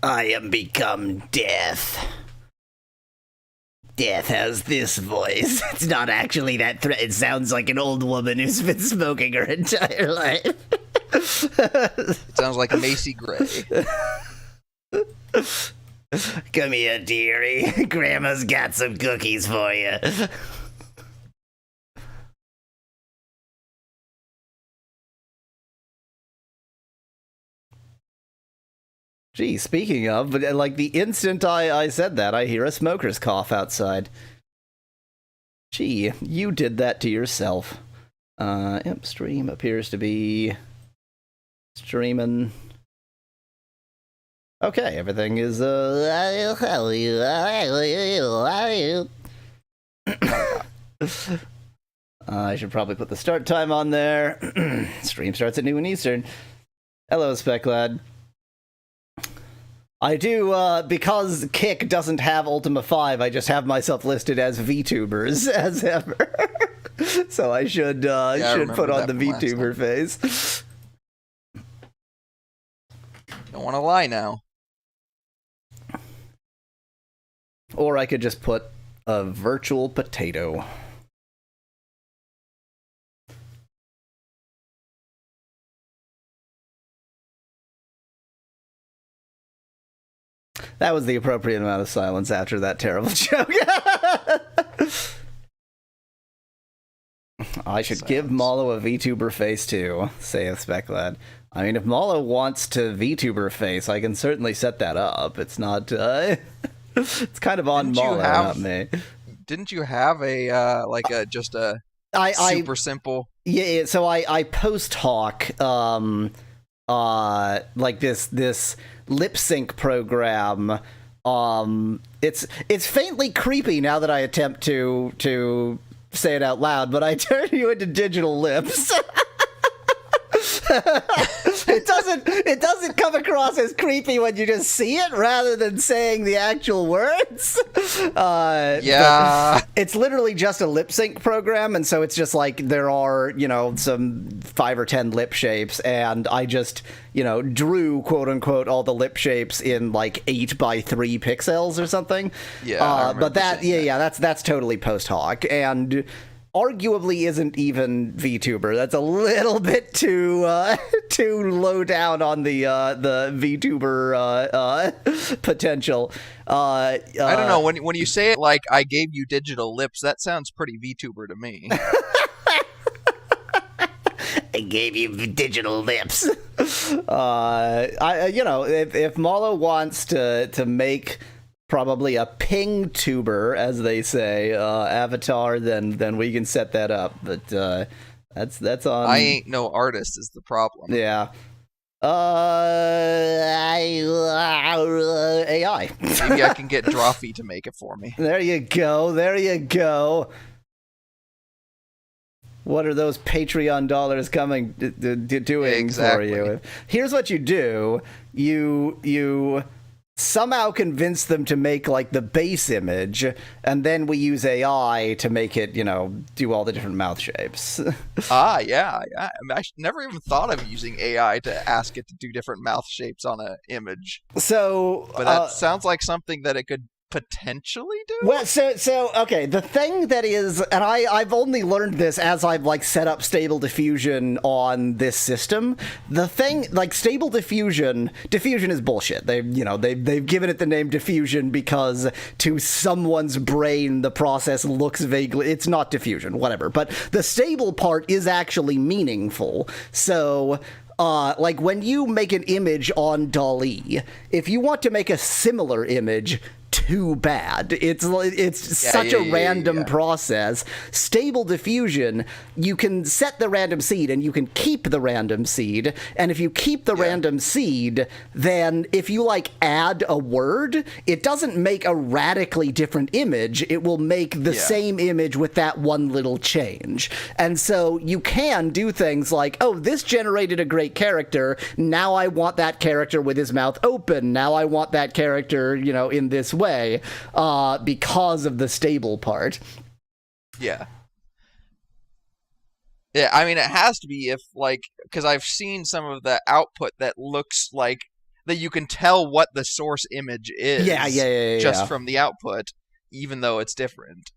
I am become death. Death has this voice. It's not actually that threat. It sounds like an old woman who's been smoking her entire life. It sounds like Macy Gray. Come here, dearie. Grandma's got some cookies for you. Gee, speaking of, but like the instant I said that, I hear a smoker's cough outside. Gee, you did that to yourself. Yep, stream appears to be streaming. Okay, everything is, I should probably put the start time on there. Stream starts at noon Eastern. Hello, Speclad. I do, because Kick doesn't have Ultima 5, I just have myself listed as VTubers, as ever. So I should put on the VTuber face. Don't want to lie now. Or I could just put a virtual potato. That was the appropriate amount of silence after that terrible joke. I should give Mallow a VTuber face too, saith Speclad. I mean, if Mallow wants to VTuber face, I can certainly set that up. It's not, it's kind of on Mallow, not me. Didn't you have a, just a super simple... Yeah, so I post-hoc, like this lip sync program. It's faintly creepy now that I attempt to say it out loud, but I turn you into digital lips. It doesn't come across as creepy when you just see it rather than saying the actual words. Yeah. It's literally just a lip sync program, and so it's just like there are, some 5 or 10 lip shapes, and I just, drew, quote unquote, all the lip shapes in like 8x3 pixels or something. Yeah. But that's totally post hoc, and arguably isn't even VTuber. That's a little bit too low down on the VTuber potential. I don't know, when you say it like I gave you digital lips, that sounds pretty VTuber to me. I gave you digital lips. If Mallow wants to make probably a ping tuber, as they say, avatar, then we can set that up. But that's on. I ain't no artist is the problem. Yeah. AI. Maybe I can get Drawfee to make it for me. There you go. What are those Patreon dollars coming doing for you? Here's what you do. You somehow convince them to make like the base image, and then we use AI to make it, do all the different mouth shapes. Yeah. I never even thought of using AI to ask it to do different mouth shapes on an image. So, but that sounds like something that it could potentially do? Well, so okay, the thing that is, and I've only learned this as I've like set up Stable Diffusion on this system. The thing, like Stable Diffusion is bullshit. They've given it the name diffusion because to someone's brain the process looks vaguely, it's not diffusion, whatever. But the stable part is actually meaningful. So like when you make an image on DALL-E, if you want to make a similar image, too bad. It's such a random process. Stable Diffusion, you can set the random seed and you can keep the random seed. And if you keep the random seed, then if you like add a word, it doesn't make a radically different image. It will make the same image with that one little change. And so you can do things like, oh, this generated a great character. Now I want that character with his mouth open. Now I want that character, in this way, because of the stable part. Yeah, I mean, it has to be if, like, because I've seen some of the output that looks like that you can tell what the source image is. Just from the output, even though it's different.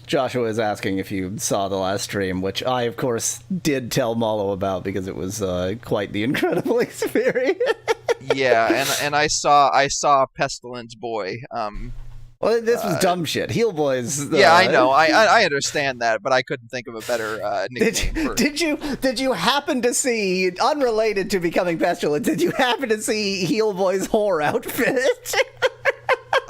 Joshua is asking if you saw the last stream, which I, of course, did tell Mallow about because it was quite the incredible experience. Yeah, and I saw Pestilence Boy. Well, this was dumb shit. Heel Boys. Yeah, I know. I understand that, but I couldn't think of a better nickname. Did you happen to see, unrelated to becoming Pestilence, did you happen to see Heel Boy's whore outfit?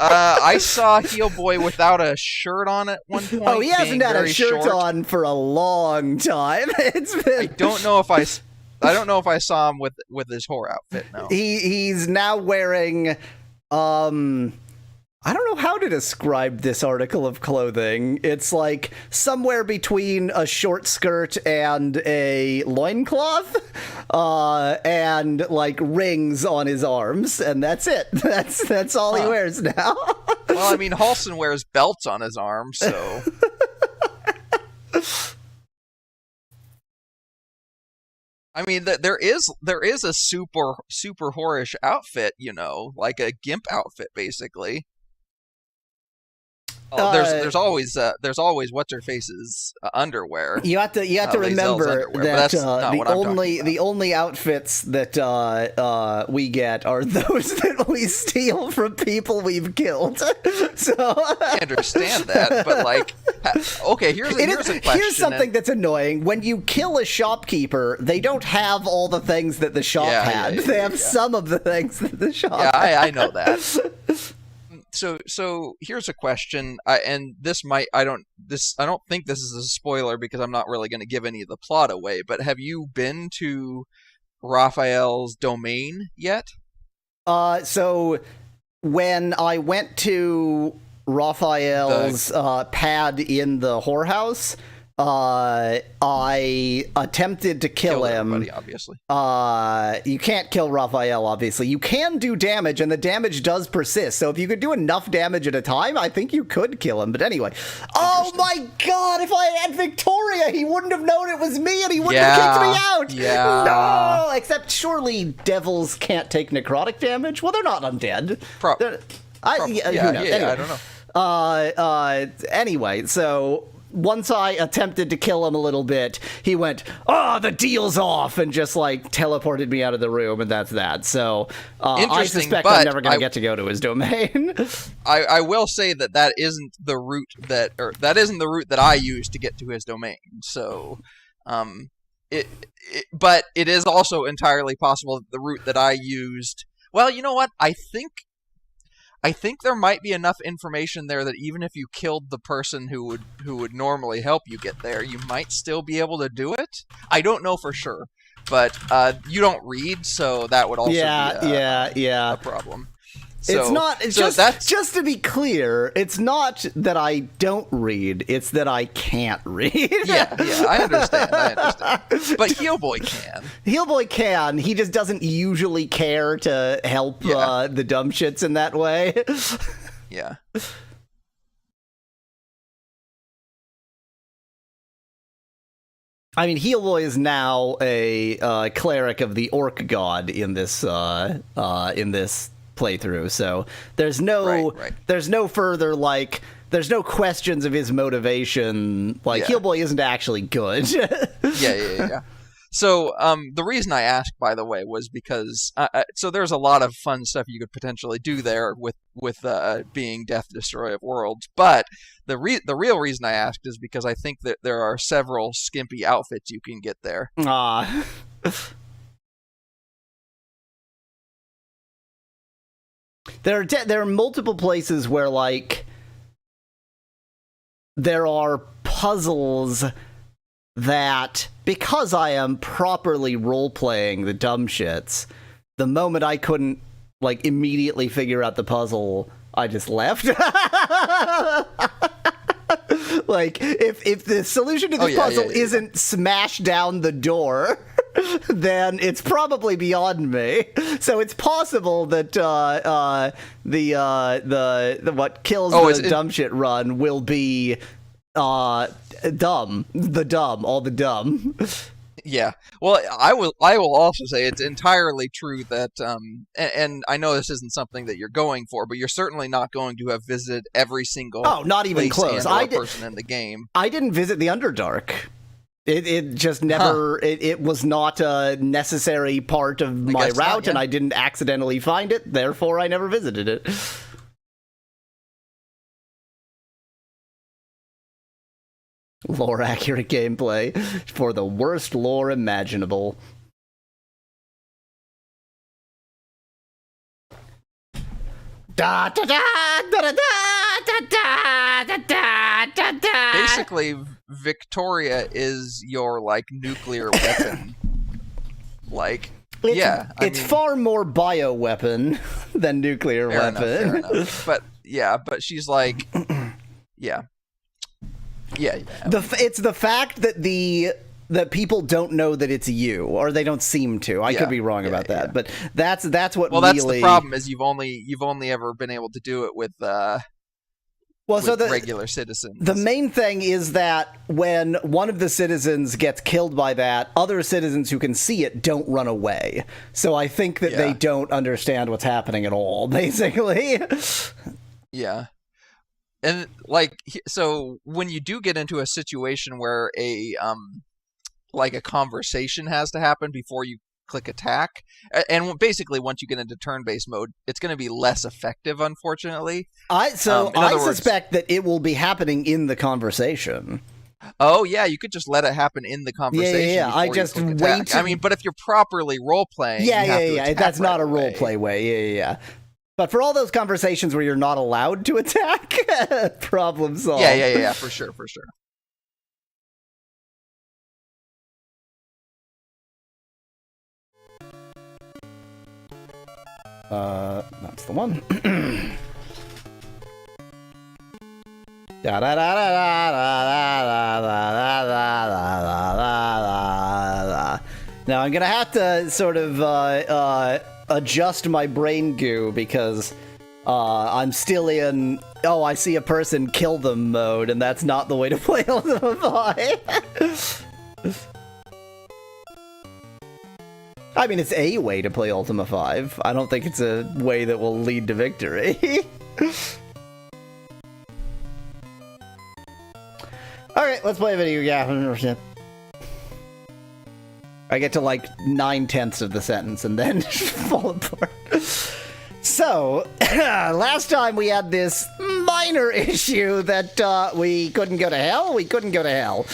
I saw Heel Boy without a shirt on at one point. Oh, he hasn't had a shirt short. on for a long time. It's been... I don't know if I saw him with his whore outfit. No, he's now wearing I don't know how to describe this article of clothing. It's like somewhere between a short skirt and a loincloth, and like rings on his arms, and that's it. That's all he wears now. Well, I mean, Halson wears belts on his arms, so. I mean, there is a super whorish outfit, like a gimp outfit, basically. Oh, there's always what's her face's underwear. You have to remember that the only outfits that we get are those that we steal from people we've killed. So I understand that, but like, okay, here's a question. Here's something that's annoying: when you kill a shopkeeper, they don't have all the things that the shop had. They have some of the things that the shop. Yeah, had. I know that. So here's a question, and I don't think this is a spoiler because I'm not really going to give any of the plot away. But have you been to Raphael's domain yet? So when I went to Raphael's pad in the whorehouse, I attempted to kill him. Obviously. You can't kill Raphael, obviously. You can do damage, and the damage does persist. So if you could do enough damage at a time, I think you could kill him. But anyway. Oh my god, if I had Victoria, he wouldn't have known it was me, and he wouldn't have kicked me out! Yeah. No! Except surely devils can't take necrotic damage? Well, they're not undead. I don't know. Anyway, so... once I attempted to kill him a little bit, he went, the deal's off, and just, like, teleported me out of the room, and that's that. So, I suspect I'm never going to get to go to his domain. I will say that isn't the route that I use to get to his domain. So, but it is also entirely possible that the route that I used... Well, you know what? I think there might be enough information there that even if you killed the person who would normally help you get there, you might still be able to do it. I don't know for sure, but you don't read, so that would also be a problem. So, just to be clear, it's not that I don't read, it's that I can't read. yeah, I understand. But Heel Boy can. Heel Boy can. He just doesn't usually care to help the dumb shits in that way. Yeah. I mean, Heel Boy is now a cleric of the Orc God in this playthrough, so there's no further, like, there's no questions of his motivation. Like, Heel Boy isn't actually good. Yeah. So the reason I asked, by the way, was because so there's a lot of fun stuff you could potentially do there with being Death Destroyer of Worlds, but the real reason I asked is because I think that there are several skimpy outfits you can get there. There are multiple places where, like, there are puzzles that, because I am properly role-playing the dumb shits, the moment I couldn't, like, immediately figure out the puzzle, I just left. Like, if the solution to this puzzle isn't smash down the door... then it's probably beyond me. So it's possible that the what kills the dumb shit run will be all the dumb. Yeah. Well, I will also say it's entirely true that and I know this isn't something that you're going for, but you're certainly not going to have visited every single Oh, not even place close. and or person in the game. I didn't visit the Underdark. It just never, it was not a necessary part of my guess route, not, yeah. and I didn't accidentally find it, therefore I never visited it. Lore accurate gameplay for the worst lore imaginable. Da da da da da da da da da da da. Basically, Victoria is your like nuclear weapon. Like, yeah, I It's mean, far more bioweapon than nuclear fair weapon. enough, fair enough. But yeah, but she's like, yeah. It's the fact that people don't know that it's you, or they don't seem to. I could be wrong about that, but that's what. Well, really... that's the problem. Is you've only ever been able to do it with regular citizens. The main thing is that when one of the citizens gets killed by that, other citizens who can see it don't run away. So I think that they don't understand what's happening at all, basically. Yeah. And like, so when you do get into a situation where a conversation has to happen before you click attack, and basically once you get into turn-based mode, it's going to be less effective, unfortunately. I suspect that it will be happening in the conversation. Oh yeah, you could just let it happen in the conversation. Yeah. I just wait. I mean, but if you're properly role playing, yeah. That's not a role away. play way. Yeah. But for all those conversations where you're not allowed to attack, problem solved. Yeah, for sure. That's the one. Now I'm gonna have to sort of adjust my brain goo because I'm still in I see a person, kill them mode, and that's not the way to play Ultima V. I mean, it's a way to play Ultima 5. I don't think it's a way that will lead to victory. Alright, let's play a video game. I get to like 9/10 of the sentence and then fall apart. So, last time we had this minor issue that we couldn't go to hell.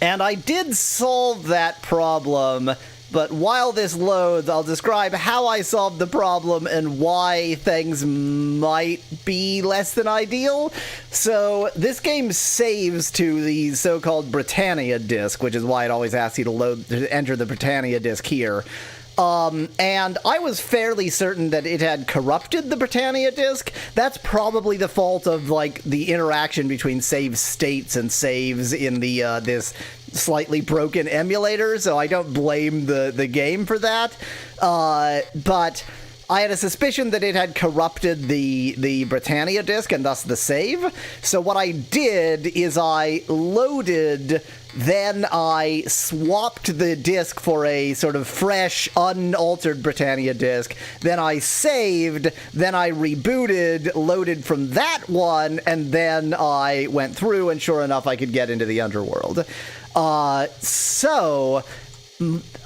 And I did solve that problem, but while this loads, I'll describe how I solved the problem and why things might be less than ideal. So, this game saves to the so-called Britannia disk, which is why it always asks you to enter the Britannia disk here. And I was fairly certain that it had corrupted the Britannia disk. That's probably the fault of, like, the interaction between save states and saves in the, this slightly broken emulator, so I don't blame the game for that. But I had a suspicion that it had corrupted the Britannia disk and thus the save. So what I did is I loaded, then I swapped the disk for a sort of fresh, unaltered Britannia disk. Then I saved, then I rebooted, loaded from that one, and then I went through, and sure enough, I could get into the underworld. So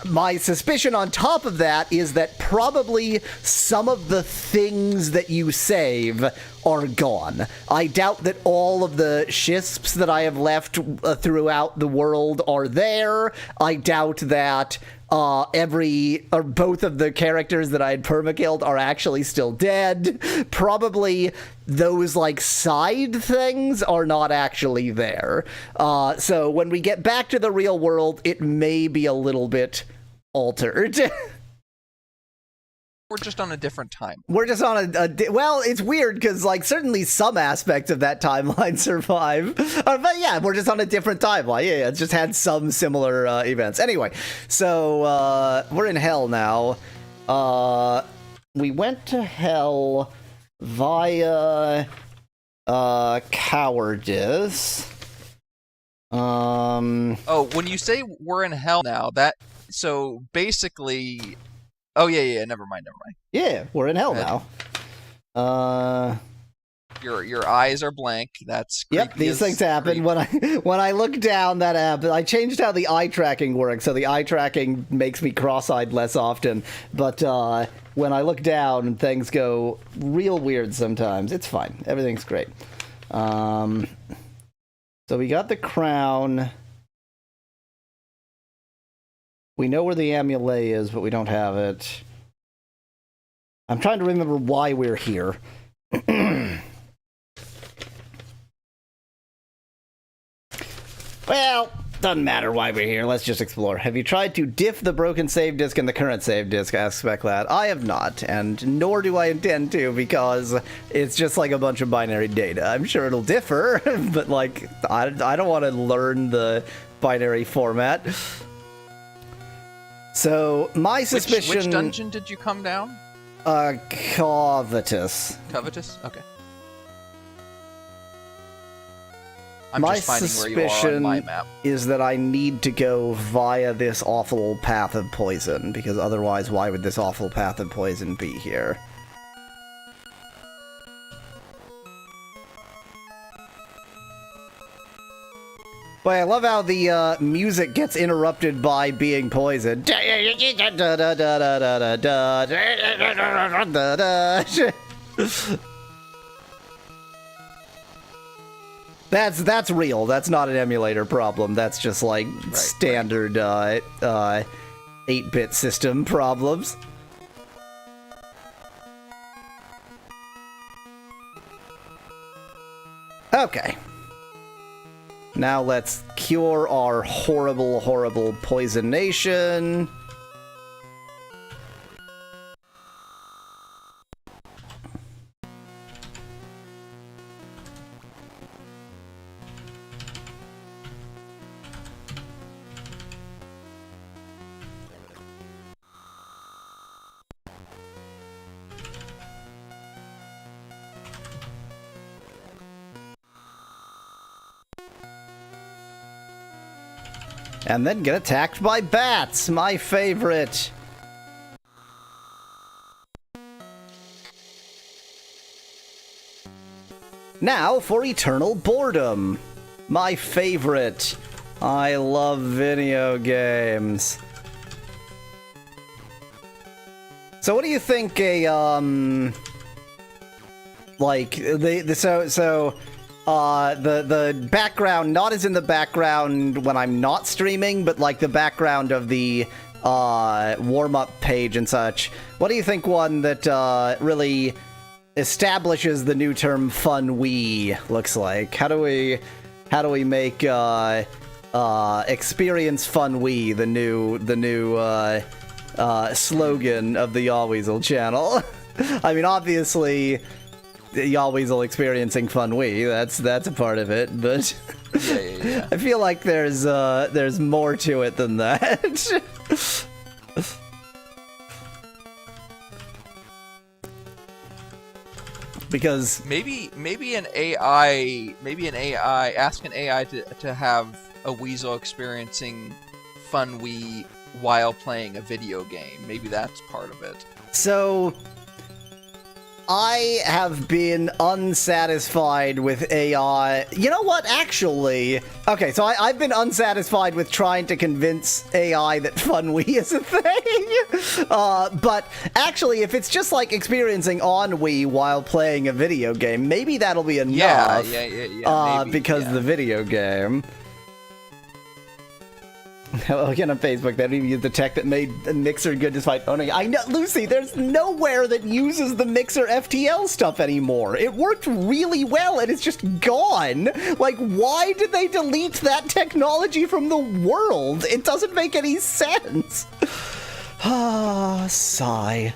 my suspicion on top of that is that probably some of the things that you save are gone. I doubt that all of the shisps that I have left throughout the world are there. I doubt that both of the characters that I had permakilled are actually still dead. Probably those, like, side things are not actually there. So when we get back to the real world, it may be a little bit altered. We're just on a different time. We're just on well, it's weird because, like, certainly some aspects of that timeline survive. But yeah, we're just on a different timeline. Yeah, it's just had some similar events. Anyway, so we're in hell now. We went to hell via cowardice. Oh, when you say we're in hell now, so basically, oh yeah, never mind. Yeah, we're in hell now. Your eyes are blank. That's yep. creepy. These things happen when I look down. That happens. I changed how the eye tracking works, so the eye tracking makes me cross-eyed less often. But when I look down, things go real weird sometimes. It's fine. Everything's great. So we got the crown. We know where the amulet is, but we don't have it. I'm trying to remember why we're here. Well, doesn't matter why we're here. Let's just explore. Have you tried to diff the broken save disk and the current save disk? Asks Speclad. I have not, and nor do I intend to, because it's just like a bunch of binary data. I'm sure it'll differ, but like, I don't want to learn the binary format. So, my suspicion... Which dungeon did you come down? Covetous. Covetous? Okay. I'm my just finding where you are on my map. Is that I need to go via this awful path of poison, because otherwise why would this awful path of poison be here? Boy, I love how the music gets interrupted by being poisoned. That's real. That's not an emulator problem. That's just like standard 8-bit system problems. Okay. Now let's cure our horrible, horrible poisonation. And then get attacked by bats, my favorite. Now for eternal boredom, my favorite. I love video games. So what do you think the background, not as in the background when I'm not streaming, but like the background of the warm-up page and such. What do you think one that really establishes the new term "fun Wii" looks like? How do we make experience fun Wii the new slogan of the Yawweasel channel? I mean, obviously, Yawweasel experiencing fun Wii, that's a part of it, but yeah. I feel like there's more to it than that. Because maybe an AI ask an AI to have a weasel experiencing fun Wii while playing a video game. Maybe that's part of it. So I have been unsatisfied with AI. You know what, actually? Okay, so I've been unsatisfied with trying to convince AI that fun Wii is a thing. But actually, if it's just like experiencing on Wii while playing a video game, maybe that'll be enough. Yeah. Because the video game. Again on Facebook, they don't even use the tech that made the Mixer good despite owning it. I know, Lucy, there's nowhere that uses the Mixer FTL stuff anymore. It worked really well, and it's just gone. Like, why did they delete that technology from the world? It doesn't make any sense. Ah, sigh.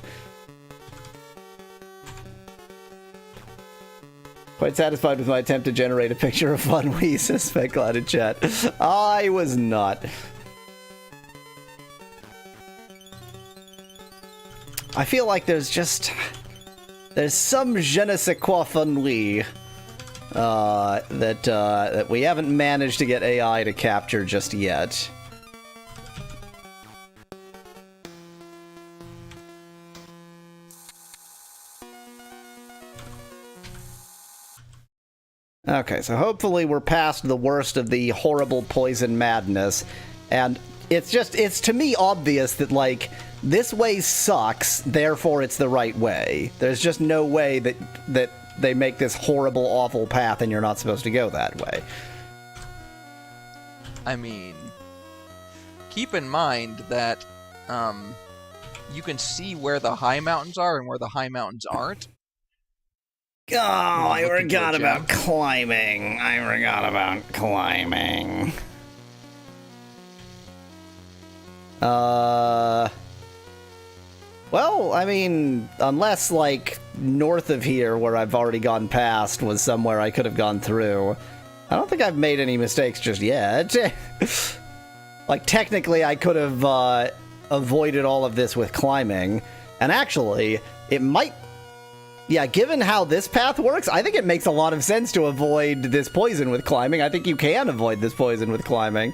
Quite satisfied with my attempt to generate a picture of fun Wii, says Speclad in chat. I was not. I feel like there's some je ne sais quoi fun Wii. that we haven't managed to get AI to capture just yet. Okay, so hopefully we're past the worst of the horrible poison madness, and it's to me obvious that, like, this way sucks, therefore it's the right way. There's just no way that they make this horrible, awful path and you're not supposed to go that way. I mean, keep in mind that you can see where the high mountains are and where the high mountains aren't. Oh, I forgot about climbing. Well, I mean, unless, like, north of here, where I've already gone past, was somewhere I could have gone through. I don't think I've made any mistakes just yet. Like, technically, I could have avoided all of this with climbing. And actually, it might... Yeah, given how this path works, I think it makes a lot of sense to avoid this poison with climbing. I think you can avoid this poison with climbing.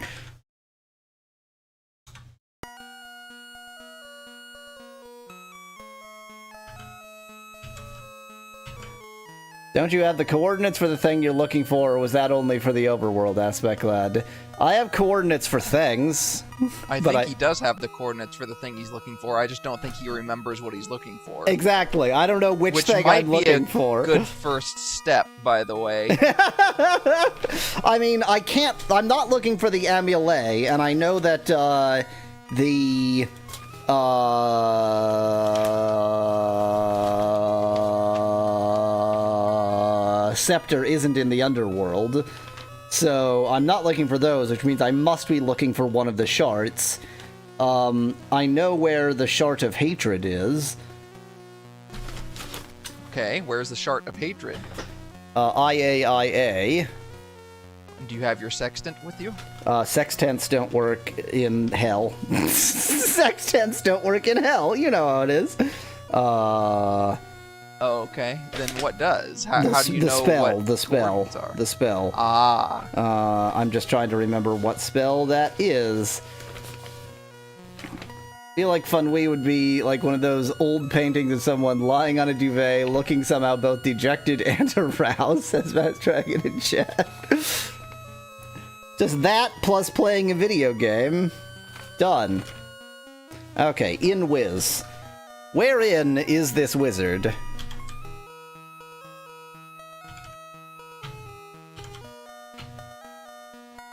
Don't you have the coordinates for the thing you're looking for, or was that only for the overworld aspect, lad? I have coordinates for things. I think he does have the coordinates for the thing he's looking for. I just don't think he remembers what he's looking for. Exactly. I don't know which thing I'm looking for. Good first step, by the way. I mean, I'm not looking for the amulet, and I know that the scepter isn't in the underworld, so I'm not looking for those, which means I must be looking for one of the shards. I know where the Shard of Hatred is. Okay, where's the Shard of Hatred? IA. Do you have your sextant with you? Sextants don't work in hell. Sextants don't work in hell, you know how it is. Oh, okay. Then what does? How do you know what the spell? Are? The spell. Ah. I'm just trying to remember what spell that is. I feel like Funwee would be like one of those old paintings of someone lying on a duvet, looking somehow both dejected and aroused, says Matt Dragon in chat. Just that plus playing a video game. Done. Okay, in Wiz. Wherein is this wizard?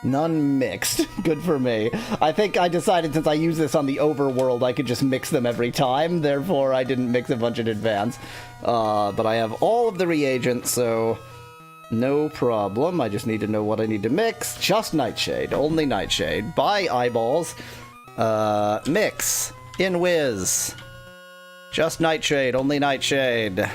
None mixed. Good for me. I think I decided since I use this on the overworld, I could just mix them every time. Therefore, I didn't mix a bunch in advance. But I have all of the reagents, so no problem. I just need to know what I need to mix. Just Nightshade. Only Nightshade. Buy eyeballs. Mix. In Wiz. Just Nightshade. Only Nightshade.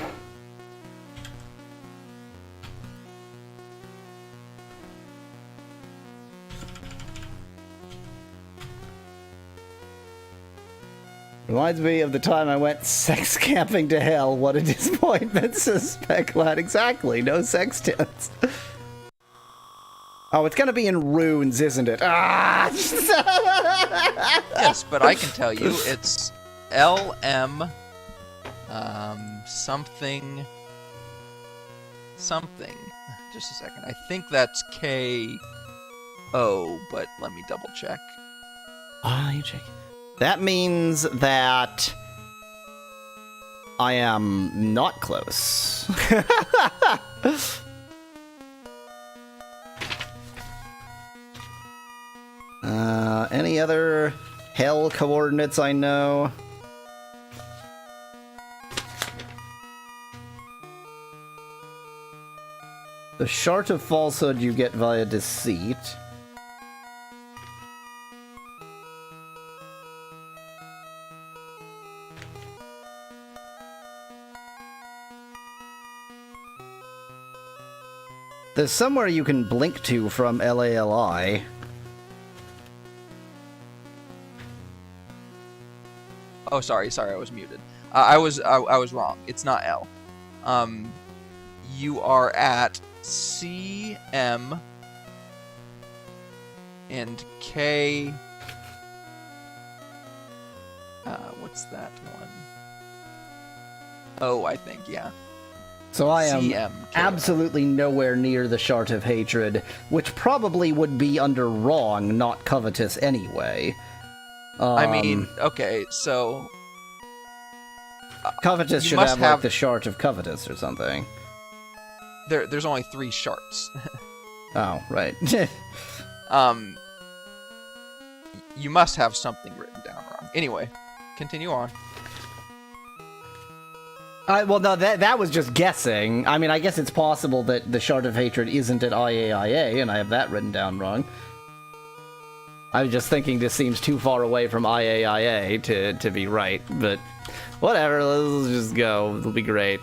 Reminds me of the time I went sex camping to hell. What a disappointment, says Specklad. Exactly, no sextants. Oh, it's gonna be in runes, isn't it? Ah! Yes, but I can tell you, it's LM something. Just a second. I think that's KO, but let me double check. You check. That means that I am not close. Any other hell coordinates I know? The Shard of Falsehood you get via Deceit. There's somewhere you can blink to from LALI. Oh, sorry, I was muted. I was wrong. It's not L. You are at C, M, and K. What's that one? O, I think, yeah. So I am CM. absolutely nowhere near the Shart of Hatred, which probably would be under wrong, not covetous anyway. I mean, okay, so... Covetous you should must have, like, the Shart of Covetous or something. There's only 3 sharts. Oh, right. You must have something written down wrong. Anyway, continue on. Well, no, that was just guessing. I mean, I guess it's possible that the Shard of Hatred isn't at IAIA, and I have that written down wrong. I was just thinking this seems too far away from IAIA to be right, but whatever, let's just go. It'll be great.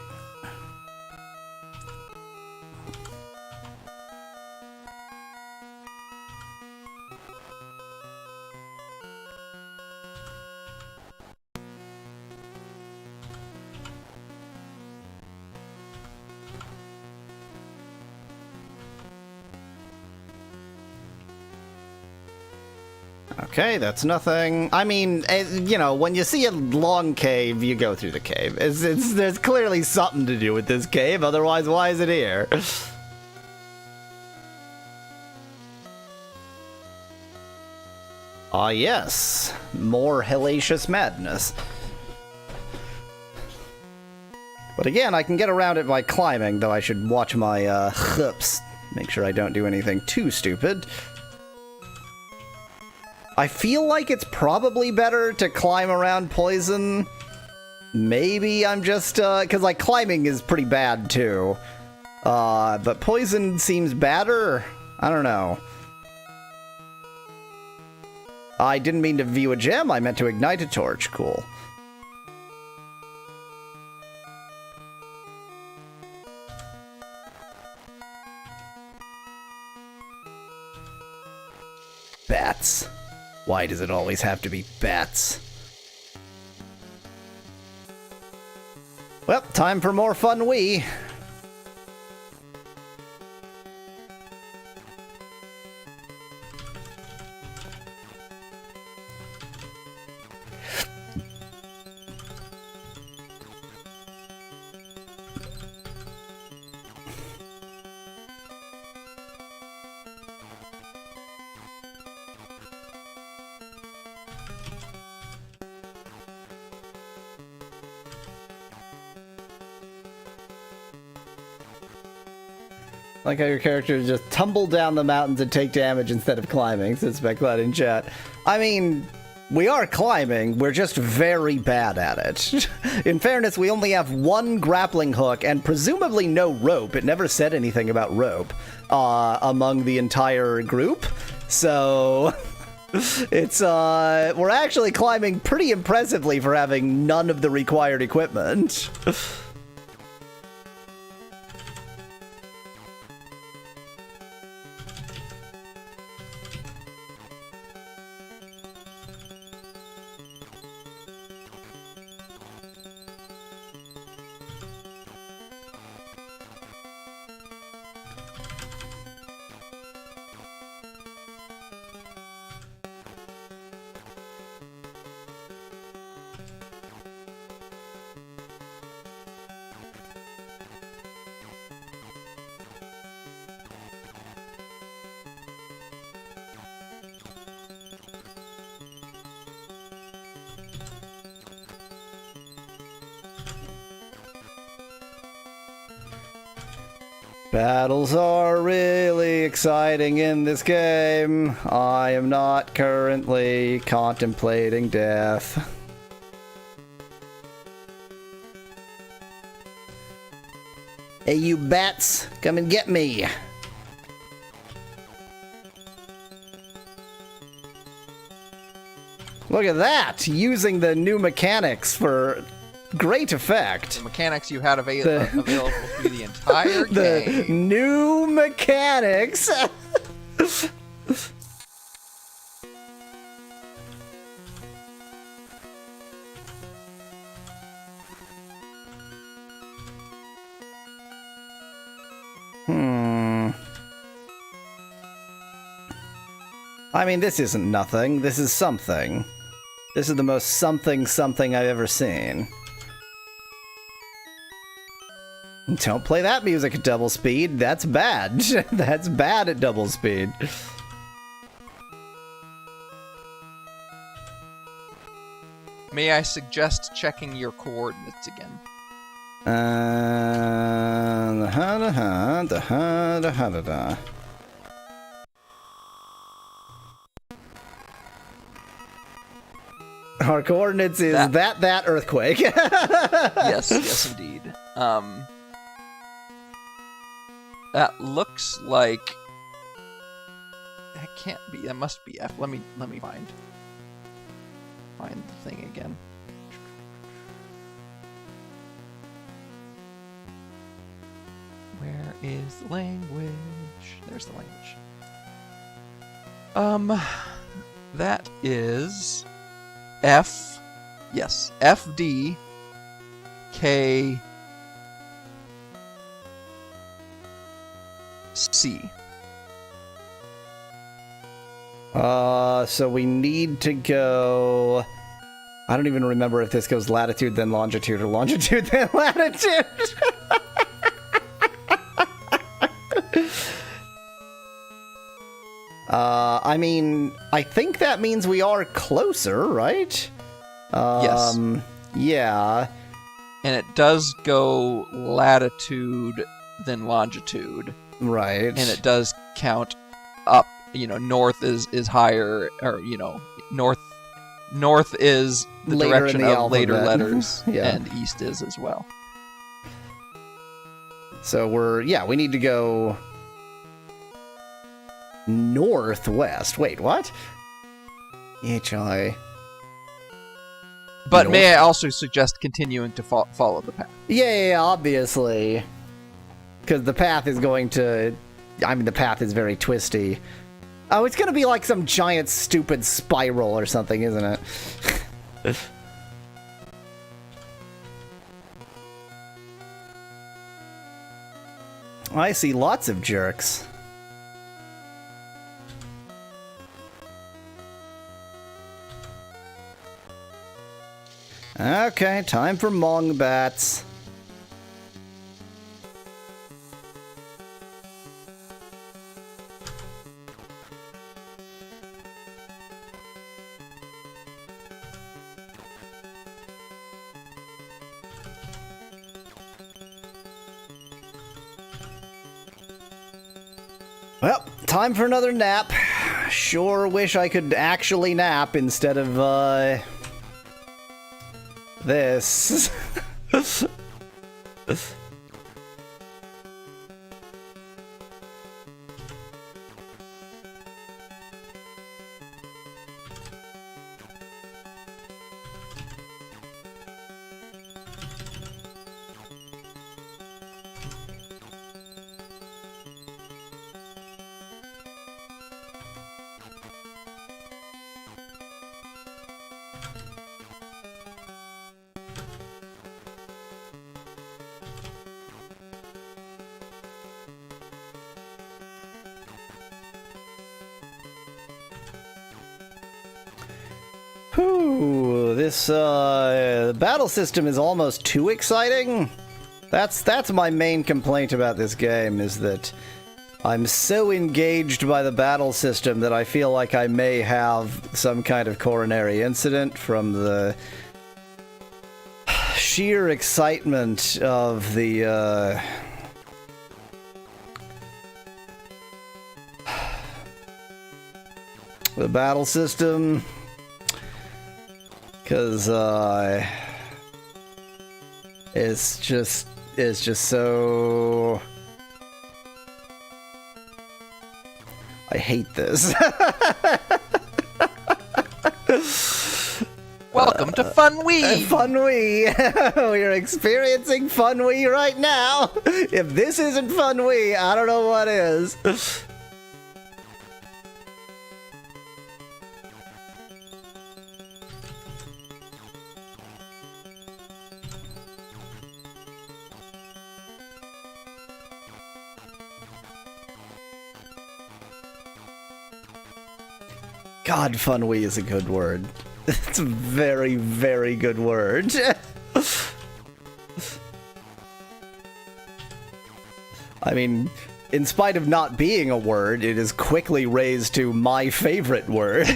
Okay, that's nothing. I mean, you know, when you see a long cave, you go through the cave. There's clearly something to do with this cave, otherwise why is it here? Ah, yes. More hellacious madness. But again, I can get around it by climbing, though I should watch my chups. Make sure I don't do anything too stupid. I feel like it's probably better to climb around poison. Maybe I'm just, because, like, climbing is pretty bad, too. But poison seems badder? I don't know. I didn't mean to view a gem, I meant to ignite a torch. Cool. Bats. Why does it always have to be bats? Well, time for more fun Wii. Like how your characters just tumble down the mountains and take damage instead of climbing, says Speclad in chat. I mean, we are climbing, we're just very bad at it. In fairness, we only have one grappling hook and presumably no rope. It never said anything about rope among the entire group. So it's we're actually climbing pretty impressively for having none of the required equipment. Battles are really exciting in this game. I am not currently contemplating death. Hey, you bats, come and get me. Look at that! Using the new mechanics for great effect. The mechanics you had available through the entire game. The new mechanics. I mean, this isn't nothing. This is something. This is the most something I've ever seen. Don't play that music at double speed. That's bad. That's bad at double speed. May I suggest checking your coordinates again? Our coordinates is that earthquake. Yes, indeed. That looks like that can't be. That must be F. Let me find the thing again. Where is the language? There's the language. That is F. Yes, FD K C. So we need to go... I don't even remember if this goes latitude then longitude or longitude then latitude. I mean, I think that means we are closer, right? Yes. Yeah. And it does go latitude then longitude. Right. And it does count up. You know, north is higher, or, you know, north is the later direction in the of later alphabet. letters, Yeah. and east is as well. So we need to go northwest. Wait, what? HI. But North. may I also suggest continuing to follow the path? Yeah, obviously. Because the path is going to... I mean, the path is very twisty. Oh, it's going to be like some giant stupid spiral or something, isn't it? I see lots of jerks. Okay, time for Mongbats. Well, time for another nap. Sure wish I could actually nap instead of, this. Whew, this battle system is almost too exciting. That's my main complaint about this game, is that I'm so engaged by the battle system that I feel like I may have some kind of coronary incident from the sheer excitement of the battle system. Because it's just so... I hate this. Welcome to Fun Wii! Fun Wii! We're experiencing Fun Wii right now! If this isn't Fun Wii, I don't know what is. God, funwee is a good word. It's a very, very good word. I mean, in spite of not being a word, it is quickly raised to my favorite word.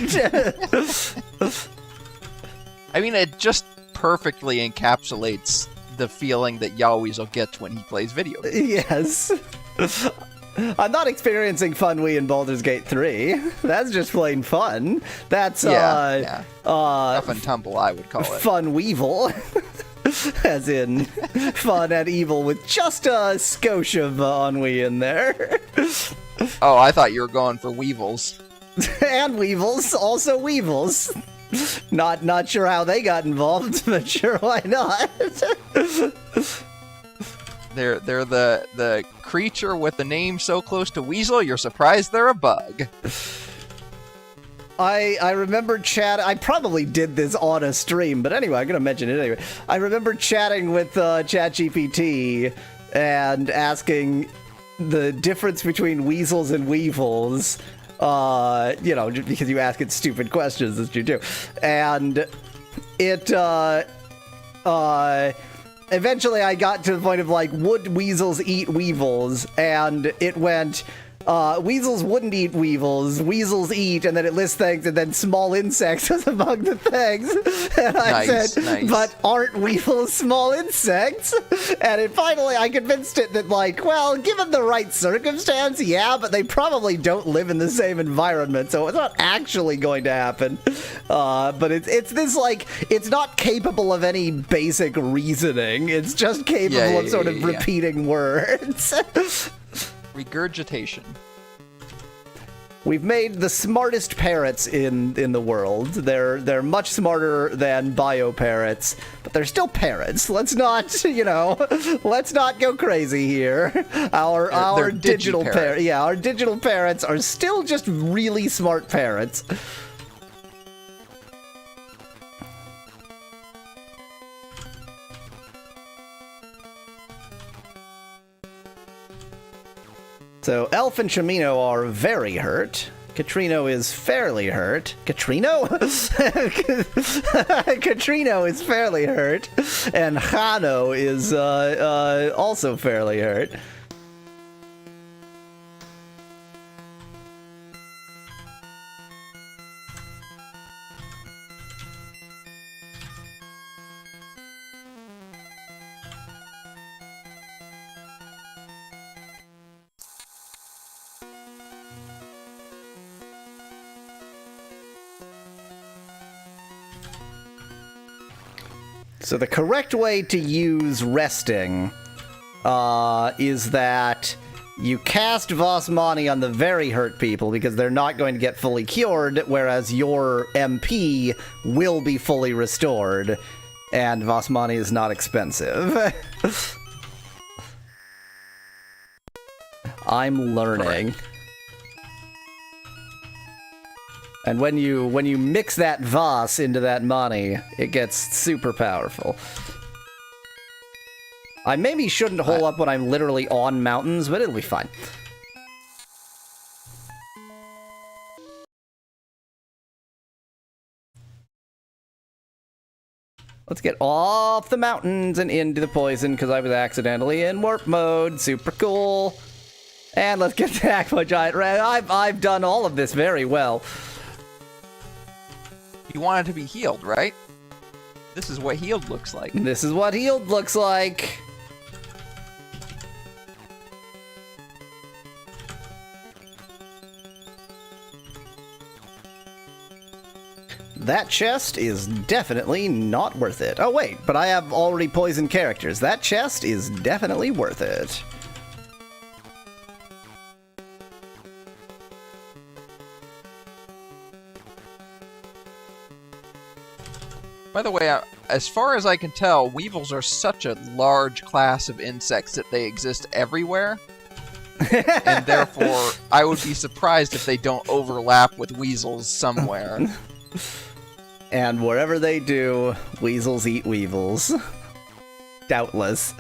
I mean, it just perfectly encapsulates the feeling that Yaweasel gets when he plays video games. Yes. I'm not experiencing funwee in Baldur's Gate 3. That's just plain fun. That's, Rough and tumble, I would call it. Fun weevil. As in, fun and evil with just a skosh of ennui in there. Oh, I thought you were going for weevils. And weevils, also weevils. Not sure how they got involved, but sure, why not? They're the creature with the name so close to weasel, you're surprised they're a bug. I remember I probably did this on a stream, but anyway, I'm going to mention it anyway. I remember chatting with ChatGPT and asking the difference between weasels and weevils, just because you ask it stupid questions, as you do. And it, eventually I got to the point of, like, would weasels eat weevils? And it went, weasels wouldn't eat weevils, weasels eat, and then it lists things, and then small insects was among the things. And I said, but aren't weevils small insects? And finally I convinced it that, like, well, given the right circumstance, yeah, but they probably don't live in the same environment, so it's not actually going to happen. But it's this, like, it's not capable of any basic reasoning, it's just capable of sort of repeating words. Regurgitation. We've made the smartest parrots in the world. They're much smarter than bio parrots, but they're still parrots. Let's not, let's not go crazy here. Our digital parrots, our digital parrots are still just really smart parrots. So, Elf and Chamino are very hurt. Catrino is fairly hurt. Catrino? Catrino is fairly hurt. And Hano is also fairly hurt. So the correct way to use resting is that you cast Vasmani on the very hurt people because they're not going to get fully cured, whereas your MP will be fully restored, and Vasmani is not expensive. I'm learning. Correct. And when you mix that Vas into that Mani, it gets super powerful. I maybe shouldn't hole up when I'm literally on mountains, but it'll be fine. Let's get off the mountains and into the poison, because I was accidentally in warp mode. Super cool. And let's get the Aqua Giant Red. I've done all of this very well. You want it to be healed, right? This is what healed looks like. This is what healed looks like. That chest is definitely not worth it. Oh wait, but I have already poisoned characters. That chest is definitely worth it. By the way, as far as I can tell, weevils are such a large class of insects that they exist everywhere. And therefore, I would be surprised if they don't overlap with weasels somewhere. And wherever they do, weasels eat weevils. Doubtless.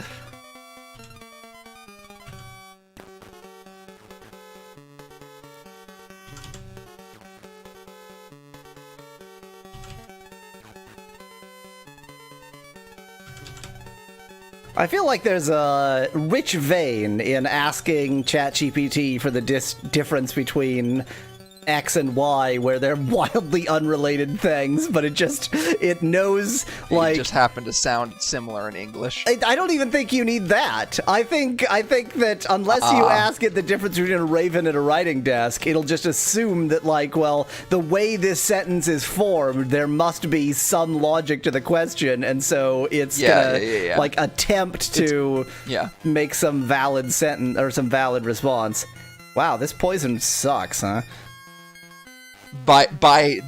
I feel like there's a rich vein in asking ChatGPT for the difference between X and Y, where they're wildly unrelated things, but it knows, like... It just happened to sound similar in English. I don't even think you need that. I think that unless you ask it the difference between a raven and a writing desk, it'll just assume that, like, well, the way this sentence is formed, there must be some logic to the question, and so it's gonna like attempt to make some valid sentence or some valid response. Wow, this poison sucks, huh? By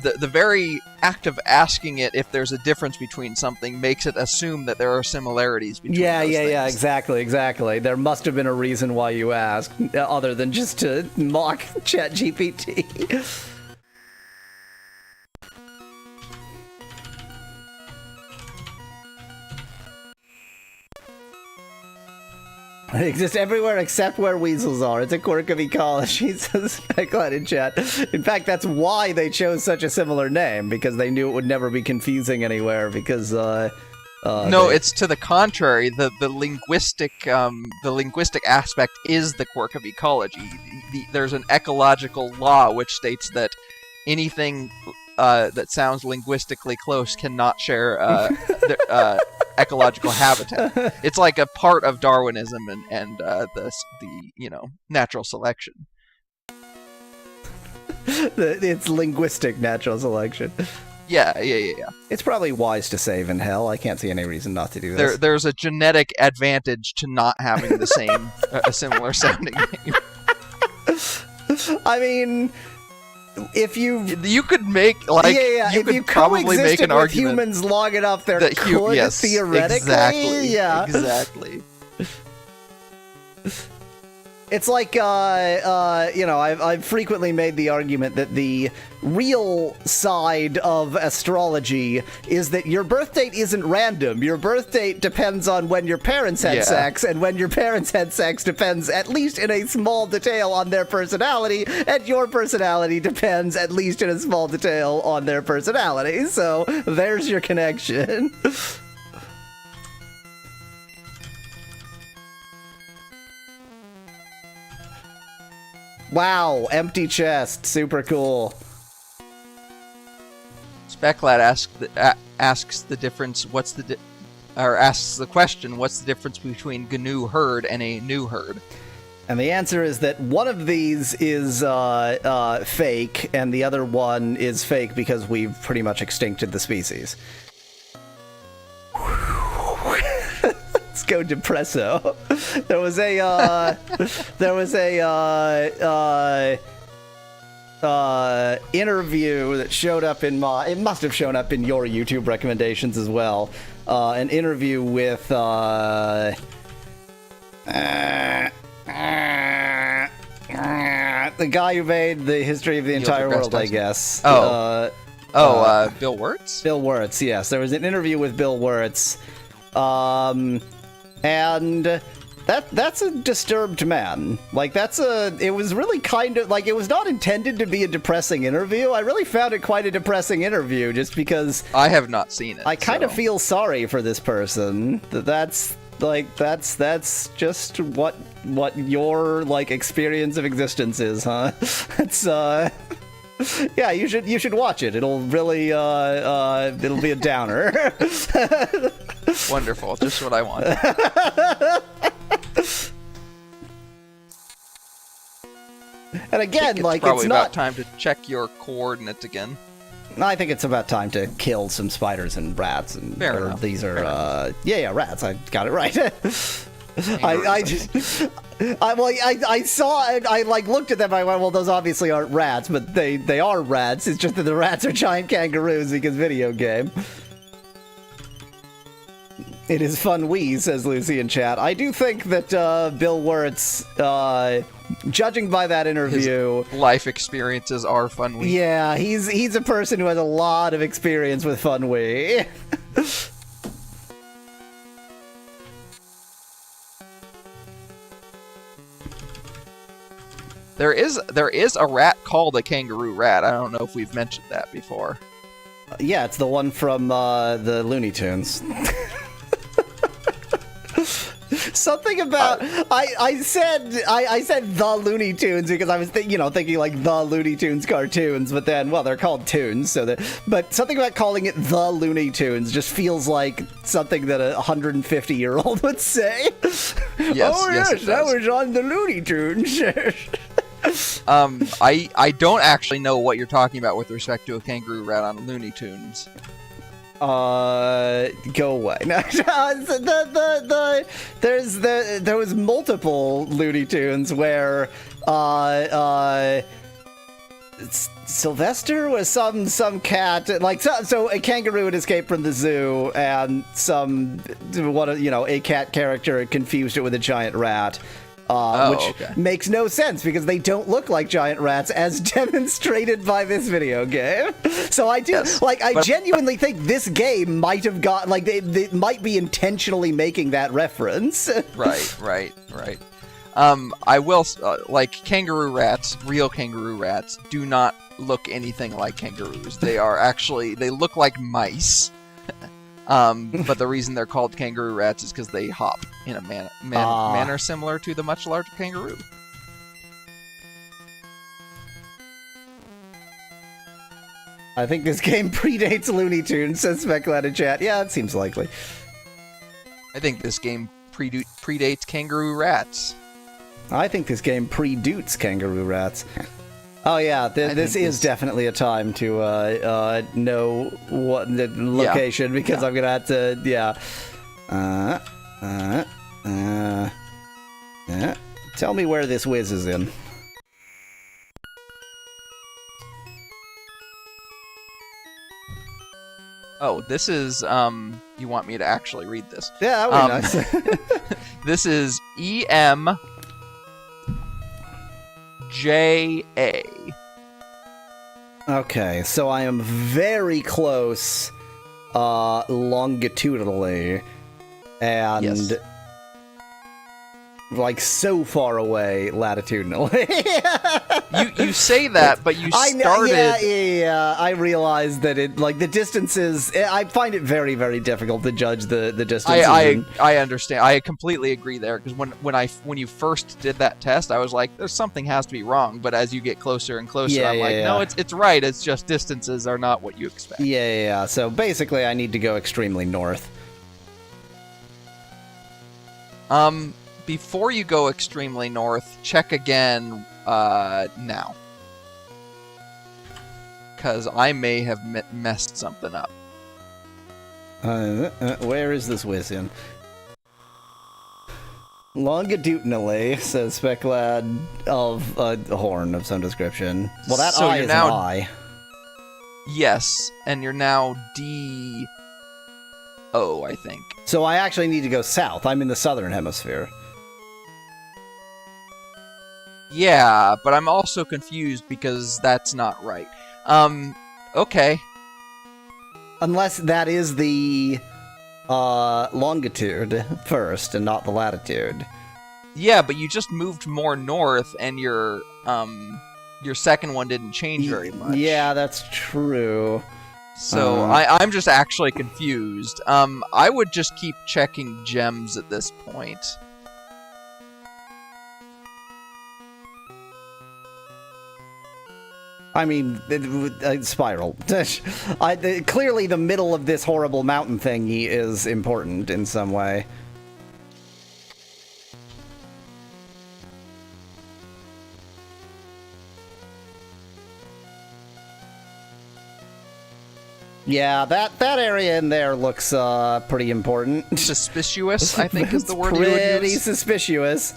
the very act of asking it if there's a difference between something makes it assume that there are similarities between those things. Exactly. There must have been a reason why you asked, other than just to mock ChatGPT. They exist everywhere except where weasels are. It's a quirk of ecology, says Specklet in chat. In fact, that's why they chose such a similar name, because they knew it would never be confusing anywhere, because, it's to the contrary. The linguistic aspect is the quirk of ecology. There's an ecological law which states that anything that sounds linguistically close cannot share ecological habitat. It's like a part of Darwinism and the natural selection. It's linguistic natural selection. Yeah. It's probably wise to save in hell. I can't see any reason not to do this. There's a genetic advantage to not having the same, a similar sounding name. I mean, if you could make if you probably make an with argument humans long enough, there could theoretically, exactly. It's like, I've frequently made the argument that the real side of astrology is that your birth date isn't random. Your birth date depends on when your parents had sex, and when your parents had sex depends, at least in a small detail, on their personality, and your personality depends, at least in a small detail, on their personality. So, there's your connection. Wow, empty chest, super cool. Specklat asks the difference. Asks the question, what's the difference between GNU herd and a new herd? And the answer is that one of these is fake, and the other one is fake because we've pretty much extincted the species. Let's go Depresso. There was a interview that showed up in it must have shown up in your YouTube recommendations as well. An interview with the guy who made the history of the entire world, I guess. Bill Wirtz? Bill Wirtz, yes. There was an interview with Bill Wirtz. And that's a disturbed man. Like, it was really kind of, like, it was not intended to be a depressing interview. I really found it quite a depressing interview, just because... I have not seen it. I kind of feel sorry for this person. That's just what your, like, experience of existence is, huh? It's, yeah, you should watch it. It'll really, it'll be a downer. Wonderful, just what I want. And again, it's probably about time to check your coordinates again. I think it's about time to kill some spiders and rats. And Fair enough. These are, rats. I got it right. I saw it. I looked at them. I went, well, those obviously aren't rats, but they are rats. It's just that the rats are giant kangaroos because video game. It is fun wee, says Lucy in chat. I do think that Bill Wirtz, judging by that interview... His life experiences are fun wee. Yeah, he's a person who has a lot of experience with fun wee. There is a rat called a kangaroo rat. I don't know if we've mentioned that before. Yeah, it's the one from the Looney Tunes. Something about I said the Looney Tunes because I was thinking like the Looney Tunes cartoons, but then they're called tunes, but something about calling it the Looney Tunes just feels like something that a 150-year-old would say. Yes, that was on the Looney Tunes. I don't actually know what you're talking about with respect to a kangaroo rat on Looney Tunes. Go away. No, there was multiple Looney Tunes where Sylvester was some cat, like so a kangaroo had escaped from the zoo and a cat character had confused it with a giant rat. Which makes no sense because they don't look like giant rats as demonstrated by this video game. So I do I genuinely think this game might have got they might be intentionally making that reference. Right. I will kangaroo rats, real kangaroo rats do not look anything like kangaroos. They look like mice. But the reason they're called kangaroo rats is because they hop in a manner similar to the much larger kangaroo. I think this game predates Looney Tunes, says Speculad in chat. Yeah, it seems likely. I think this game predates kangaroo rats. I think this game pre-doots kangaroo rats. Oh yeah, this is definitely a time to know what the location because I'm gonna have to tell me where this whiz is in. Oh, this is you want me to actually read this? Yeah, that would be nice. This is EMJA. Okay, so I am very close longitudinally and so far away latitudinally. you say that, but you started. Yeah. I realize that the distances. I find it very, very difficult to judge the distances. I understand. I completely agree there because when you first did that test, I was like, "There's something has to be wrong." But as you get closer and closer, no, it's right. It's just distances are not what you expect. Yeah. So basically, I need to go extremely north. Before you go extremely north, check again now. Because I may have messed something up. Where is this whiz in? Longitudinally, says Speculad of a horn of some description. Well, that so eye is now, an eye. Yes, and you're now D-O, I think. So I actually need to go south. I'm in the southern hemisphere. Yeah, but I'm also confused because that's not right. Okay. Unless that is the longitude first and not the latitude. Yeah, but you just moved more north and your second one didn't change very much. Yeah, that's true. So I'm just actually confused. I would just keep checking gems at this point. I mean, spiral. Clearly the middle of this horrible mountain thingy is important in some way. Yeah, that area in there looks pretty important. Suspicious, I think is the word you would use. Pretty suspicious.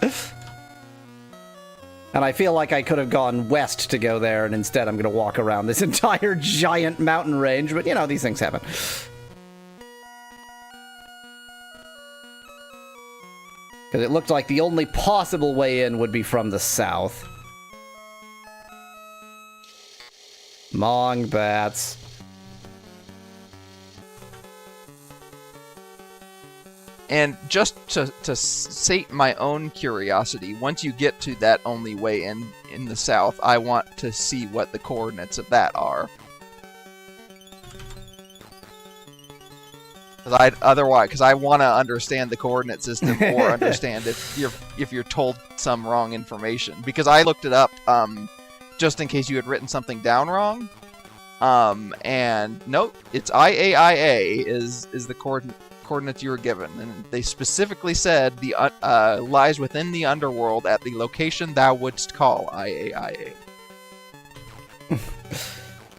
And I feel like I could have gone west to go there, and instead I'm going to walk around this entire giant mountain range, but these things happen. Because it looked like the only possible way in would be from the south. Mong bats. And just to sate my own curiosity, once you get to that only way in the south, I want to see what the coordinates of that are. Because I want to understand the coordinate system or understand if you're told some wrong information. Because I looked it up just in case you had written something down wrong. And nope, it's IAIA is the coordinates you were given, and they specifically said the lies within the underworld at the location thou wouldst call IAIA.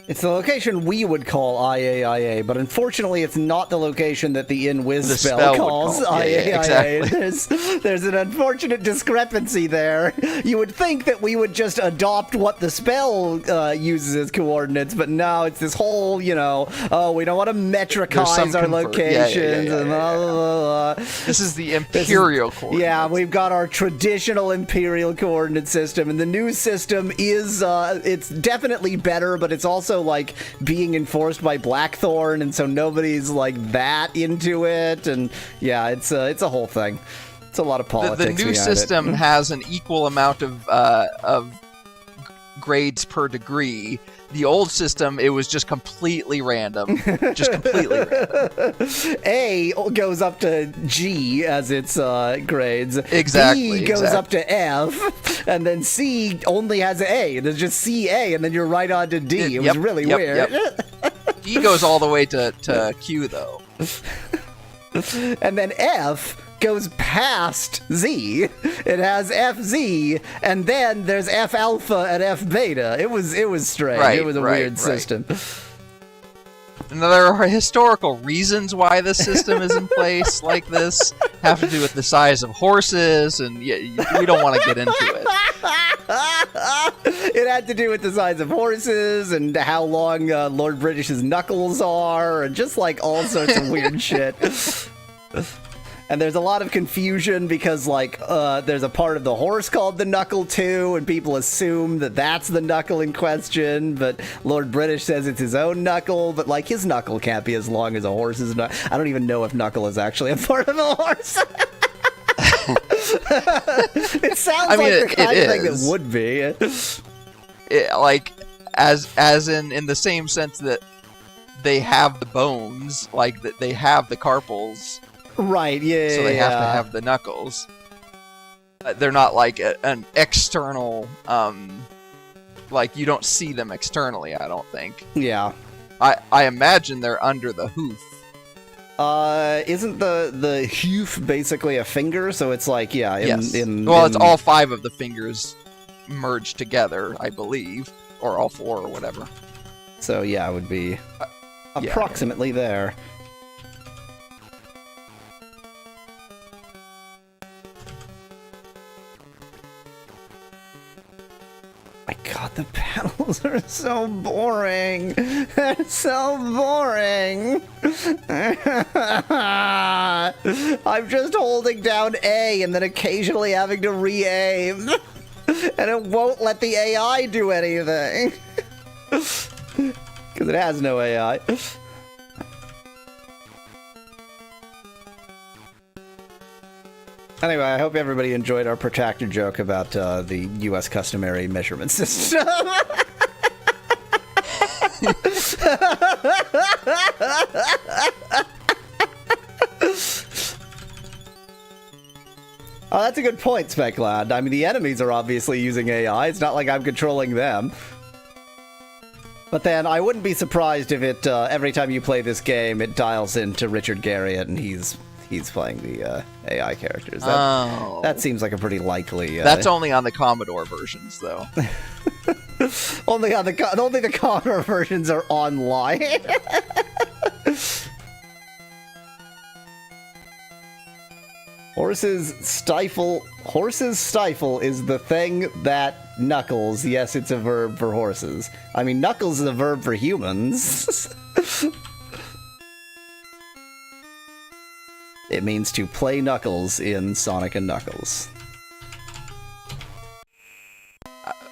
It's the location we would call IAIA, but unfortunately it's not the location that the InWiz spell calls IAIA. Yeah, exactly. There's an unfortunate discrepancy there. You would think that we would just adopt what the spell uses as coordinates, but no, it's this whole, we don't want to metricize our locations and blah, blah, blah. This is the imperial coordinates. Yeah, we've got our traditional imperial coordinate system, and the new system is, it's definitely better, but it's also like being enforced by Blackthorn, and so nobody's like that into it, and yeah, it's a whole thing. It's a lot of politics. The new system has an equal amount of grades per degree. The old system, it was just completely random. Just completely random. A goes up to G as its grades. Exactly. B goes up to F, and then C only has A. There's just CA, and then you're right on to D. It was really weird. Yep. D goes all the way to Q, though. And then F goes past Z. It has FZ, and then there's F alpha and F beta. It was strange. Right, it was a weird system. And there are historical reasons why this system is in place like this. Have to do with the size of horses, and we don't want to get into it. It had to do with the size of horses and how long Lord British's knuckles are, and just like all sorts of weird shit. And there's a lot of confusion because, like, there's a part of the horse called the knuckle, too, and people assume that that's the knuckle in question, but Lord British says it's his own knuckle, but, like, his knuckle can't be as long as a horse's knuckle. I don't even know if knuckle is actually a part of a horse. It sounds like the kind of thing that would be. Like, as in the same sense that they have the bones, like, that they have the carpals. Right, yeah. So they have to have the knuckles. They're not like an external, like you don't see them externally, I don't think. Yeah. I imagine they're under the hoof. Isn't the hoof basically a finger? So it's like, yeah. It's all 5 of the fingers merged together, I believe. Or all 4 or whatever. So yeah, it would be approximately there. My god, the battles are so boring. They're so boring. I'm just holding down A and then occasionally having to re-aim. And it won't let the AI do anything. Because it has no AI. Anyway, I hope everybody enjoyed our protracted joke about the U.S. customary measurement system. Oh, that's a good point, Speclad. I mean, the enemies are obviously using AI. It's not like I'm controlling them. But then, I wouldn't be surprised if it, every time you play this game, it dials into Richard Garriott and he's playing the AI characters. That seems like a pretty likely... That's only on the Commodore versions, though. only the Commodore versions are online. Horses stifle is the thing that knuckles. Yes, it's a verb for horses. I mean, knuckles is a verb for humans. It means to play Knuckles in Sonic and Knuckles.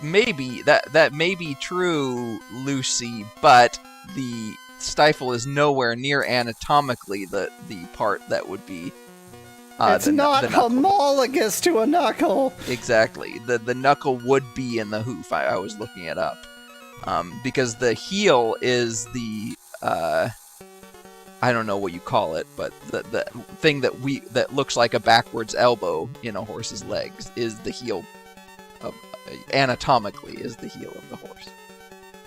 Maybe that may be true, Lucy, but the stifle is nowhere near anatomically the part that would be. It's not homologous to a knuckle. Exactly. The knuckle would be in the hoof. I was looking it up, because the heel is the I don't know what you call it, but the thing that looks like a backwards elbow in a horse's legs is the heel of anatomically is the heel of the horse.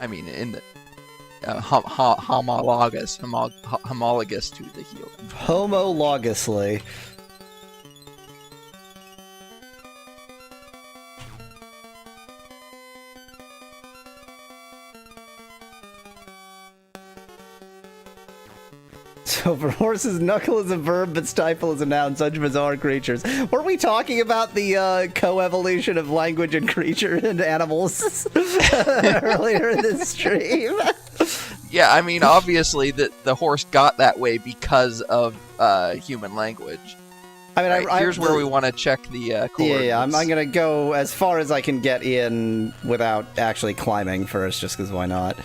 I mean, in the homologous to the heel. Homologously. So for horses, knuckle is a verb, but stifle is a noun. Such bizarre creatures. Were we talking about the co-evolution of language and creature and animals earlier in this stream? Yeah, I mean, obviously the horse got that way because of human language. I mean, right, here's where we want to check the coordinates. Yeah, I'm gonna go as far as I can get in without actually climbing first, just because why not?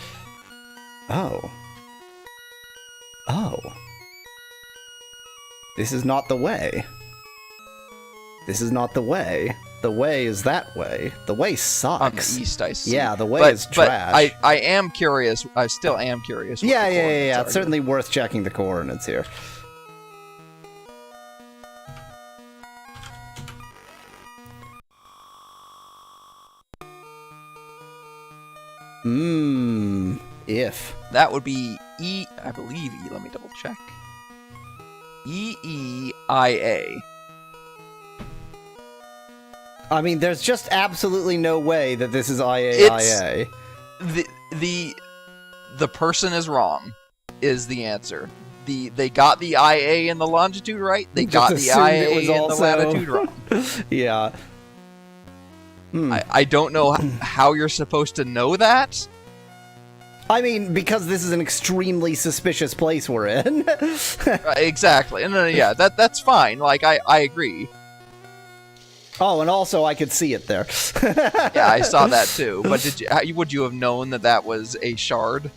Oh. Oh. This is not the way. This is not the way. The way is that way. The way sucks. On the east, I see. Yeah, the way is trash. But I am curious. I still am curious. Yeah. It's certainly worth checking the coordinates here. If. That would be E, I believe E, let me double check. E-E-I-A. I mean, there's just absolutely no way that this is I-A-I-A. The person is wrong, is the answer. They got the I-A in the longitude right, they got the I-A in the latitude wrong. Yeah. I don't know how you're supposed to know that. I mean, because this is an extremely suspicious place we're in. Exactly. And yeah, that's fine. Like, I agree. Oh, and also I could see it there. Yeah, I saw that too. But would you have known that was a shard?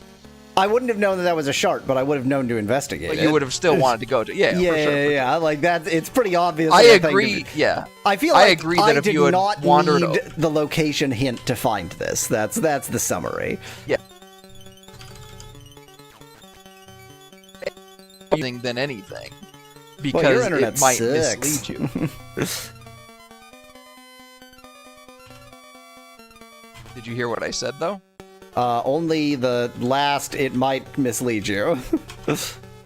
I wouldn't have known that was a shard, but I would have known to investigate but it. You would have still wanted to go to for sure. Yeah. Like that, it's pretty obvious. I agree. Yeah, I feel like I agree that if you had wandered, need the location hint to find this. That's the summary. Yeah. Than anything, because it might mislead you. Did you hear what I said though? Only the last. It might mislead you.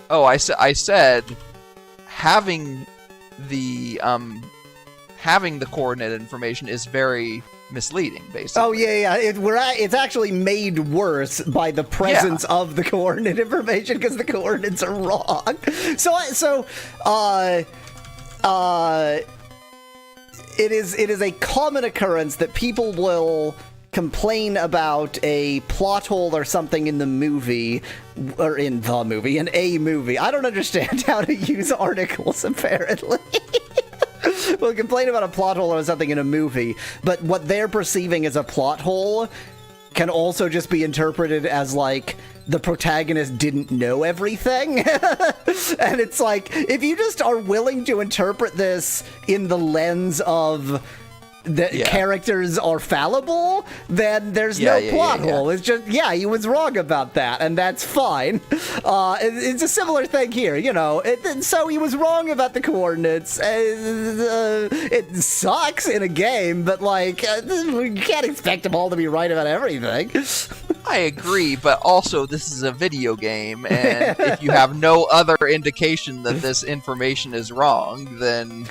Oh, I said having the coordinate information is very misleading, basically. Oh yeah. It's actually made worse by the presence of the coordinate information because the coordinates are wrong. It is a common occurrence that people will complain about a plot hole or something in a movie. I don't understand how to use articles, apparently. We'll complain about a plot hole or something in a movie, but what they're perceiving as a plot hole can also just be interpreted as, like, the protagonist didn't know everything. And it's like, if you just are willing to interpret this in the lens of the characters are fallible, then there's no plot hole. It's just, he was wrong about that, and that's fine. It's a similar thing here, you know. So he was wrong about the coordinates. It sucks in a game, but, like, we can't expect them all to be right about everything. I agree, but also this is a video game, and if you have no other indication that this information is wrong, then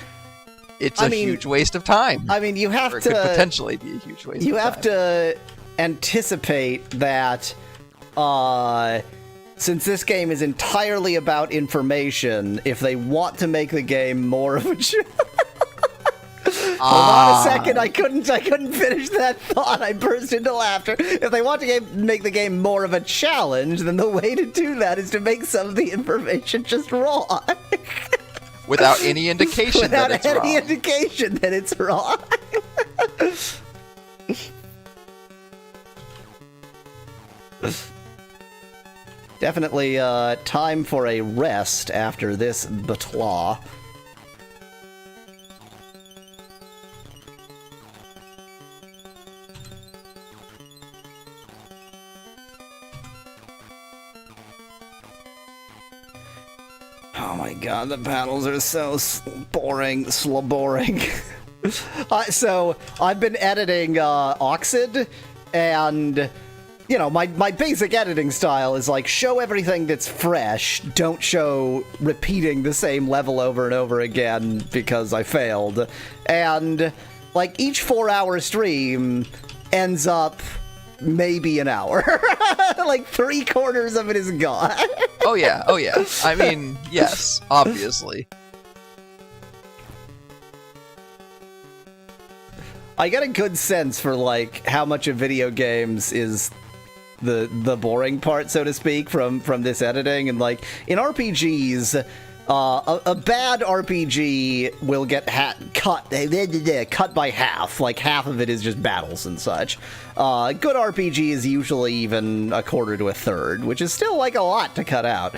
it's a huge waste of time. I mean, you have to... It could potentially be a huge waste of time. You have to anticipate that, since this game is entirely about information, if they want to make the game more of a... Hold on a second, I couldn't finish that thought. I burst into laughter. If they want to make the game more of a challenge, then the way to do that is to make some of the information just wrong. Without any indication that it's wrong. Without any indication that it's wrong. Definitely time for a rest after this battle. Oh my god, the battles are so boring, boring. So, I've been editing Oxid, and, you know, my basic editing style is like, show everything that's fresh, don't show repeating the same level over and over again because I failed. And, like, each 4-hour stream ends up maybe an hour. Like, 3/4 of it is gone. Oh yeah. I mean, yes, obviously. I get a good sense for, like, how much of video games is the boring part, so to speak, from this editing. And, like, in RPGs, a bad RPG will get cut by half. Like, half of it is just battles and such. Good RPG is usually even 1/4 to 1/3, which is still, like, a lot to cut out.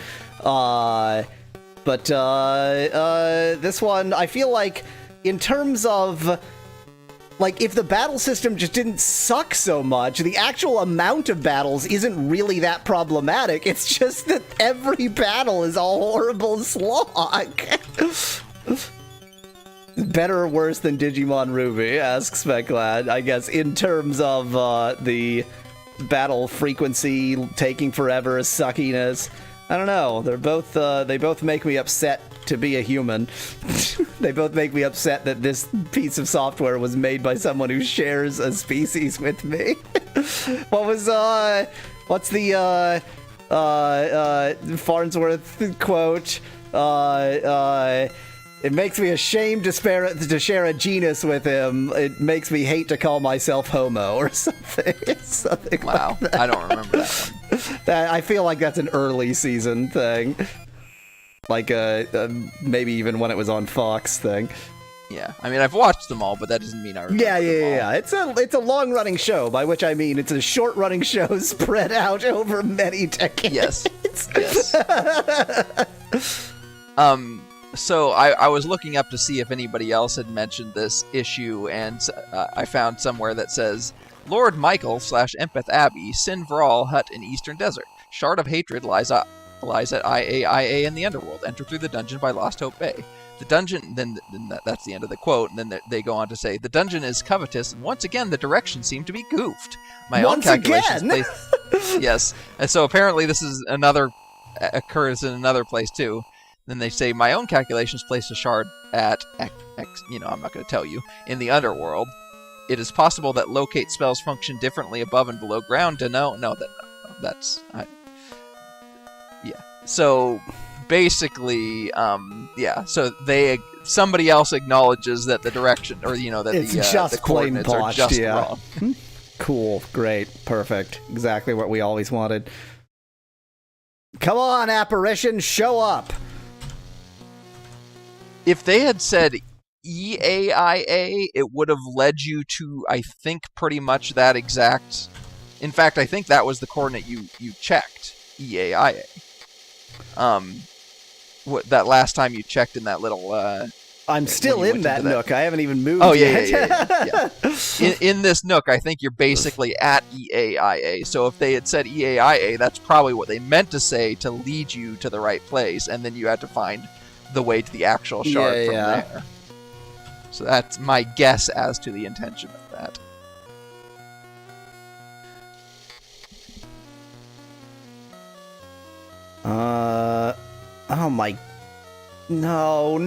But this one, I feel like, in terms of... Like, if the battle system just didn't suck so much, the actual amount of battles isn't really that problematic. It's just that every battle is a horrible slog. Better or worse than Digimon Ruby, asks Speclad, I guess, in terms of the battle frequency taking forever, suckiness. I don't know. They both make me upset to be a human. They both make me upset that this piece of software was made by someone who shares a species with me. What's the Farnsworth quote? It makes me ashamed to share a genus with him. It makes me hate to call myself homo, or something. Something Wow, like that. I don't remember that one. I feel like that's an early season thing. Like, maybe even when it was on Fox thing. Yeah, I mean, I've watched them all, but that doesn't mean I remember them all. It's a long-running show, by which I mean it's a short-running show spread out over many decades. Yes. So I was looking up to see if anybody else had mentioned this issue, and I found somewhere that says, Lord Michael / Empath Abbey, Sin Vral Hut in Eastern Desert. Shard of Hatred lies at IAIA in the Underworld. Enter through the dungeon by Lost Hope Bay. The dungeon, then that's the end of the quote, and then they go on to say, the dungeon is covetous, and once again the directions seem to be goofed. My own calculations place... Yes, and so apparently this is occurs in another place too. Then they say, my own calculations place a shard at X, I'm not going to tell you, in the Underworld. It is possible that locate spells function differently above and below ground. So basically, so somebody else acknowledges that the direction, or that it's the coordinates are just wrong. Cool, great, perfect, exactly what we always wanted. Come on, apparition, show up. If they had said EAIA, it would have led you to, I think, pretty much that exact... In fact, I think that was the coordinate you checked, EAIA. That last time you checked in that little... I'm still in that nook. I haven't even moved yet. Yeah. In this nook, I think you're basically at EAIA. So if they had said EAIA, that's probably what they meant to say to lead you to the right place, and then you had to find the way to the actual shard from there. So that's my guess as to the intention of that. Oh my... No.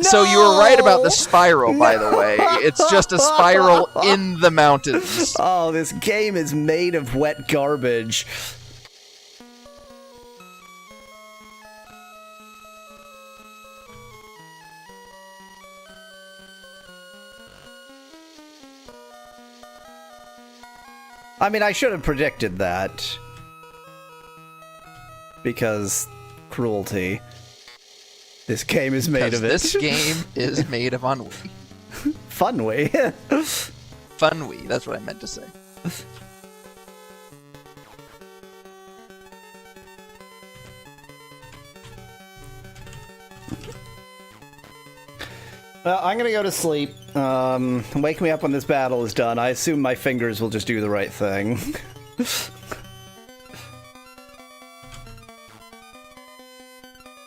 So you were right about the spiral, by the way. It's just a spiral in the mountains. Oh, this game is made of wet garbage. I mean, I should have predicted that. Because cruelty. This game is made of it. This game is made of ennui. Funwy. Funwy, that's what I meant to say. Well, I'm gonna go to sleep. Wake me up when this battle is done. I assume my fingers will just do the right thing.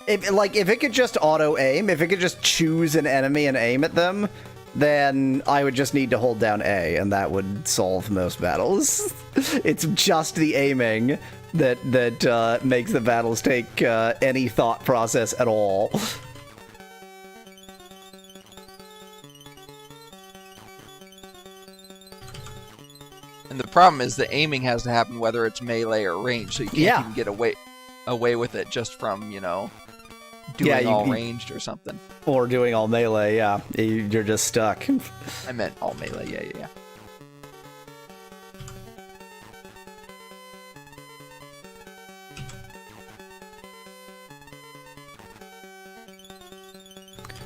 if it could just auto-aim, if it could just choose an enemy and aim at them, then I would just need to hold down A, and that would solve most battles. It's just the aiming that makes the battles take any thought process at all. And the problem is the aiming has to happen whether it's melee or range, so you can't even get away with it just from, you know, doing all ranged or something. Or doing all melee, yeah. You're just stuck. I meant all melee, yeah.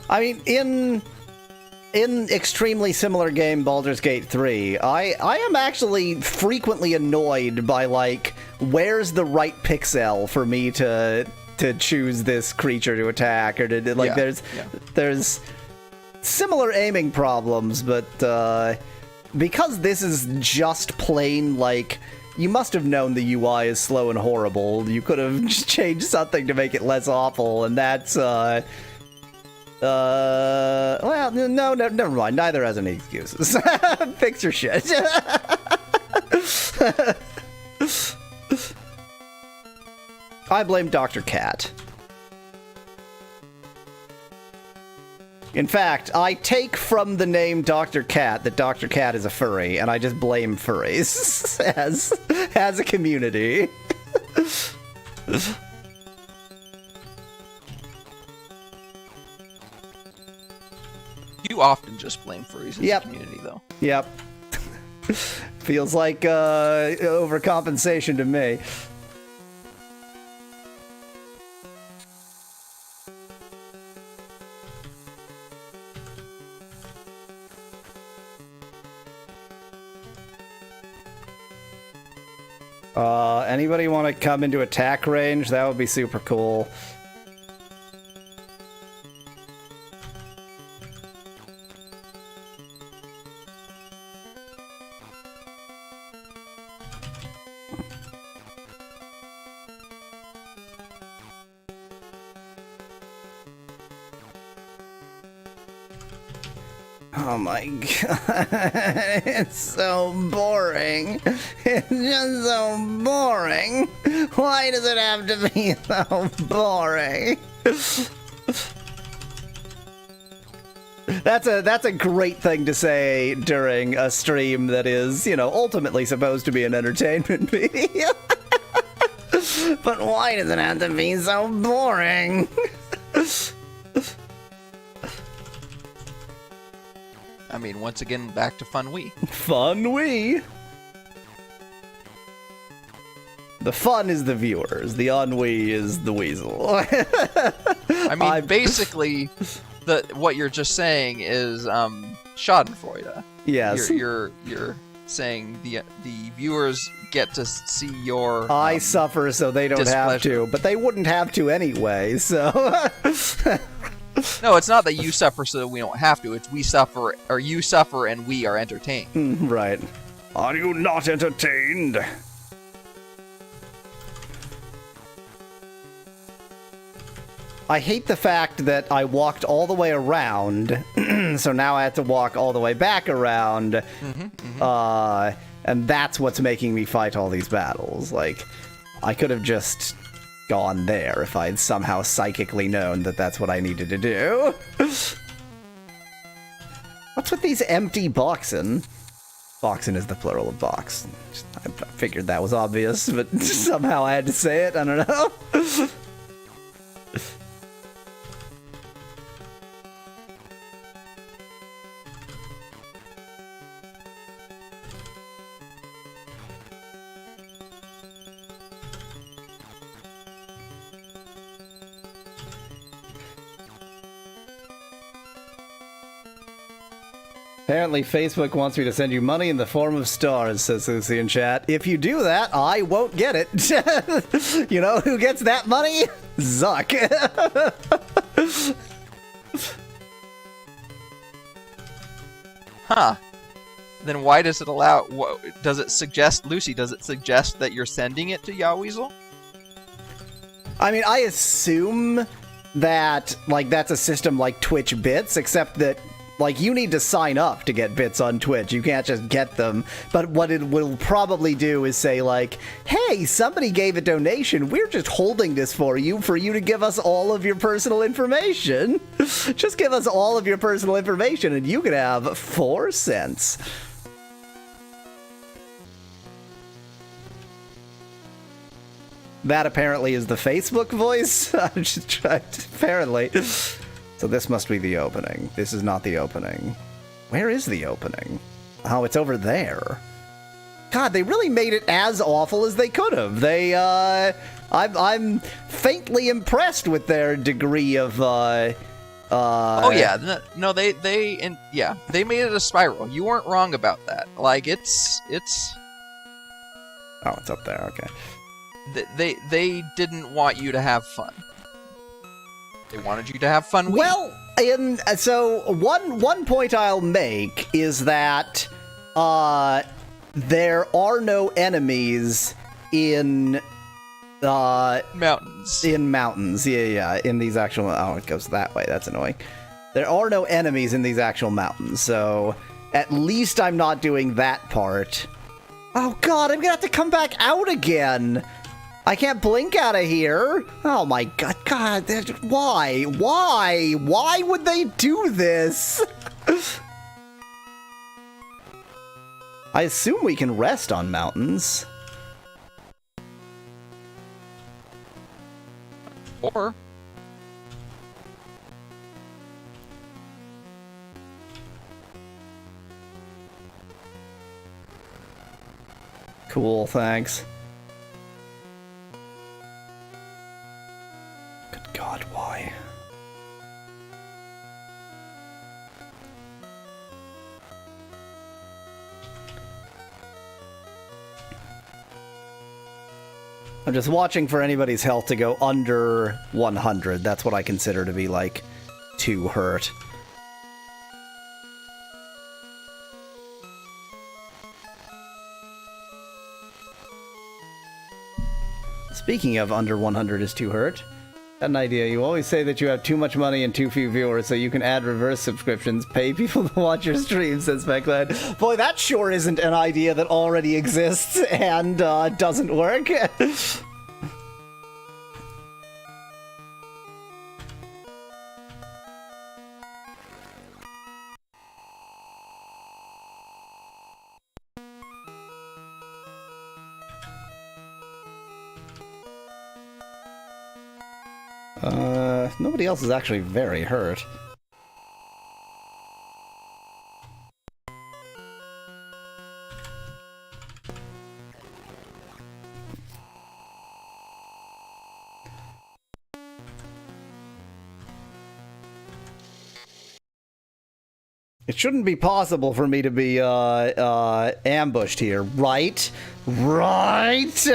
I mean, in extremely similar game Baldur's Gate 3, I am actually frequently annoyed by, like, where's the right pixel for me to choose this creature to attack, or to, like, there's similar aiming problems, but because this is just plain, like, you must have known the UI is slow and horrible, you could have just changed something to make it less awful, and that's, well, no, never mind. Neither has any excuses. Fix your shit. I blame Dr. Cat. In fact, I take from the name Dr. Cat that Dr. Cat is a furry, and I just blame furries as a community. You often just blame furries in the community, though. Yep. Feels like overcompensation to me. Anybody want to come into attack range? That would be super cool. Oh my god, it's so boring. It's just so boring. Why does it have to be so boring? That's a great thing to say during a stream that is, you know, ultimately supposed to be an entertainment medium. But why does it have to be so boring? I mean, once again, back to Fun Wii. Fun Wii! The fun is the viewers, the ennui is the weasel. I mean, basically, what you're just saying is Schadenfreude. Yes. You're saying the viewers get to see your I suffer so they don't have to, but they wouldn't have to anyway, so... No, it's not that you suffer so that we don't have to. It's we suffer, or you suffer and we are entertained. Right. Are you not entertained? I hate the fact that I walked all the way around, so now I have to walk all the way back around, and that's what's making me fight all these battles. Like, I could have just gone there if I had somehow psychically known that that's what I needed to do. What's with these empty boxen? Boxen is the plural of box. I figured that was obvious, but somehow I had to say it. I don't know. Apparently, Facebook wants me to send you money in the form of stars, says Lucy in chat. If you do that, I won't get it. You know who gets that money? Zuck. Huh. Then why does it allow... does it suggest, Lucy, does it suggest that you're sending it to Yaweasel? I mean, I assume that, like, that's a system like Twitch bits, except that, like, you need to sign up to get bits on Twitch. You can't just get them. But what it will probably do is say, like, hey, somebody gave a donation. We're just holding this for you to give us all of your personal information. Just give us all of your personal information and you can have 4 cents. That apparently is the Facebook voice. I'm just trying to, apparently. So this must be the opening. This is not the opening. Where is the opening? Oh, it's over there. God, they really made it as awful as they could have. They, I'm faintly impressed with their degree of, oh yeah, no, they made it a spiral. You weren't wrong about that. Like, it's... Oh, it's up there, okay. They didn't want you to have fun. They wanted you to have fun. Well, so one point I'll make is that there are no enemies in mountains. In mountains, yeah. In these actual, oh, it goes that way. That's annoying. There are no enemies in these actual mountains, so at least I'm not doing that part. Oh God, I'm gonna have to come back out again. I can't blink out of here. Oh my God, why? Why would they do this? I assume we can rest on mountains. Or... Cool, thanks. Good God, why? I'm just watching for anybody's health to go under 100. That's what I consider to be, like, too hurt. Speaking of under 100 is too hurt, got an idea. You always say that you have too much money and too few viewers, so you can add reverse subscriptions, pay people to watch your streams, says Speclad. Boy, that sure isn't an idea that already exists and doesn't work. Nobody else is actually very hurt. It shouldn't be possible for me to be ambushed here, right? Right?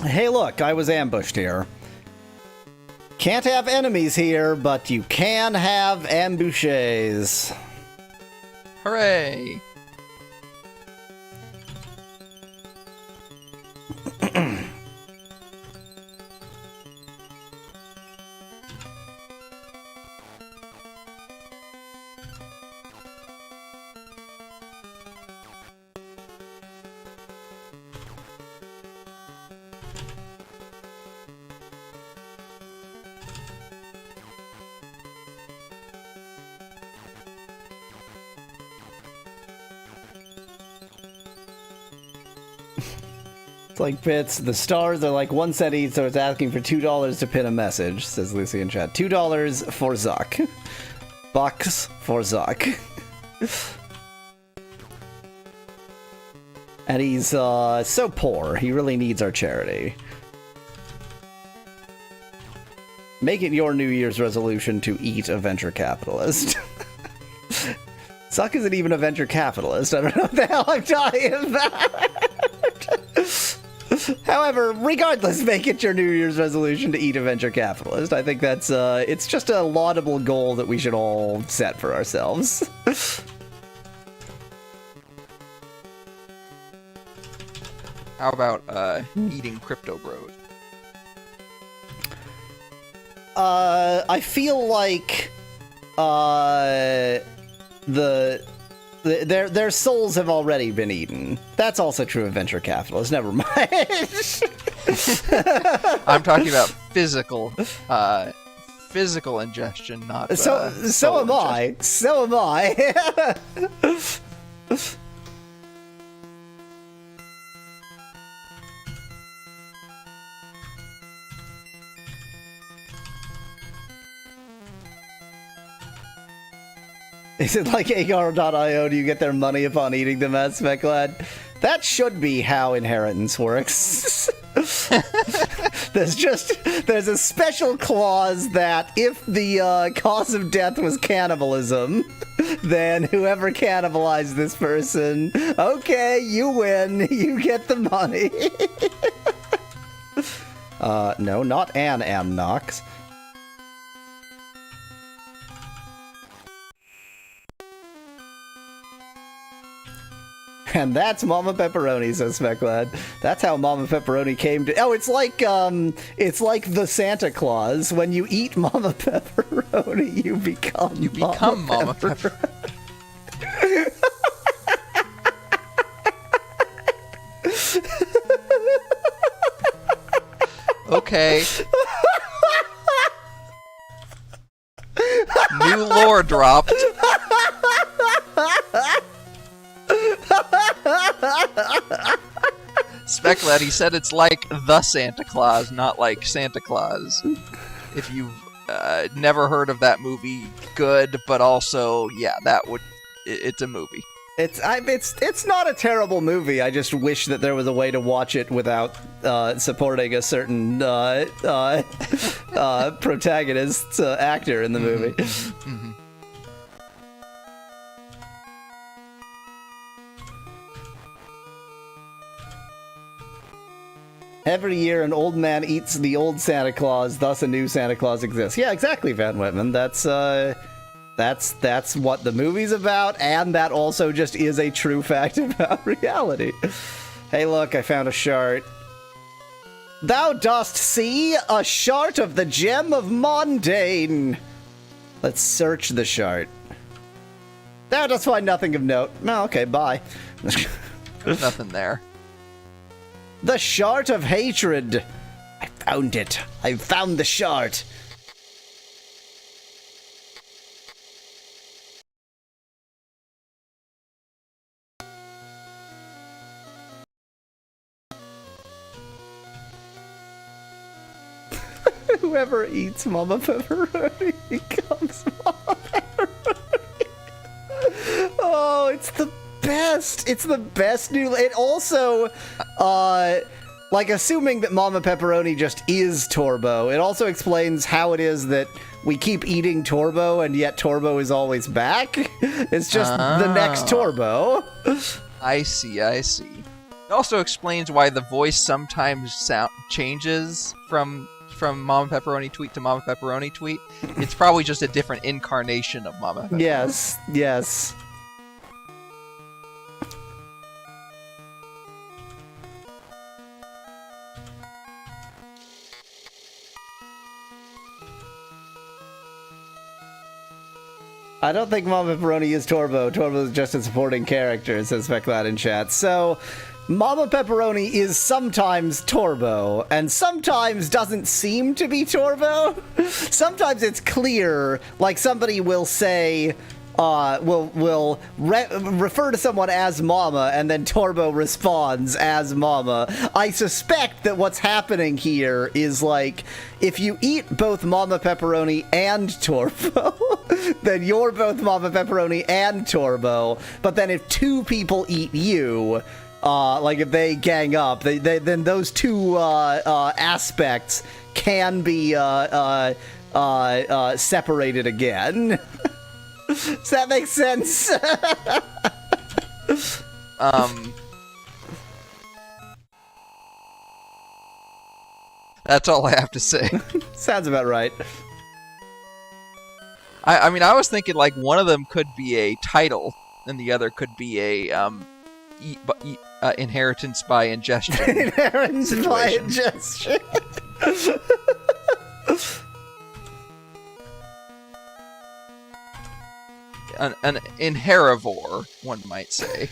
Hey, look, I was ambushed here. Can't have enemies here, but you can have ambushes. Hooray! Like bits, the stars are like 1 cent each, so it's asking for $2 to pin a message, says Lucy in chat. $2 for Zuck. Bucks for Zuck. And he's so poor, he really needs our charity. Make it your New Year's resolution to eat a venture capitalist. Zuck isn't even a venture capitalist. I don't know what the hell I'm talking about. However, regardless, make it your New Year's resolution to eat a venture capitalist. I think that's, it's just a laudable goal that we should all set for ourselves. How about, eating Crypto Bros? I feel like, their souls have already been eaten. That's also true of venture capitalists. Never mind. I'm talking about physical ingestion, not so am ingestion. I. So am I. Is it like Agar.io? Do you get their money upon eating them, as Speklad? That should be how inheritance works. There's a special clause that if the cause of death was cannibalism, then whoever cannibalized this person, okay, you win, you get the money. No, not Ann Knox. And that's Mama Pepperoni, says Speklad. That's how Mama Pepperoni came to... Oh, it's like the Santa Claus. When you eat Mama Pepperoni, you become Mama Pepperoni. Okay. New lore dropped. Speklad, he said it's like the Santa Claus, not like Santa Claus. If you've never heard of that movie, good, but also, yeah, it's a movie. It's not a terrible movie. I just wish that there was a way to watch it without supporting a certain protagonist actor in the movie. Mm-hmm. Every year, an old man eats the old Santa Claus, thus a new Santa Claus exists. Yeah, exactly, Van Whitman. That's what the movie's about, and that also just is a true fact about reality. Hey, look, I found a shard. Thou dost see a shard of the gem of Mondane. Let's search the shard. Thou dost find nothing of note. Oh, okay, bye. There's nothing there. The shard of hatred. I found it. I found the shard. Whoever eats Mama Pepperoni becomes Mama Pepperoni. Oh, it's the best. It's the best new... It also, like, assuming that Mama Pepperoni just is Torbo, it also explains how it is that we keep eating Torbo, and yet Torbo is always back. It's just the next Torbo. I see. It also explains why the voice sometimes changes from Mama Pepperoni tweet to Mama Pepperoni tweet. It's probably just a different incarnation of Mama Pepperoni. Yes. I don't think Mama Pepperoni is Torbo. Torbo is just a supporting character, says Speklad in chat. So, Mama Pepperoni is sometimes Torbo, and sometimes doesn't seem to be Torbo. Sometimes it's clear, like somebody will say, will refer to someone as Mama, and then Torbo responds as Mama. I suspect that what's happening here is, like, if you eat both Mama Pepperoni and Torbo, then you're both Mama Pepperoni and Torbo, but then if two people eat you, like if they gang up, then those two aspects can be separated again. Does that make sense? That's all I have to say. Sounds about right. I mean, I was thinking like one of them could be a title, and the other could be a inheritance by ingestion. Inheritance by ingestion. An inherivore, one might say.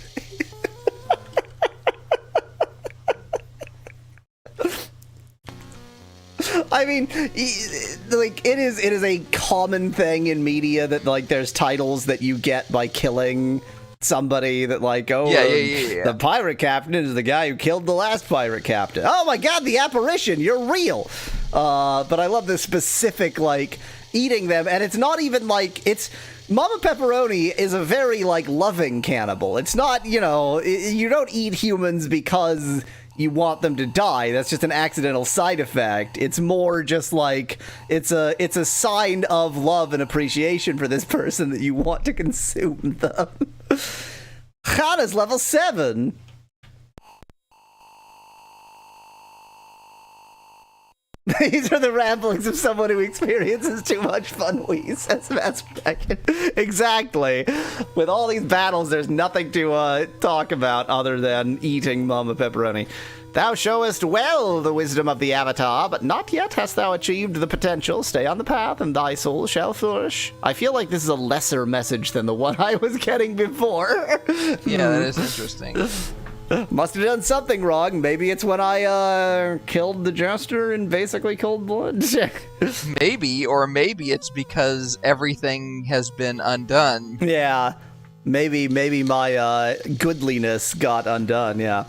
I mean, like it is a common thing in media that like there's titles that you get by killing somebody that like, oh, yeah. The pirate captain is the guy who killed the last pirate captain. Oh my god, the apparition, you're real. But I love this specific like eating them, and it's not even like it's. Mama Pepperoni is a very like loving cannibal. It's not, you know, you don't eat humans because you want them to die. That's just an accidental side effect. It's more just like it's a sign of love and appreciation for this person that you want to consume them. Hannah's level 7. These are the ramblings of someone who experiences too much fun, says Mass Beckett. Exactly. With all these battles, there's nothing to talk about other than eating Mama Pepperoni. Thou showest well the wisdom of the Avatar, but not yet hast thou achieved the potential. Stay on the path, and thy soul shall flourish. I feel like this is a lesser message than the one I was getting before. Yeah, that is interesting. Must have done something wrong. Maybe it's when I killed the jester in basically cold blood. Maybe, or maybe it's because everything has been undone. Yeah. Maybe my goodliness got undone, yeah.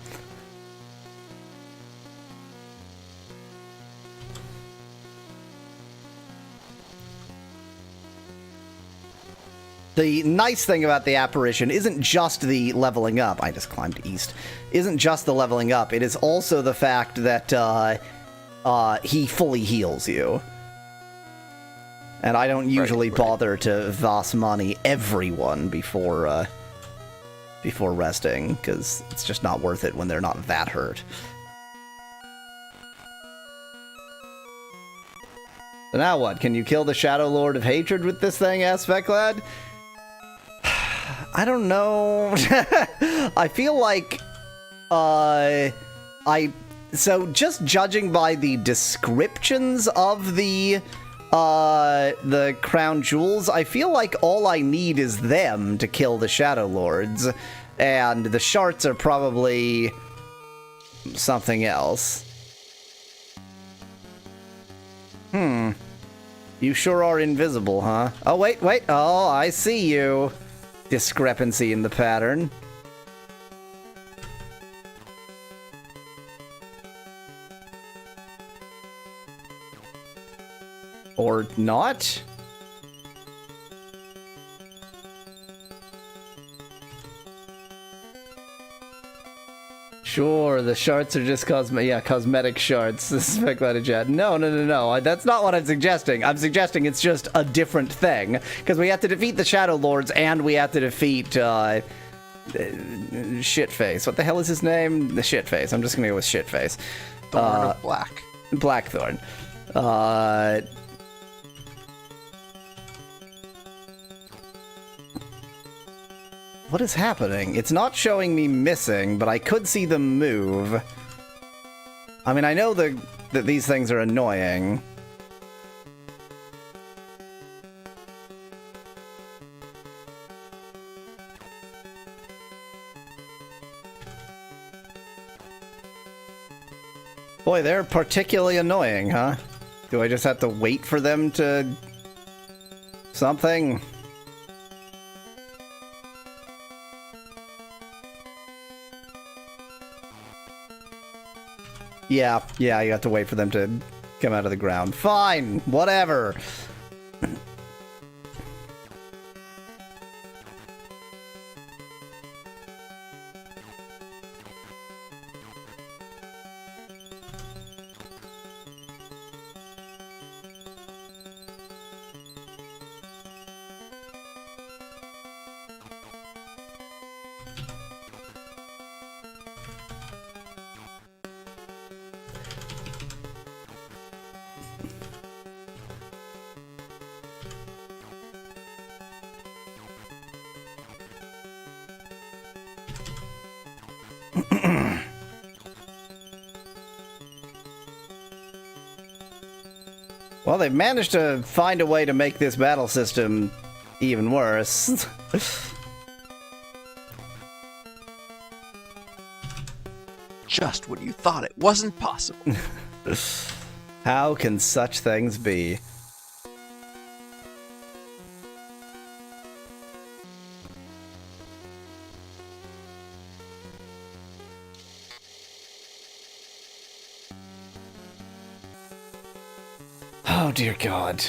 The nice thing about the apparition isn't just the leveling up. I just climbed east. Isn't just the leveling up. It is also the fact that he fully heals you. And I don't usually bother to Vasmani everyone before resting, because it's just not worth it when they're not that hurt. So now what? Can you kill the Shadow Lord of Hatred with this thing, Aspectlad? I don't know. I feel like so just judging by the descriptions of the crown jewels, I feel like all I need is them to kill the Shadow Lords, and the shards are probably something else. You sure are invisible, huh? Oh, wait. Oh, I see you. Discrepancy in the pattern. Or not? Sure, the shards are just cosmetic shards. This is speculated chat. No. That's not what I'm suggesting. I'm suggesting it's just a different thing. Because we have to defeat the Shadow Lords, and we have to defeat, Shitface. What the hell is his name? The Shitface. I'm just gonna go with Shitface. Thorn of Black. Blackthorn. What is happening? It's not showing me missing, but I could see them move. I mean, I know that these things are annoying. Boy, they're particularly annoying, huh? Do I just have to wait for them to... something? Yeah, you have to wait for them to come out of the ground. Fine, whatever. Well, they've managed to find a way to make this battle system even worse. Just when you thought it wasn't possible. How can such things be? Oh, dear God.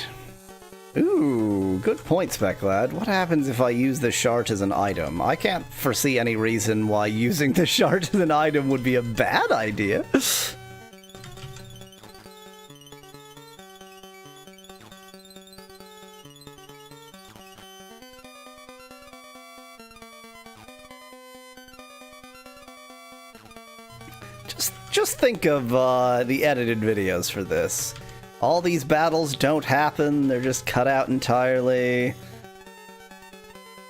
Ooh, good point, Specklad. What happens if I use the shard as an item? I can't foresee any reason why using the shard as an item would be a bad idea. Just think of the edited videos for this. All these battles don't happen, they're just cut out entirely.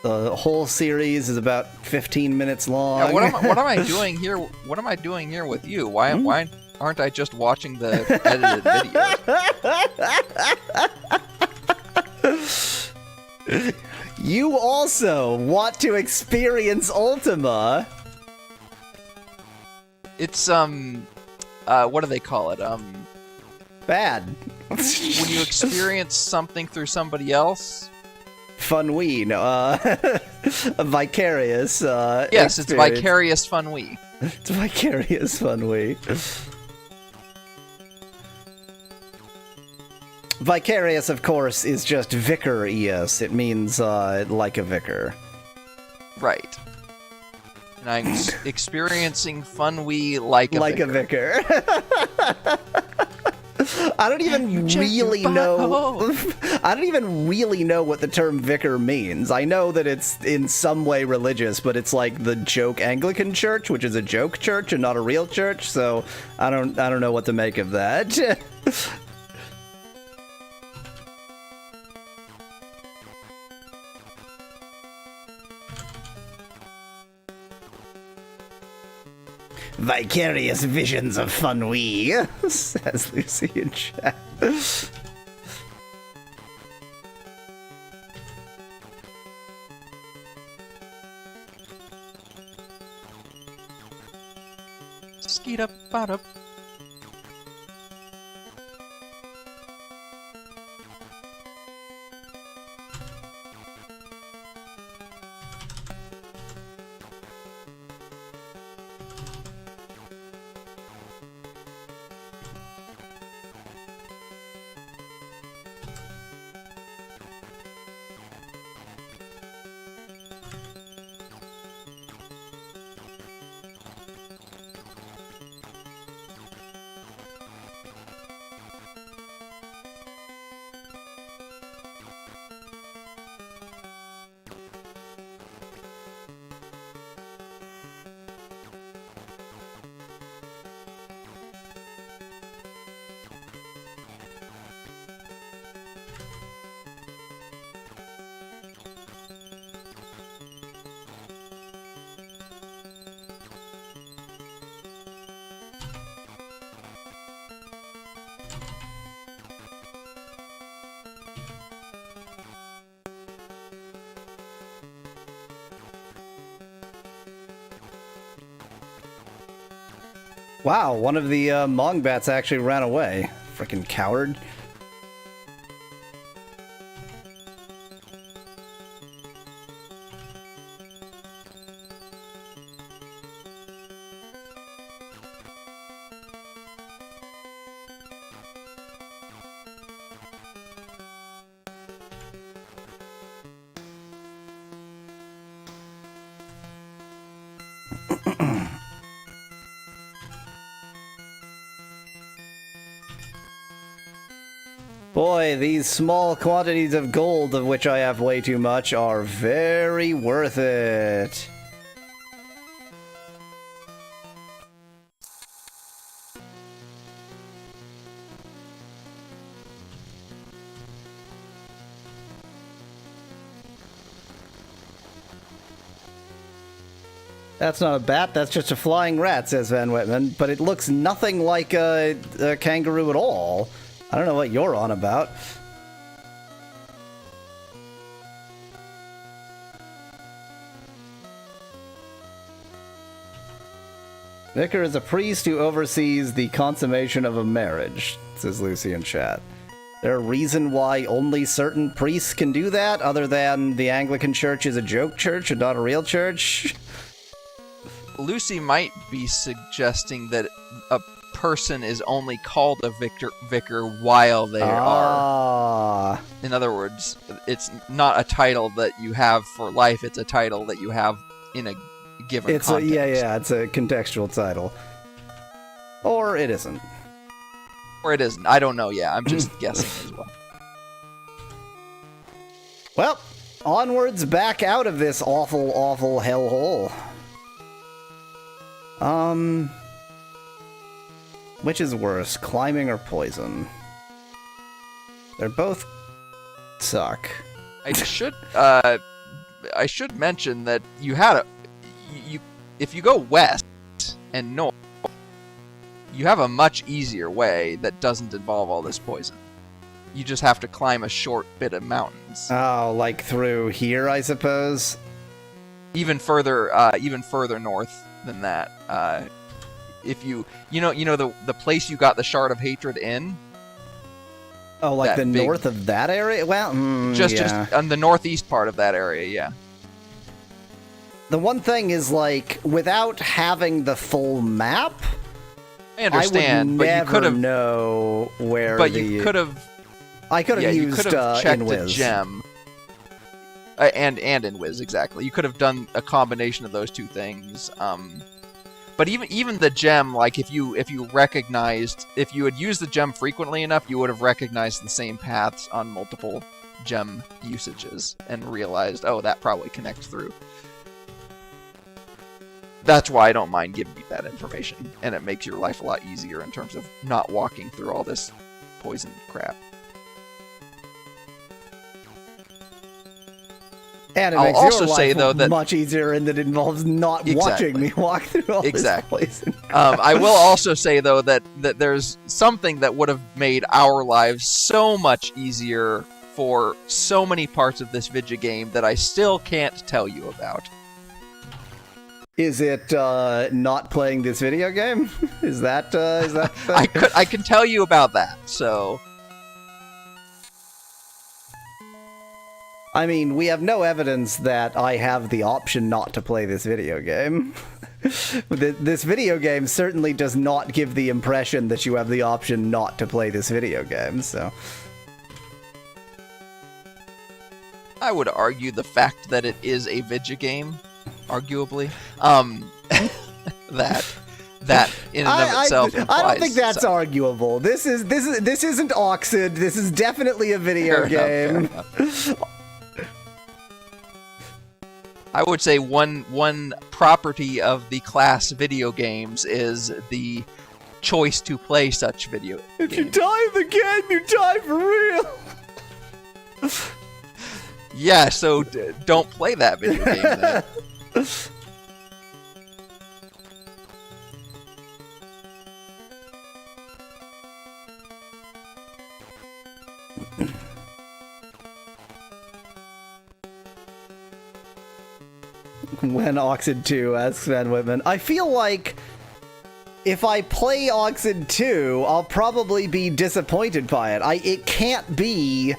The whole series is about 15 minutes long. Yeah, what am I doing here? What am I doing here with you? Why aren't I just watching the edited videos? You also want to experience Ultima. It's what do they call it? Bad. When you experience something through somebody else. Funwee, no, a vicarious. Yes, it's vicarious funwee. It's vicarious funwee. Vicarious, of course, is just vicar es. It means like a vicar. Right. And I'm experiencing funwee like a vicar. I don't even really know. I don't even really know what the term vicar means. I know that it's in some way religious, but it's like the joke Anglican church, which is a joke church and not a real church. So I don't know what to make of that. Vicarious visions of Funwee, says Lucy in chat. Skeet up, bot up. Wow, one of the Mongbats actually ran away. Frickin' coward. Boy, these small quantities of gold, of which I have way too much, are very worth it. That's not a bat, that's just a flying rat, says Van Whitman, but it looks nothing like a kangaroo at all. I don't know what you're on about. Vicar is a priest who oversees the consummation of a marriage, says Lucy in chat. There a reason why only certain priests can do that, other than the Anglican Church is a joke church and not a real church? Lucy might be suggesting that a person is only called a vicar while they are. In other words, it's not a title that you have for life, it's a title that you have in a given context. It's a contextual title. Or it isn't. Or it isn't. I don't know, I'm just guessing as well. Well, onwards back out of this awful, awful hellhole. Which is worse, climbing or poison? They're both suck. I should mention that you had if you go west and north, you have a much easier way that doesn't involve all this poison. You just have to climb a short bit of mountains. Oh, like through here, I suppose? Even further north than that. If you know the place you got the Shard of Hatred in? Oh, like the north of that area? Well, just on the northeast part of that area, yeah. The one thing is, like, without having the full map, I understand, but you could have know where. But you could have. I could have used checked Inwiz. a gem. And Inwiz, exactly. You could have done a combination of those two things. But even the gem, like if you had used the gem frequently enough, you would have recognized the same paths on multiple gem usages and realized, oh, that probably connects through. That's why I don't mind giving you that information, and it makes your life a lot easier in terms of not walking through all this poison crap. And it I'll makes also your life say, though, that much easier in that it involves not watching me walk through all this poison. I will also say, though, that there's something that would have made our lives so much easier for so many parts of this video game that I still can't tell you about. Is it not playing this video game? Is that I can tell you about that. So, I mean, we have no evidence that I have the option not to play this video game. This video game certainly does not give the impression that you have the option not to play this video game. So, I would argue the fact that it is a video game, arguably, that in and of itself implies I don't think that's something. arguable. This isn't Oxid. This is definitely a video game. I would say one property of the class video games is the choice to play such video games. If you die in the game, you die for real. Yeah, so don't play that video game then. When Oxid 2, asks Van Whitman. I feel like if I play Oxid 2, I'll probably be disappointed by it. It can't be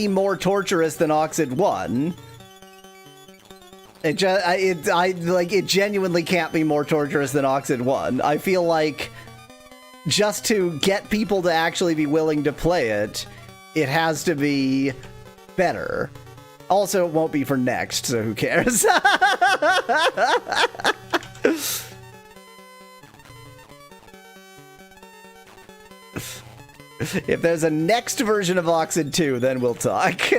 more torturous than Oxid 1. It genuinely can't be more torturous than Oxid 1. I feel like just to get people to actually be willing to play it, it has to be better. Also, it won't be for next, so who cares? If there's a next version of Oxid 2, then we'll talk.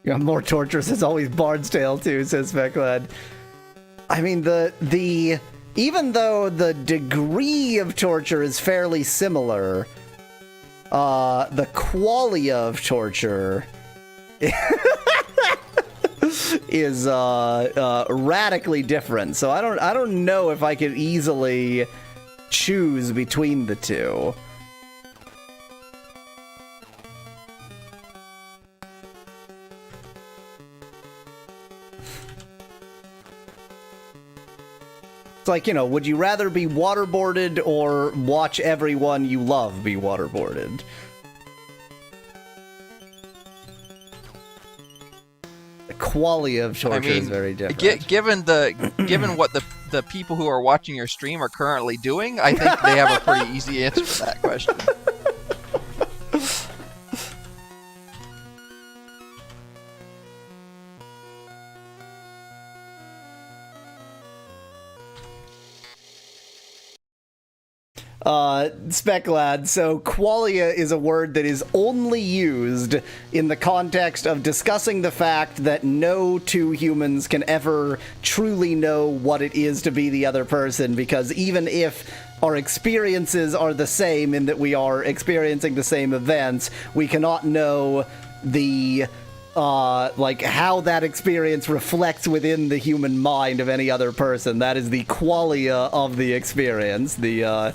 Yeah, more torturous is always Bard's Tale too, says Specklad. I mean, even though the degree of torture is fairly similar, the qualia of torture is radically different. So I don't know if I could easily choose between the two. It's like, you know, would you rather be waterboarded or watch everyone you love be waterboarded? The quality of torture is very different. Given what the people who are watching your stream are currently doing, I think they have a pretty easy answer for that question. Speclad, so qualia is a word that is only used in the context of discussing the fact that no two humans can ever truly know what it is to be the other person, because even if our experiences are the same in that we are experiencing the same events, we cannot know the like how that experience reflects within the human mind of any other person. That is the qualia of the experience. The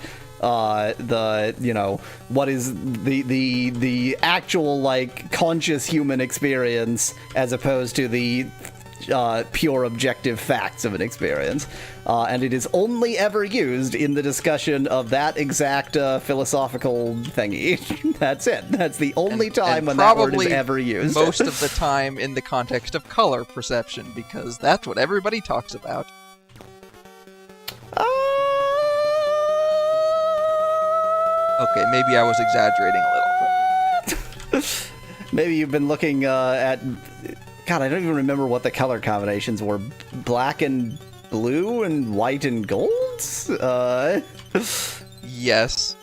you know, what is the actual, like, conscious human experience as opposed to the pure objective facts of an experience. And it is only ever used in the discussion of that exact philosophical thingy. That's it. That's the only time when that word is ever used. Most of the time in the context of color perception, because that's what everybody talks about. Okay, maybe I was exaggerating a little bit. Maybe you've been looking at... God, I don't even remember what the color combinations were. Black and blue and white and gold? Yes.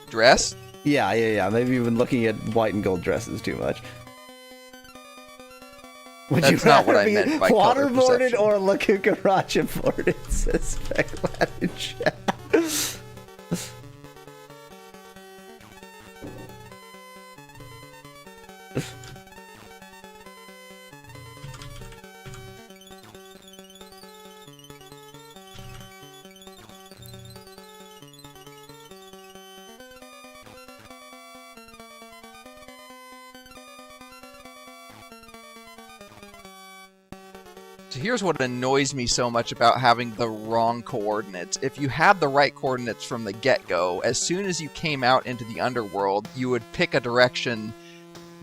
Dress? Yeah. Maybe you've been looking at white and gold dresses too much. Would That's you not what rather I meant by be color waterboarded perception. or La Cucaracha boarded? Says Speclad in chat. So here's what annoys me so much about having the wrong coordinates. If you had the right coordinates from the get-go, as soon as you came out into the underworld, you would pick a direction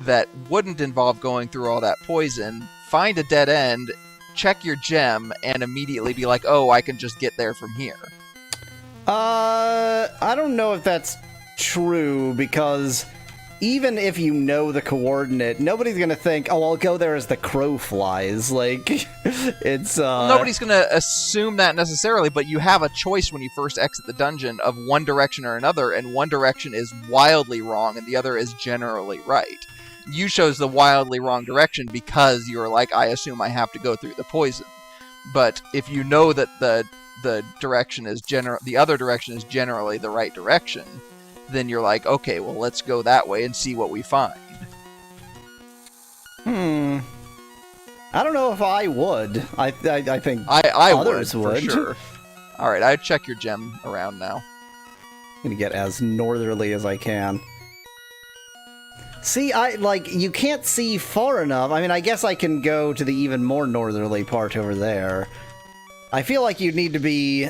that wouldn't involve going through all that poison, find a dead end, check your gem, and immediately be like, oh, I can just get there from here. I don't know if that's true, because even if you know the coordinate, nobody's gonna think, oh, I'll go there as the crow flies. Like, it's, Well, nobody's gonna assume that necessarily, but you have a choice when you first exit the dungeon of one direction or another, and one direction is wildly wrong, and the other is generally right. You chose the wildly wrong direction because you were like, I assume I have to go through the poison. But if you know that the direction is the other direction is generally the right direction, then you're like, okay, well, let's go that way and see what we find. I don't know if I would. I think I others would. For sure. All right, I'd check your gem around now. I'm gonna get as northerly as I can. See, you can't see far enough. I mean, I guess I can go to the even more northerly part over there. I feel like you'd need to be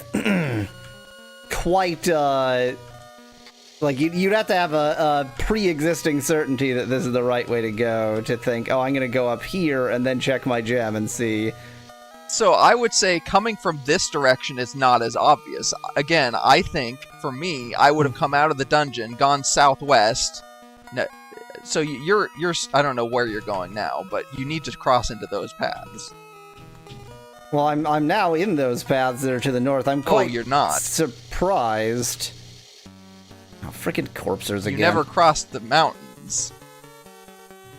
quite, like, you'd have to have a pre-existing certainty that this is the right way to go to think, oh, I'm going to go up here and then check my gem and see. So I would say coming from this direction is not as obvious. Again, I think, for me, I would have come out of the dungeon, gone southwest. No, so you're I don't know where you're going now, but you need to cross into those paths. Well, I'm now in those paths that are to the north. I'm quite you're not. surprised. Oh, freaking corpsers again. You never crossed the mountains.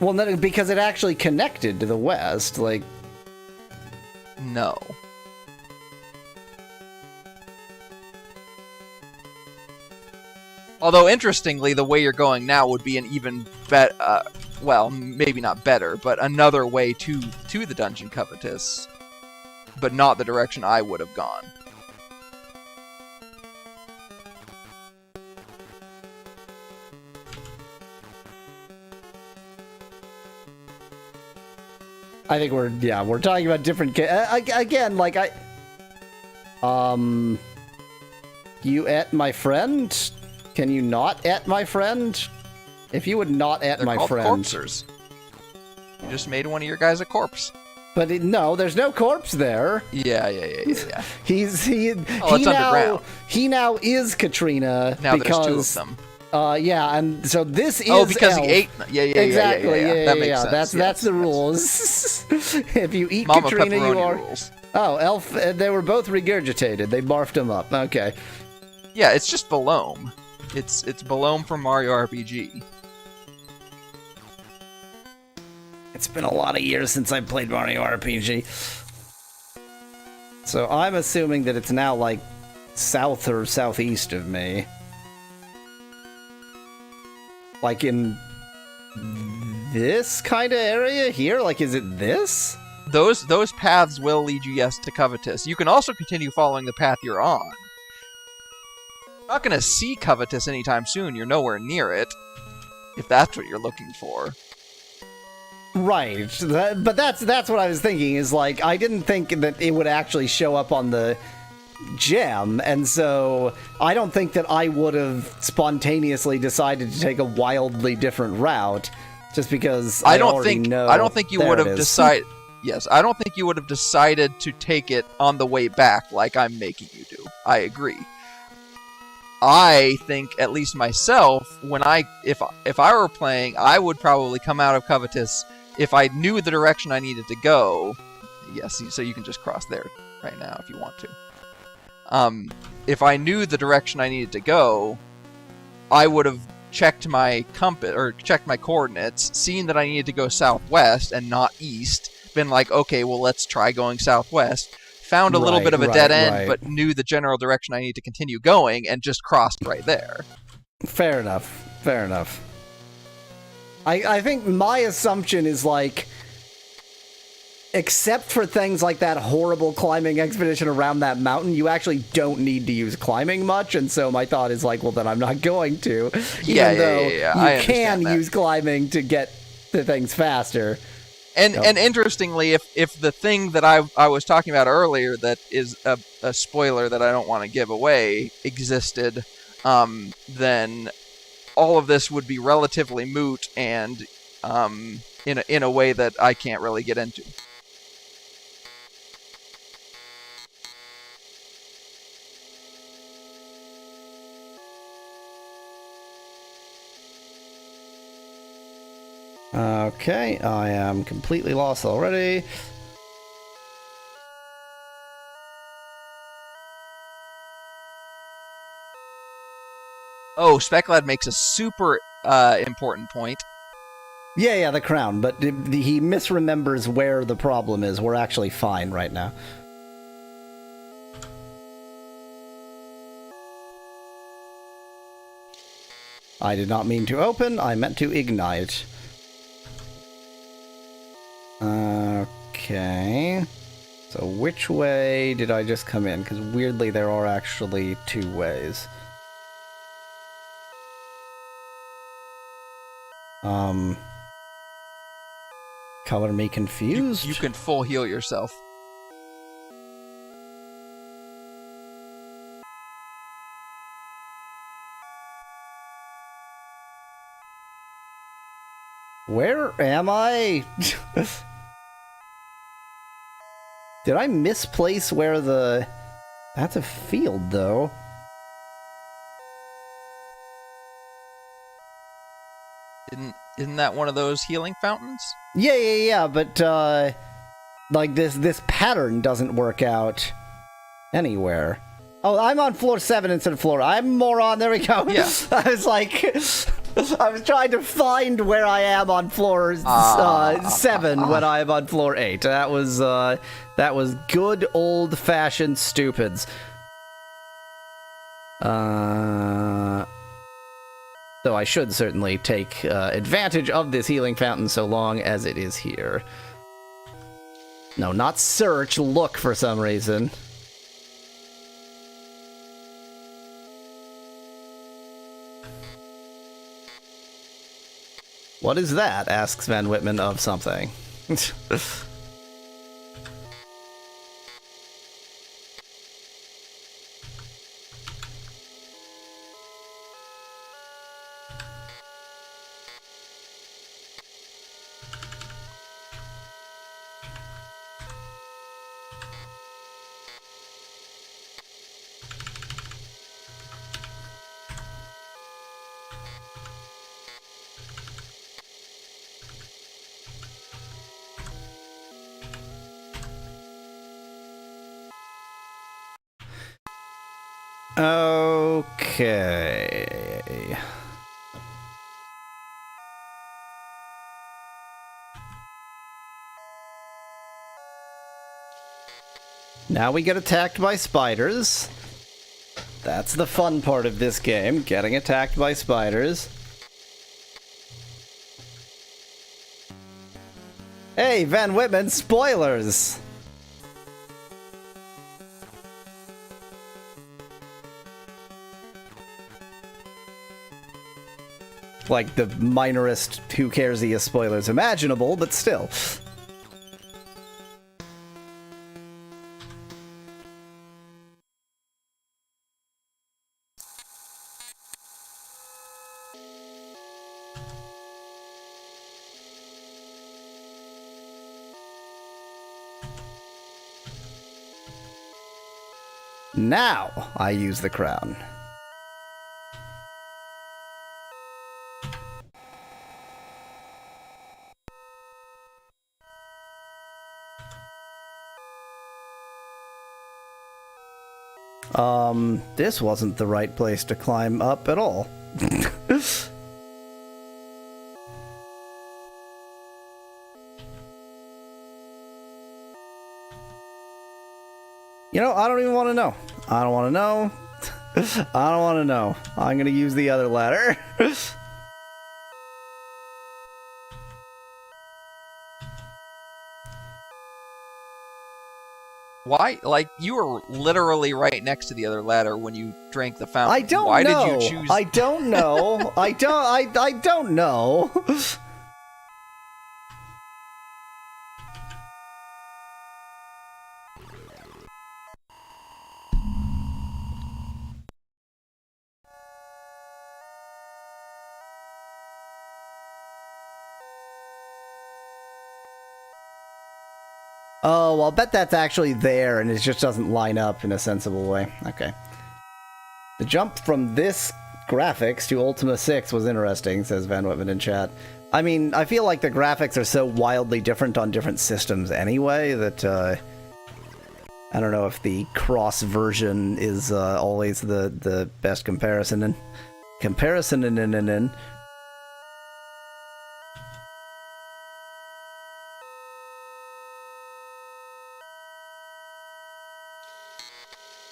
Well, no, because it actually connected to the west, like... No. Although, interestingly, the way you're going now would be an even better, well, maybe not better, but another way to the Dungeon Covetous, but not the direction I would have gone. I think we're talking about different again, like you at my friend? Can you not at my friend? If you would not at my friend. They're called corpsers. You just made one of your guys a corpse. But no, there's no corpse there. Yeah. he it's underground. He now is Katrina. Now because, there's 2 of them. Yeah, and so this is because Elf. he ate. Yeah. Exactly. Yeah. That makes sense. That's the rules. If you eat Mama Katrina, you Pepperoni are. Rules. Oh, Elf. They were both regurgitated. They barfed him up. Okay. Yeah, it's just Mallow. It's Mallow from Mario RPG. It's been a lot of years since I played Mario RPG. So I'm assuming that it's now like south or southeast of me. Like in this kind of area here? Like, is it this? Those paths will lead you, yes, to Covetous. You can also continue following the path you're on. You're not going to see Covetous anytime soon. You're nowhere near it, if that's what you're looking for. Right. But that's what I was thinking, is like, I didn't think that it would actually show up on the gem, and so I don't think that I would have spontaneously decided to take a wildly different route just because I don't think you would have decided. Yes, I don't think you would have decided to take it on the way back like I'm making you do. I agree. I think, at least myself, if I were playing, I would probably come out of Covetous if I knew the direction I needed to go. Yes, so you can just cross there right now if you want to. If I knew the direction I needed to go, I would have checked my compass or checked my coordinates, seen that I needed to go southwest and not east, been like, okay, well, let's try going southwest, found a little bit of a dead end, but knew the general direction I need to continue going, and just crossed right there. Fair enough. I think my assumption is, like, except for things like that horrible climbing expedition around that mountain, you actually don't need to use climbing much, and so my thought is like, well, then I'm not going to. Even though you can use climbing to get to things faster. And interestingly, if the thing that I was talking about earlier that is a spoiler that I don't want to give away existed, then all of this would be relatively moot and in a way that I can't really get into. Okay, I am completely lost already. Oh, Specklad makes a super important point. Yeah, the crown, but he misremembers where the problem is. We're actually fine right now. I did not mean to open, I meant to ignite. Okay. So which way did I just come in? Because weirdly there are actually 2 ways. Color me confused? You can full heal yourself. Where am I? Did I misplace where the... That's a field, though. Isn't that one of those healing fountains? Yeah, but, like, this pattern doesn't work out anywhere. Oh, I'm on floor 7 instead of floor... I'm moron, there we go. Yeah. I was like... I was trying to find where I am on floor 7 when I am on floor 8. That was good old-fashioned stupids. Though I should certainly take advantage of this healing fountain so long as it is here. No, not search, look for some reason. What is that? Asks Van Whitman of something. Okay. Now we get attacked by spiders. That's the fun part of this game, getting attacked by spiders. Hey, Van Whitman, spoilers! Like the minorest, who cares-iest spoilers imaginable, but still. Now I use the crown. This wasn't the right place to climb up at all. You know, I don't even want to know. I don't want to know. I don't want to know. I'm going to use the other ladder. Why? Like, you were literally right next to the other ladder when you drank the fountain. I don't Why know. did you choose? I don't know. I don't know. Oh, well, I'll bet that's actually there, and it just doesn't line up in a sensible way. Okay. The jump from this graphics to Ultima 6 was interesting, says Van Whitman in chat. I mean, I feel like the graphics are so wildly different on different systems anyway that, I don't know if the cross version is always the best comparison. And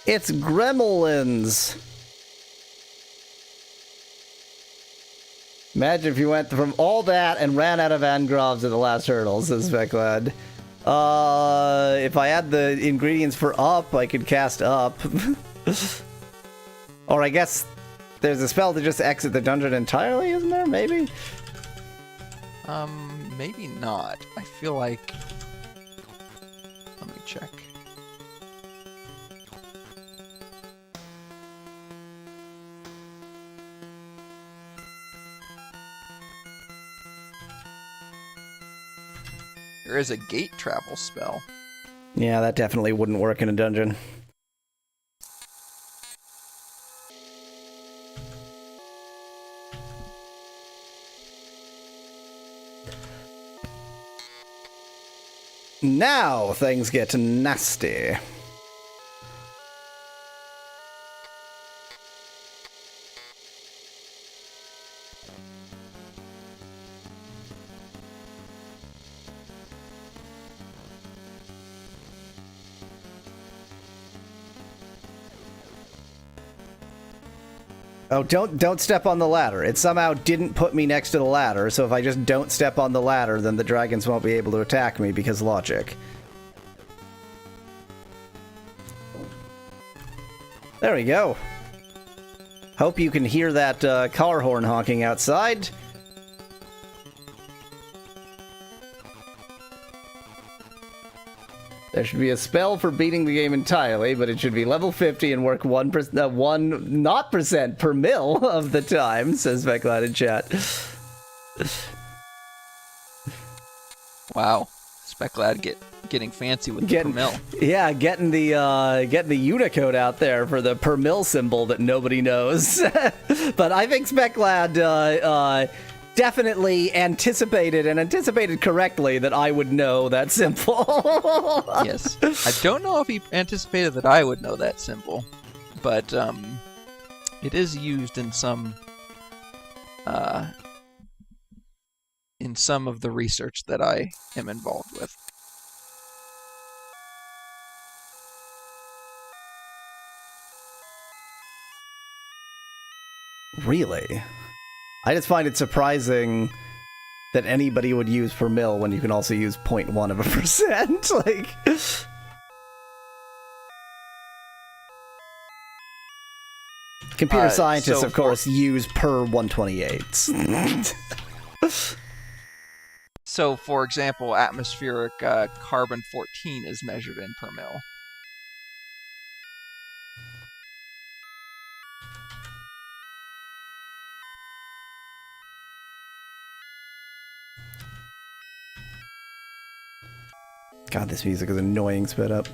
It's gremlins! Imagine if you went from all that and ran out of Angroves at the last hurdle, says Veclad. If I had the ingredients for up, I could cast up. Or I guess there's a spell to just exit the dungeon entirely, isn't there? Maybe? Maybe not. I feel like... Let me check. There is a gate travel spell. Yeah, that definitely wouldn't work in a dungeon. Now things get nasty. Oh, don't step on the ladder. It somehow didn't put me next to the ladder, so if I just don't step on the ladder, then the dragons won't be able to attack me because logic. There we go. Hope you can hear that car horn honking outside. There should be a spell for beating the game entirely, but it should be level 50 and work 1% per mil of the time, says Veclad in chat. Wow. Speclad getting fancy with the per mil. Yeah, getting the Unicode out there for the per mil symbol that nobody knows. But I think Speclad definitely anticipated correctly that I would know that symbol. Yes. I don't know if he anticipated that I would know that symbol, but it is used in some of the research that I am involved with. Really? I just find it surprising that anybody would use per mil when you can also use 0.1%. Like, computer scientists, of course, use per 128. So, for example, atmospheric carbon-14 is measured in per mil. God, this music is annoying sped up.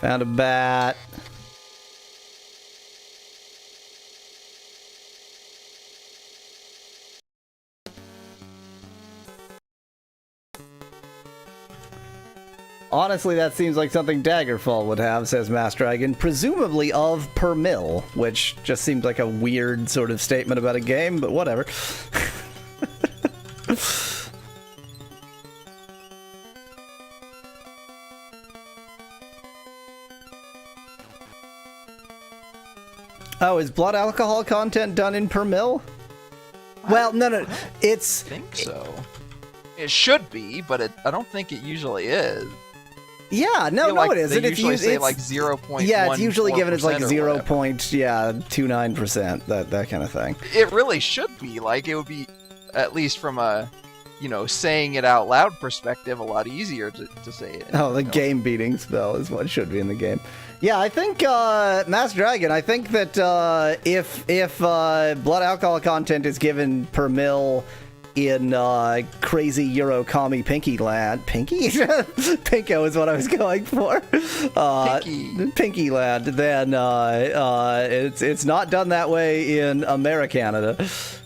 Found a bat. Honestly, that seems like something Daggerfall would have, says Master Dragon, presumably of per mil, which just seems like a weird sort of statement about a game, but whatever. Oh, is blood alcohol content done in per mil? Well, no, it's... I think so. It should be, but I don't think it usually is. Yeah, no, like it isn't. They usually say like 0.1. Yeah, it's usually given as like 0.29%, that kind of thing. It really should be. Like, it would be, at least from a, saying it out loud perspective, a lot easier to say it. Oh, the game beating spell is what should be in the game. Yeah, I think, Master Dragon, I think that if blood alcohol content is given per mil in crazy Euro commie Pinky land. Pinky? Pinko is what I was going for. Pinky land. Then it's not done that way in Americanada.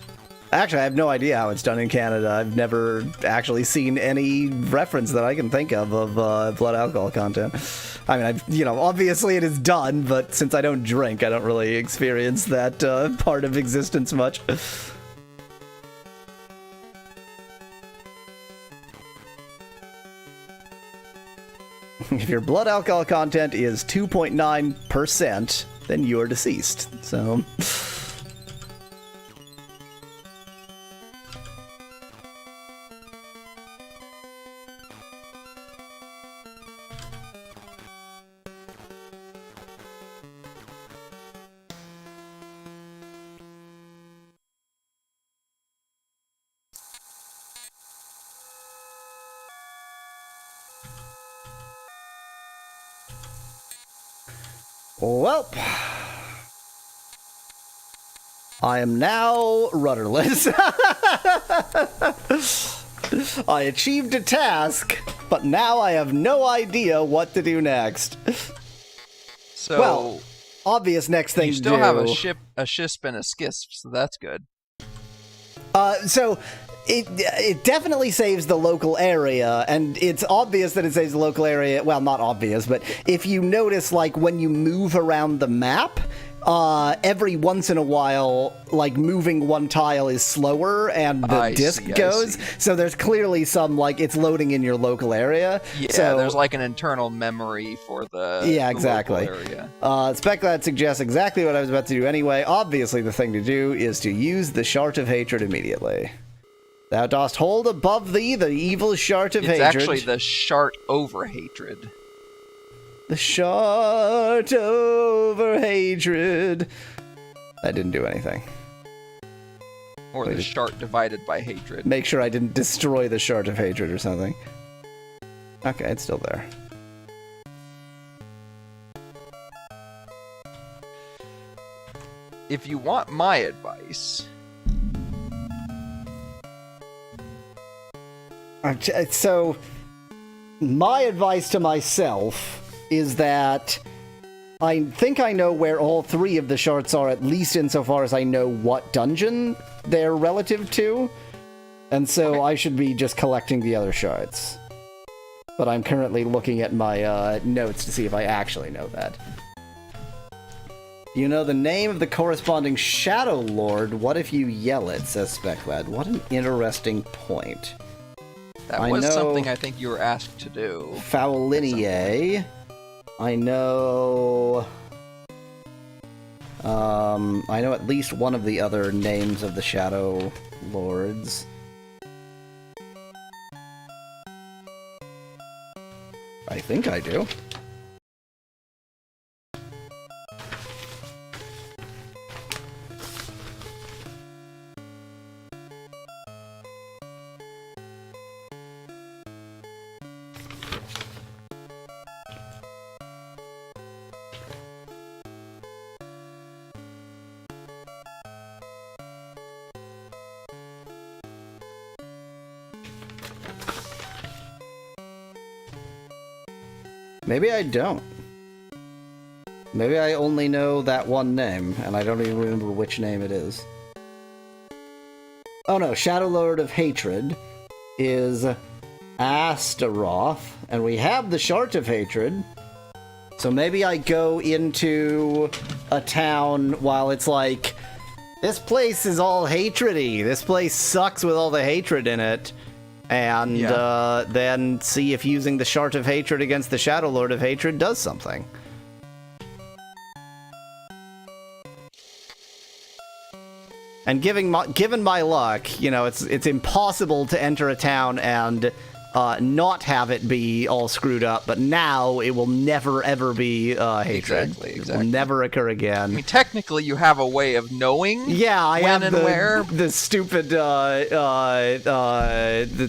Actually, I have no idea how it's done in Canada. I've never actually seen any reference that I can think of blood alcohol content. I mean, obviously it is done, but since I don't drink, I don't really experience that part of existence much. If your blood alcohol content is 2.9%, then you're deceased. So... Well, I am now rudderless. I achieved a task, but now I have no idea what to do next. So, well, obvious next thing to do. You still have a ship, a shisp, and a skisp, so that's good. So It definitely saves the local area, and it's obvious that it saves the local area. Well, not obvious, but if you notice, like, when you move around the map, every once in a while, like, moving one tile is slower and the disc goes. So there's clearly some, like, it's loading in your local area. Yeah, so, there's like an internal memory for the exactly. local area. Speclad suggests exactly what I was about to do anyway. Obviously, the thing to do is to use the Shart of Hatred immediately. Thou dost hold above thee the evil Shart of Hatred. It's actually the Shart over Hatred. The Shart over Hatred. That didn't do anything. Or the Shart divided by Hatred. Make sure I didn't destroy the Shart of Hatred or something. Okay, it's still there. If you want my advice... So, my advice to myself is that I think I know where all three of the shards are, at least insofar as I know what dungeon they're relative to, and so I should be just collecting the other shards. But I'm currently looking at my notes to see if I actually know that. You know the name of the corresponding Shadow Lord. What if you yell it, says Speclad. What an interesting point. That was something I think you were asked to do. Faulinie. I know at least one of the other names of the Shadow Lords. I think I do. Maybe I don't. Maybe I only know that one name, and I don't even remember which name it is. Oh no, Shadow Lord of Hatred is Astaroth, and we have the Shart of Hatred. So maybe I go into a town while it's like, this place is all hatred-y. This place sucks with all the hatred in it. And then see if using the Shart of Hatred against the Shadow Lord of Hatred does something. And given my luck, you know, it's impossible to enter a town and not have it be all screwed up, but now it will never ever be hatred. Exactly. It will never occur again. I mean, technically, you have a way of knowing. Yeah, I when have and where. The stupid the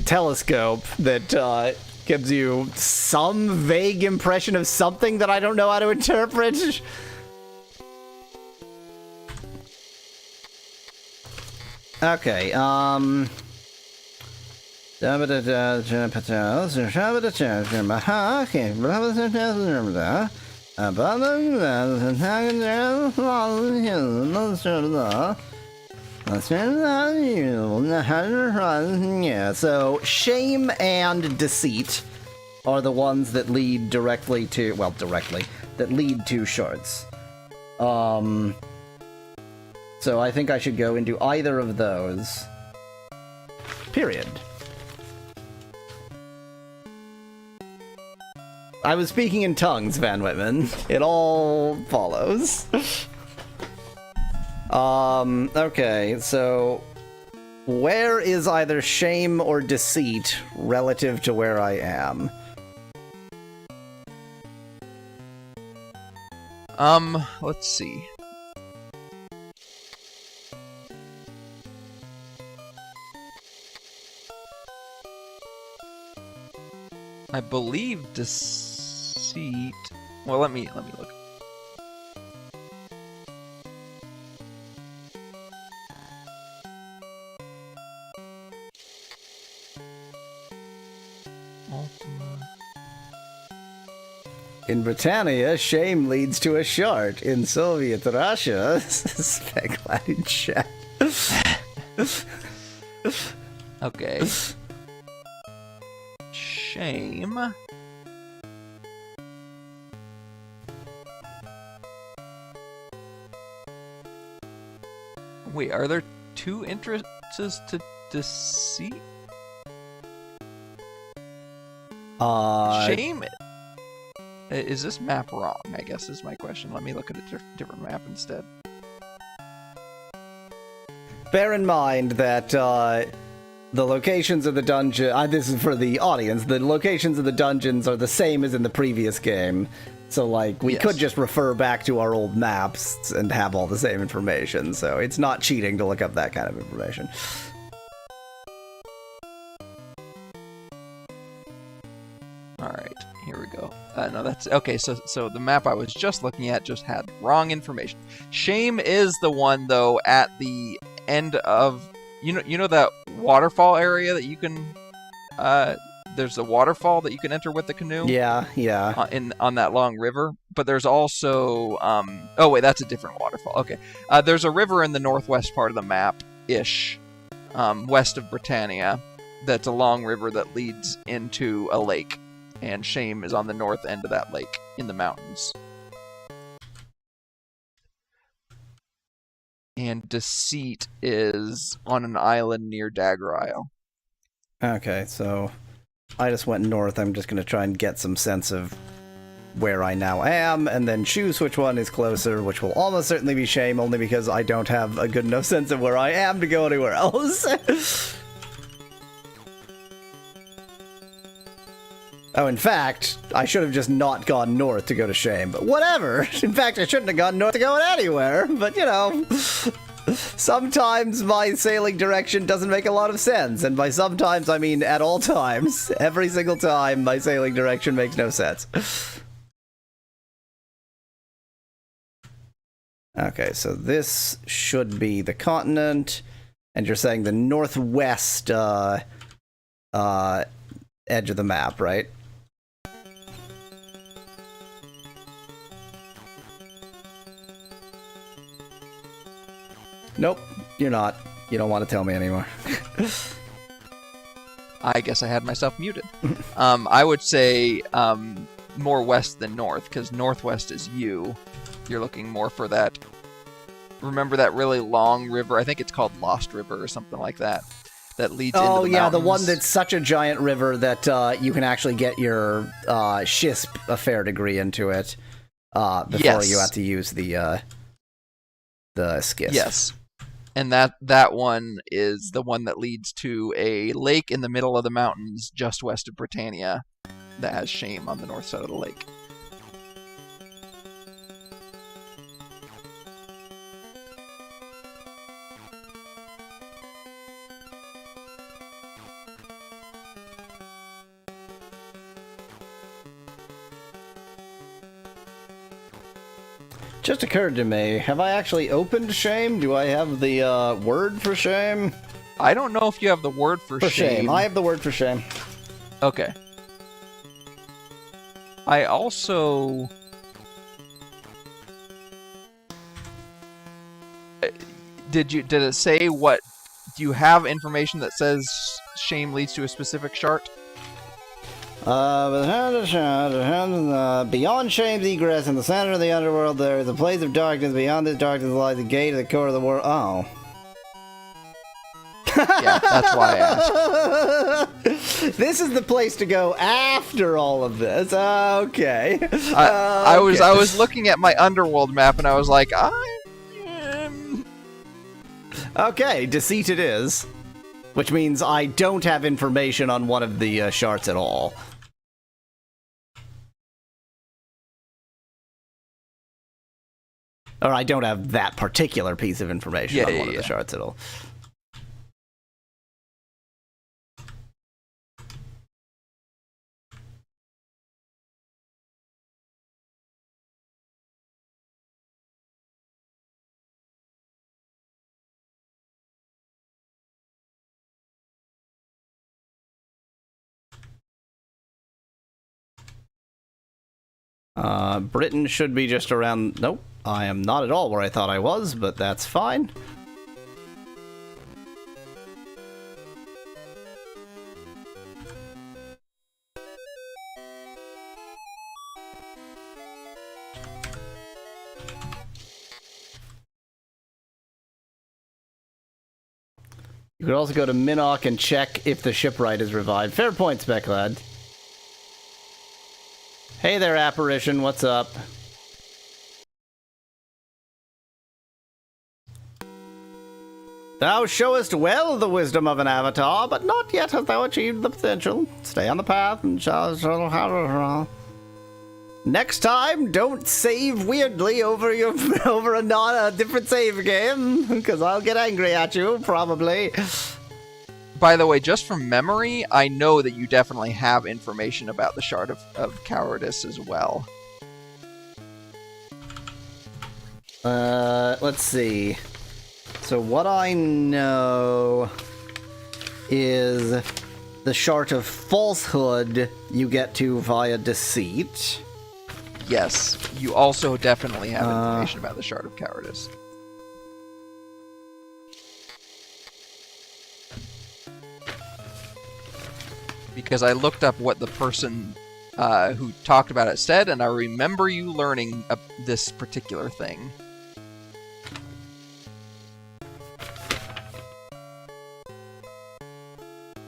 telescope that gives you some vague impression of something that I don't know how to interpret. Okay, yeah, so shame and deceit are the ones that lead directly to, well, that lead to shards. So I think I should go into either of those. Period. I was speaking in tongues, Van Whitman. It all follows. Okay, so where is either shame or deceit relative to where I am? Let's see. I believe deceit. Well, let me look. Ultima. In Britannia, shame leads to a shart. In Soviet Russia, Speclad in chat. Okay. Shame. Wait, are there two entrances to deceit? Shame. Is this map wrong? I guess is my question. Let me look at a different map instead. Bear in mind that the locations of the dungeon. This is for the audience. The locations of the dungeons are the same as in the previous game. So, like, we could just refer back to our old maps and have all the same information. So it's not cheating to look up that kind of information. Alright, here we go. No, that's... Okay, so the map I was just looking at just had wrong information. Shame is the one, though, at the end of... You know that waterfall area that you can... there's a waterfall that you can enter with the canoe? Yeah. On that long river. But there's also... oh, wait, that's a different waterfall. Okay. There's a river in the northwest part of the map-ish, west of Britannia, that's a long river that leads into a lake. And Shame is on the north end of that lake in the mountains. And Deceit is on an island near Dagger Isle. Okay, so I just went north. I'm just going to try and get some sense of where I now am, and then choose which one is closer, which will almost certainly be Shame, only because I don't have a good enough sense of where I am to go anywhere else. Oh, in fact, I should have just not gone north to go to Shame, but whatever. In fact, I shouldn't have gone north to go anywhere, but you know, sometimes my sailing direction doesn't make a lot of sense, and by sometimes I mean at all times. Every single time, my sailing direction makes no sense. Okay, so this should be the continent, and you're saying the northwest edge of the map, right? Nope, you're not. You don't want to tell me anymore. I guess I had myself muted. I would say more west than north, because northwest is you. You're looking more for that. Remember that really long river? I think it's called Lost River or something like that. That leads into the mountains. Oh, yeah, the one that's such a giant river that you can actually get your SHISP a fair degree into it before you have to use the skis. Yes. And that one is the one that leads to a lake in the middle of the mountains just west of Britannia that has Shame on the north side of the lake. Just occurred to me, have I actually opened Shame? Do I have the word for Shame? I don't know if you have the word for shame. I have the word for Shame. Okay. I also... Did it say what... Do you have information that says Shame leads to a specific chart? Beyond Shame's egress in the center of the underworld, there is a place of darkness. Beyond this darkness lies the gate of the core of the world. Oh. Yeah, that's why I asked. This is the place to go after all of this. Okay. I was looking at my underworld map and I was like, Okay, Deceit it is. Which means I don't have information on one of the charts at all. Or I don't have that particular piece of information on one of the charts at all. Britain should be just around... Nope, I am not at all where I thought I was, but that's fine. You could also go to Minnock and check if the shipwright is revived. Fair point, Specklad. Hey there, apparition. What's up? Thou showest well the wisdom of an avatar, but not yet hast thou achieved the potential. Stay on the path and shall. Next time, don't save weirdly over a different save game, because I'll get angry at you, probably. By the way, just from memory, I know that you definitely have information about the Shard of Cowardice as well. Let's see. So what I know is the Shard of Falsehood you get to via deceit. Yes, you also definitely have information about the Shard of Cowardice. Because I looked up what the person who talked about it said, and I remember you learning this particular thing.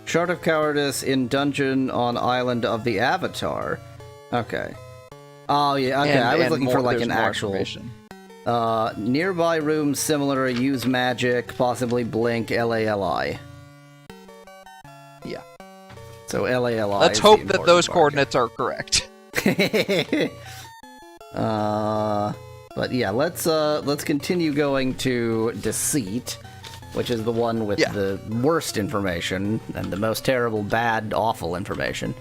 Shard of Cowardice in Dungeon on Island of the Avatar. Okay. Oh, yeah, okay. I was looking for, like, an actual... nearby rooms similar, use magic, possibly blink, LALI. Yeah. So LALI. Let's hope that those coordinates are correct. But yeah, let's continue going to Deceit, which is the one with the worst information and the most terrible, bad, awful information.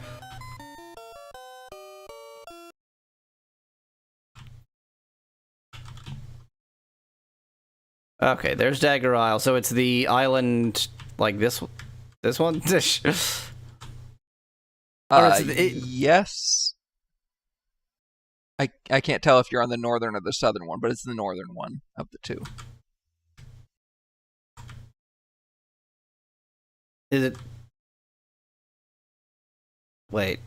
Okay, there's Dagger Isle. So it's the island like this one? Yes. I can't tell if you're on the northern or the southern one, but it's the northern one of the two. Is it... Wait.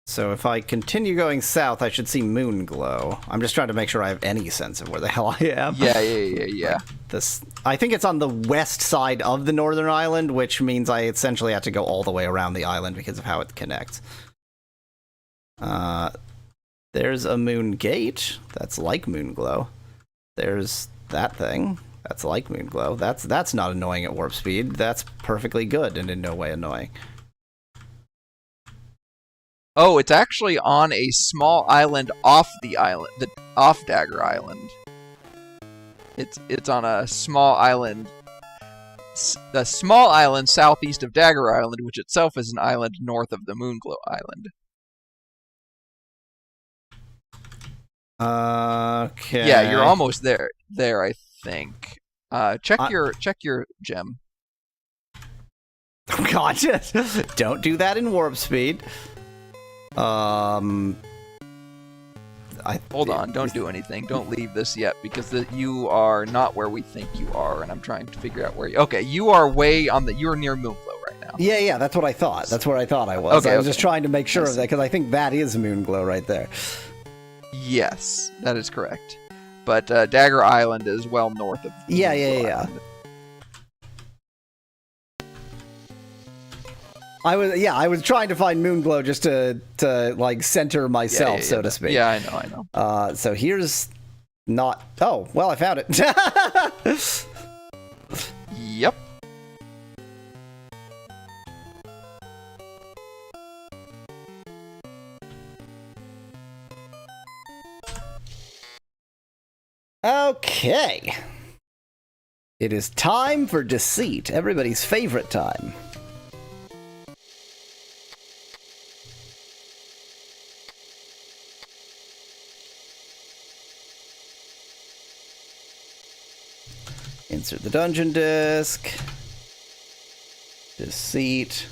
So if I continue going south, I should see Moonglow. I'm just trying to make sure I have any sense of where the hell I am. Yeah. I think it's on the west side of the northern island, which means I essentially have to go all the way around the island because of how it connects. There's a moon gate. That's like Moonglow. There's that thing. That's like Moonglow. That's not annoying at warp speed. That's perfectly good and in no way annoying. Oh, it's actually on a small island off off Dagger Island. It's on a small island, southeast of Dagger Island, which itself is an island north of the Moonglow Island. Okay. Yeah, you're almost there. I think. Check your gem. Oh God! Don't do that in warp speed. Hold on, don't do anything. Don't leave this yet, because you are not where we think you are, and I'm trying to figure out where you... Okay, you are you're near Moonglow right now. Yeah, that's what I thought. That's where I thought I was. Okay, I was just trying to make sure of that, because I think that is Moonglow right there. Yes, that is correct. But Dagger Island is well north of Moonglow Island. I was trying to find Moonglow just to like center myself, so to speak. Yeah, I know. So here's not... Oh, well, I found it. Yep. Okay. It is time for Deceit, everybody's favorite time. Insert the dungeon disc. Deceit.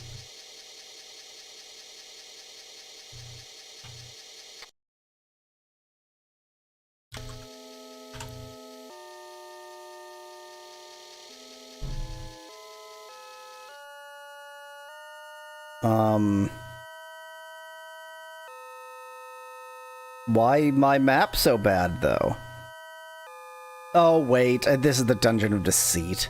Why my map so bad, though? Oh, wait. This is the Dungeon of Deceit.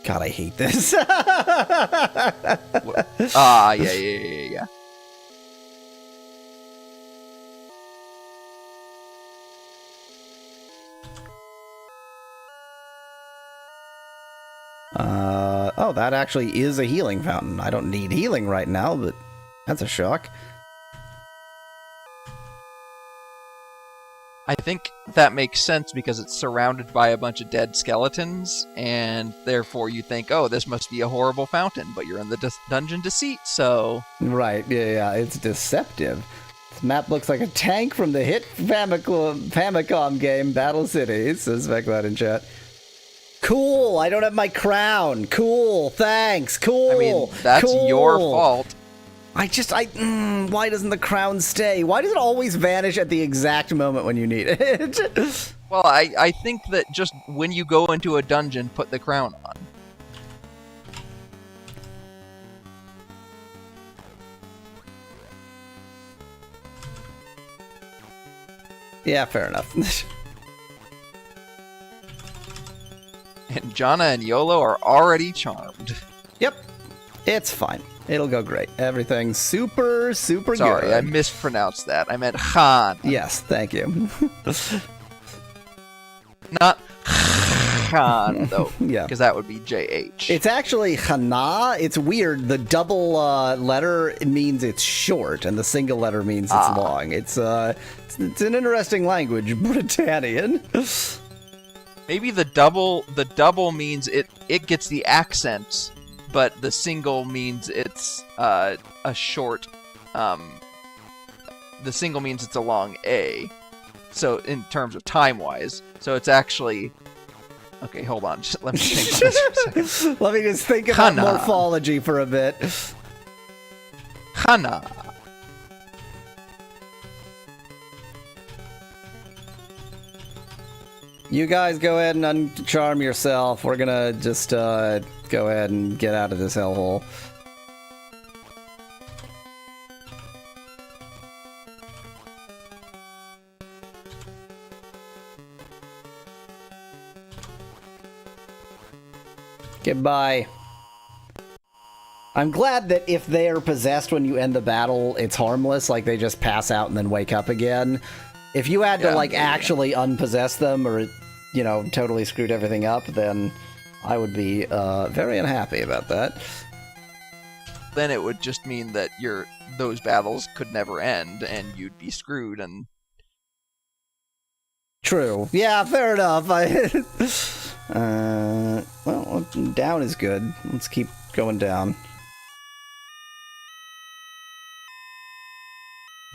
God, I hate this. Yeah. Oh, that actually is a healing fountain. I don't need healing right now, but that's a shock. I think that makes sense because it's surrounded by a bunch of dead skeletons, and therefore you think, oh, this must be a horrible fountain, but you're in the Dungeon Deceit, so... Right, yeah, it's deceptive. This map looks like a tank from the hit Famicom game, Battle City, says Veclad in chat. Cool, I don't have my crown. Cool, thanks, cool. I mean, that's cool. your fault. Why doesn't the crown stay? Why does it always vanish at the exact moment when you need it? Well, I think that just when you go into a dungeon, put the crown on. Yeah, fair enough. And Janna and Yolo are already charmed. Yep, it's fine. It'll go great. Everything's super good. Sorry, I mispronounced that. I meant Khan. Yes, thank you. Not Khan, though. Yeah. Because that would be JH. It's actually Hana. It's weird. The double letter means it's short, and the single letter means it's long. It's an interesting language, Britannian. Maybe the double means it gets the accents, but the single means it's a short. The single means it's a long A. So in terms of time-wise, so it's actually. Okay, hold on. Just let me think on this for a second. Let me just think about morphology for a bit. Hana. You guys go ahead and uncharm yourself. We're gonna just go ahead and get out of this hellhole. Goodbye. I'm glad that if they're possessed when you end the battle, it's harmless, like they just pass out and then wake up again. If you had to, actually unpossess them or, totally screwed everything up, then I would be very unhappy about that. Then it would just mean that those battles could never end, and you'd be screwed, and... True. Yeah, fair enough. Well, down is good. Let's keep going down.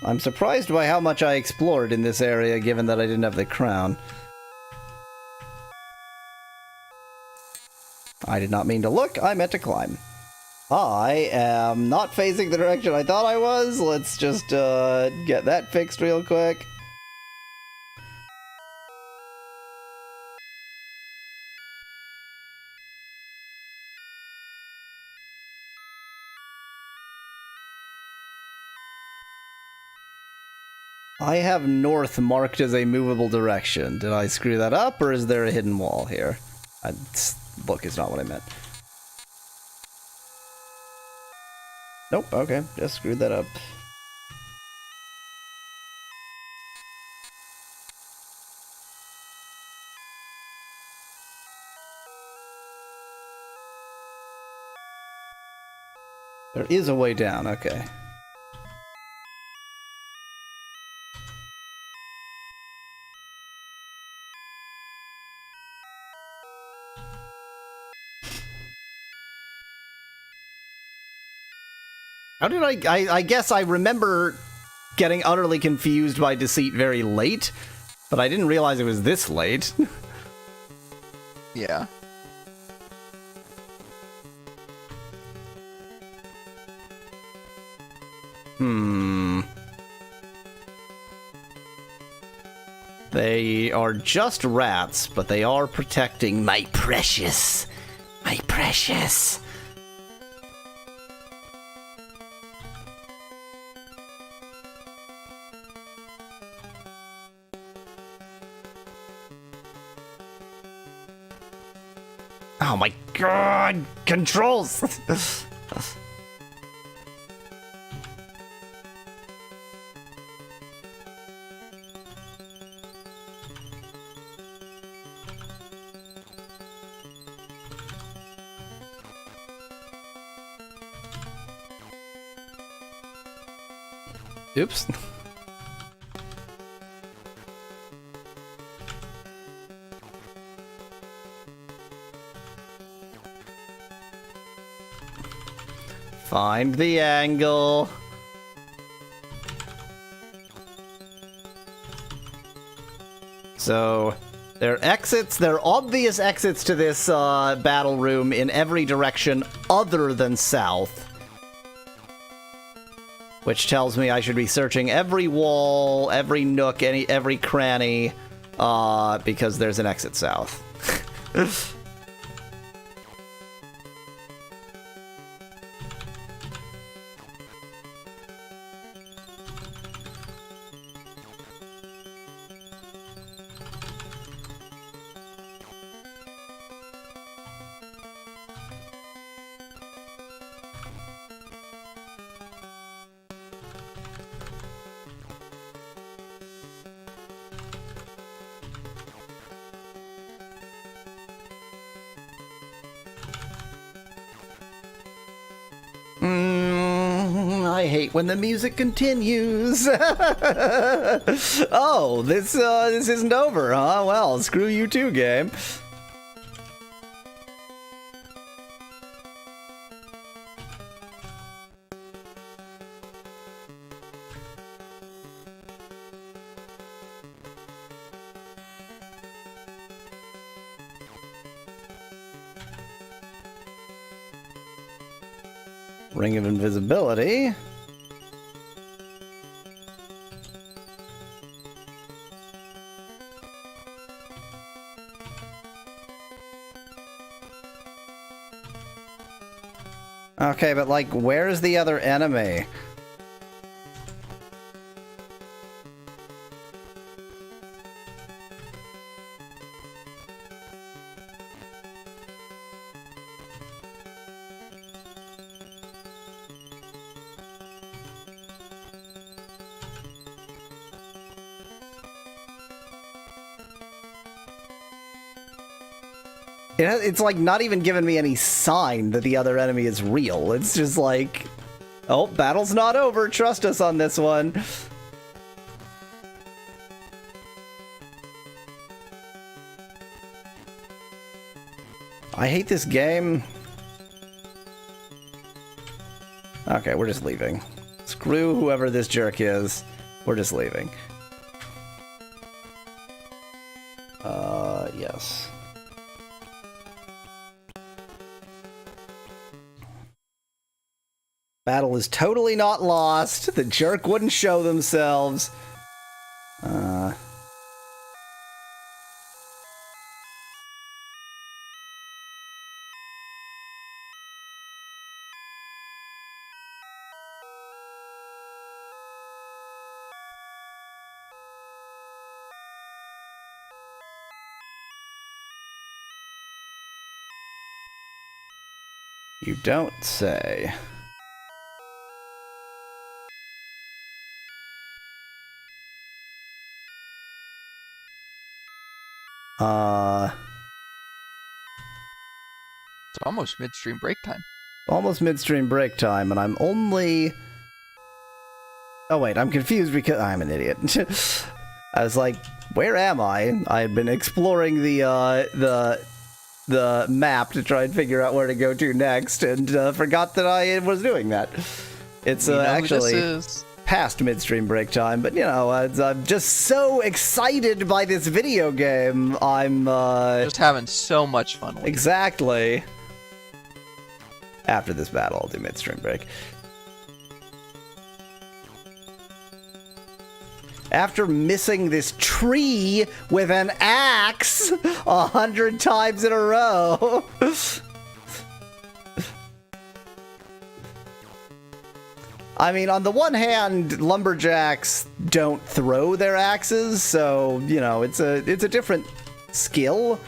I'm surprised by how much I explored in this area, given that I didn't have the crown. I did not mean to look, I meant to climb. I am not facing the direction I thought I was. Let's just get that fixed real quick. I have north marked as a movable direction. Did I screw that up, or is there a hidden wall here? Look, is not what I meant. Nope, okay, just screwed that up. There is a way down, okay. How did I guess I remember getting utterly confused by Deceit very late, but I didn't realize it was this late. Yeah. They are just rats, but they are protecting my precious. My precious. Oh my god! Controls! Oops. Find the angle. So, there are exits, there are obvious exits to this battle room in every direction other than south. Which tells me I should be searching every wall, every nook, every cranny, because there's an exit south. I hate when the music continues. Oh, this isn't over, huh? Well, screw you too, game. Ring of invisibility. Okay, but like, where's the other enemy? It's like not even giving me any sign that the other enemy is real. It's just like, oh, battle's not over. Trust us on this one. I hate this game. Okay, we're just leaving. Screw whoever this jerk is. We're just leaving. Yes. Battle is totally not lost. The jerk wouldn't show themselves. You don't say. It's almost midstream break time. Almost midstream break time, and I'm only... Oh wait, I'm confused because I'm an idiot. I was like, where am I? I had been exploring the map to try and figure out where to go to next, and forgot that I was doing that. It's actually past midstream break time, but you know, I'm just so excited by this video game. I'm just having so much fun with it. Exactly. After this battle, I'll do midstream break. After missing this tree with an axe 100 times in a row. I mean, on the one hand, lumberjacks don't throw their axes, so, you know, it's a different skill.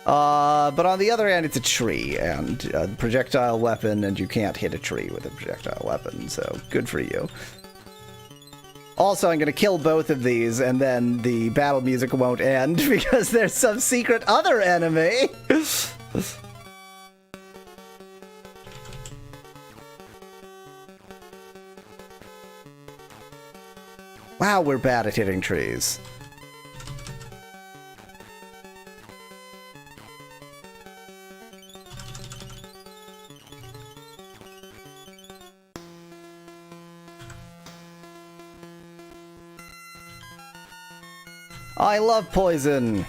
But on the other hand, it's a tree, and a projectile weapon, and you can't hit a tree with a projectile weapon, so good for you. Also, I'm gonna kill both of these, and then the battle music won't end, because there's some secret other enemy! Wow, we're bad at hitting trees. I love poison!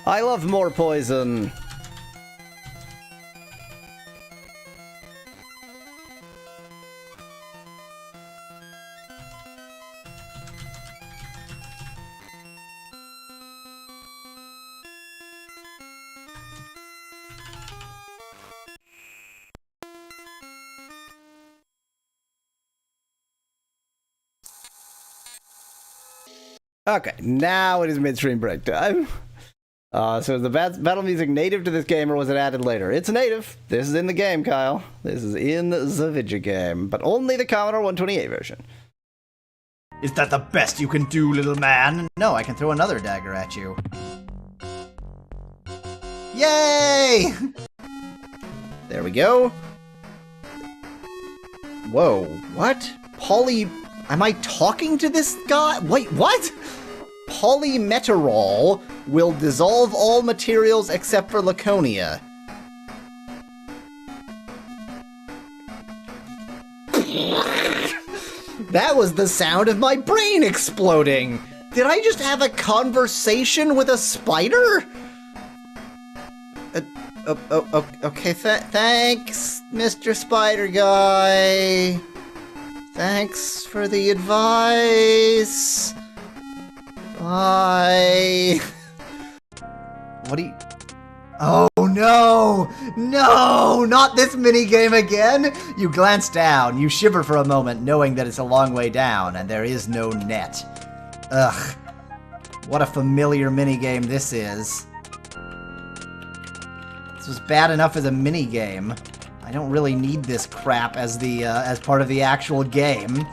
I love more poison! Okay, now it is midstream break time. So is the battle music native to this game, or was it added later? It's native. This is in the game, Kyle. This is in the video game, but only the Commodore 128 version. Is that the best you can do, little man? No, I can throw another dagger at you. Yay! There we go. Whoa, what? Am I talking to this guy? Wait, what? Polymeterol will dissolve all materials except for Laconia. That was the sound of my brain exploding! Did I just have a conversation with a spider? Okay, thanks, Mr. Spider Guy. Thanks for the advice. Bye. What do you... Oh no! No! Not this minigame again! You glance down, you shiver for a moment, knowing that it's a long way down, and there is no net. Ugh. What a familiar minigame this is. This was bad enough as a minigame. I don't really need this crap as the as part of the actual game.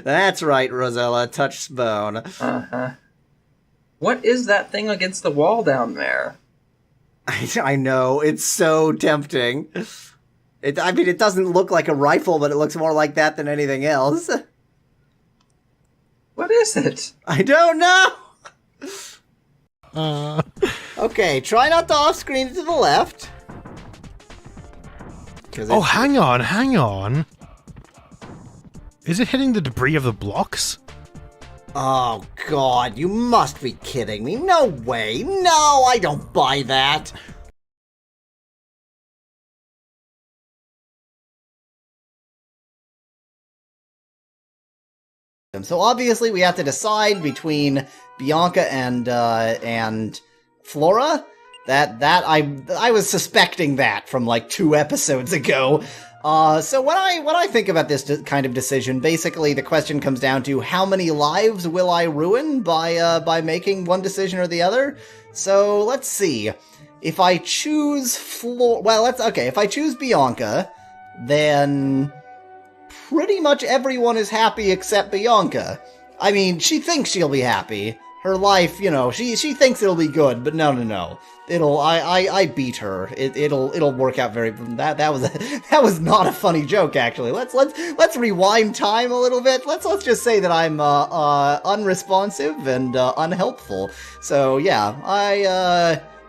That's right, Rosella. Touch bone. Uh-huh. What is that thing against the wall down there? I know. It's so tempting. I mean, it doesn't look like a rifle, but it looks more like that than anything else. What is it? I don't know! Okay, try not to off-screen to the left. Oh, hang on. Is it hitting the debris of the blocks? Oh, God, you must be kidding me. No way. No, I don't buy that. So obviously we have to decide between Bianca and Flora. I was suspecting that from like 2 episodes ago. So when I think about this kind of decision, basically the question comes down to how many lives will I ruin by making one decision or the other. So let's see. If I choose if I choose Bianca, then pretty much everyone is happy except Bianca. I mean, she thinks she'll be happy. Her life, you know, she thinks it'll be good, but no. I beat her. It'll work out very. That was not a funny joke, actually. Let's rewind time a little bit. Let's just say that I'm unresponsive and unhelpful. So yeah,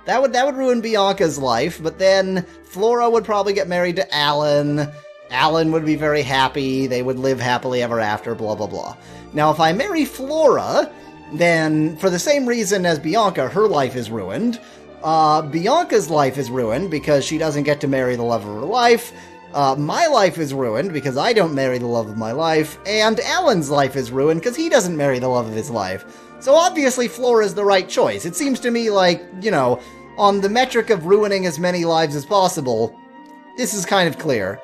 that would ruin Bianca's life. But then Flora would probably get married to Alan. Alan would be very happy. They would live happily ever after. Blah blah blah. Now, if I marry Flora, then for the same reason as Bianca, her life is ruined. Bianca's life is ruined because she doesn't get to marry the love of her life. My life is ruined because I don't marry the love of my life. And Alan's life is ruined because he doesn't marry the love of his life. So obviously Flora is the right choice. It seems to me like, you know, on the metric of ruining as many lives as possible, this is kind of clear.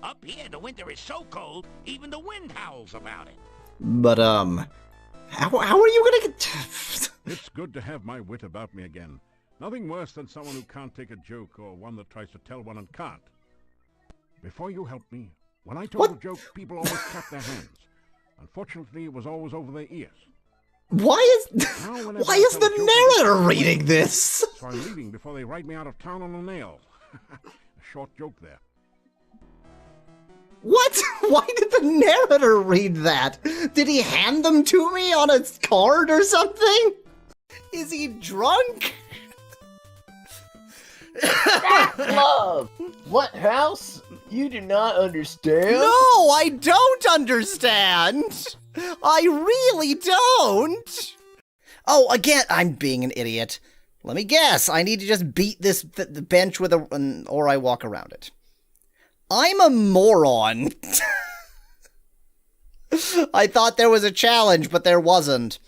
Up here, the winter is so cold, even the wind howls about it. But, how are you gonna get... It's good to have my wit about me again. Nothing worse than someone who can't take a joke or one that tries to tell one and can't. Before you helped me, when I told a joke, people always clapped their hands. Unfortunately, it was always over their ears. Why is the narrator reading this? So I'm leaving before they write me out of town on a nail. A short joke there. What? Why did the narrator read that? Did he hand them to me on a card or something? Is he drunk? That's love! What, House? You do not understand? No, I don't understand! I really don't! Oh, again, I'm being an idiot. Let me guess, I need to just beat this the bench with or I walk around it. I'm a moron. I thought there was a challenge, but there wasn't.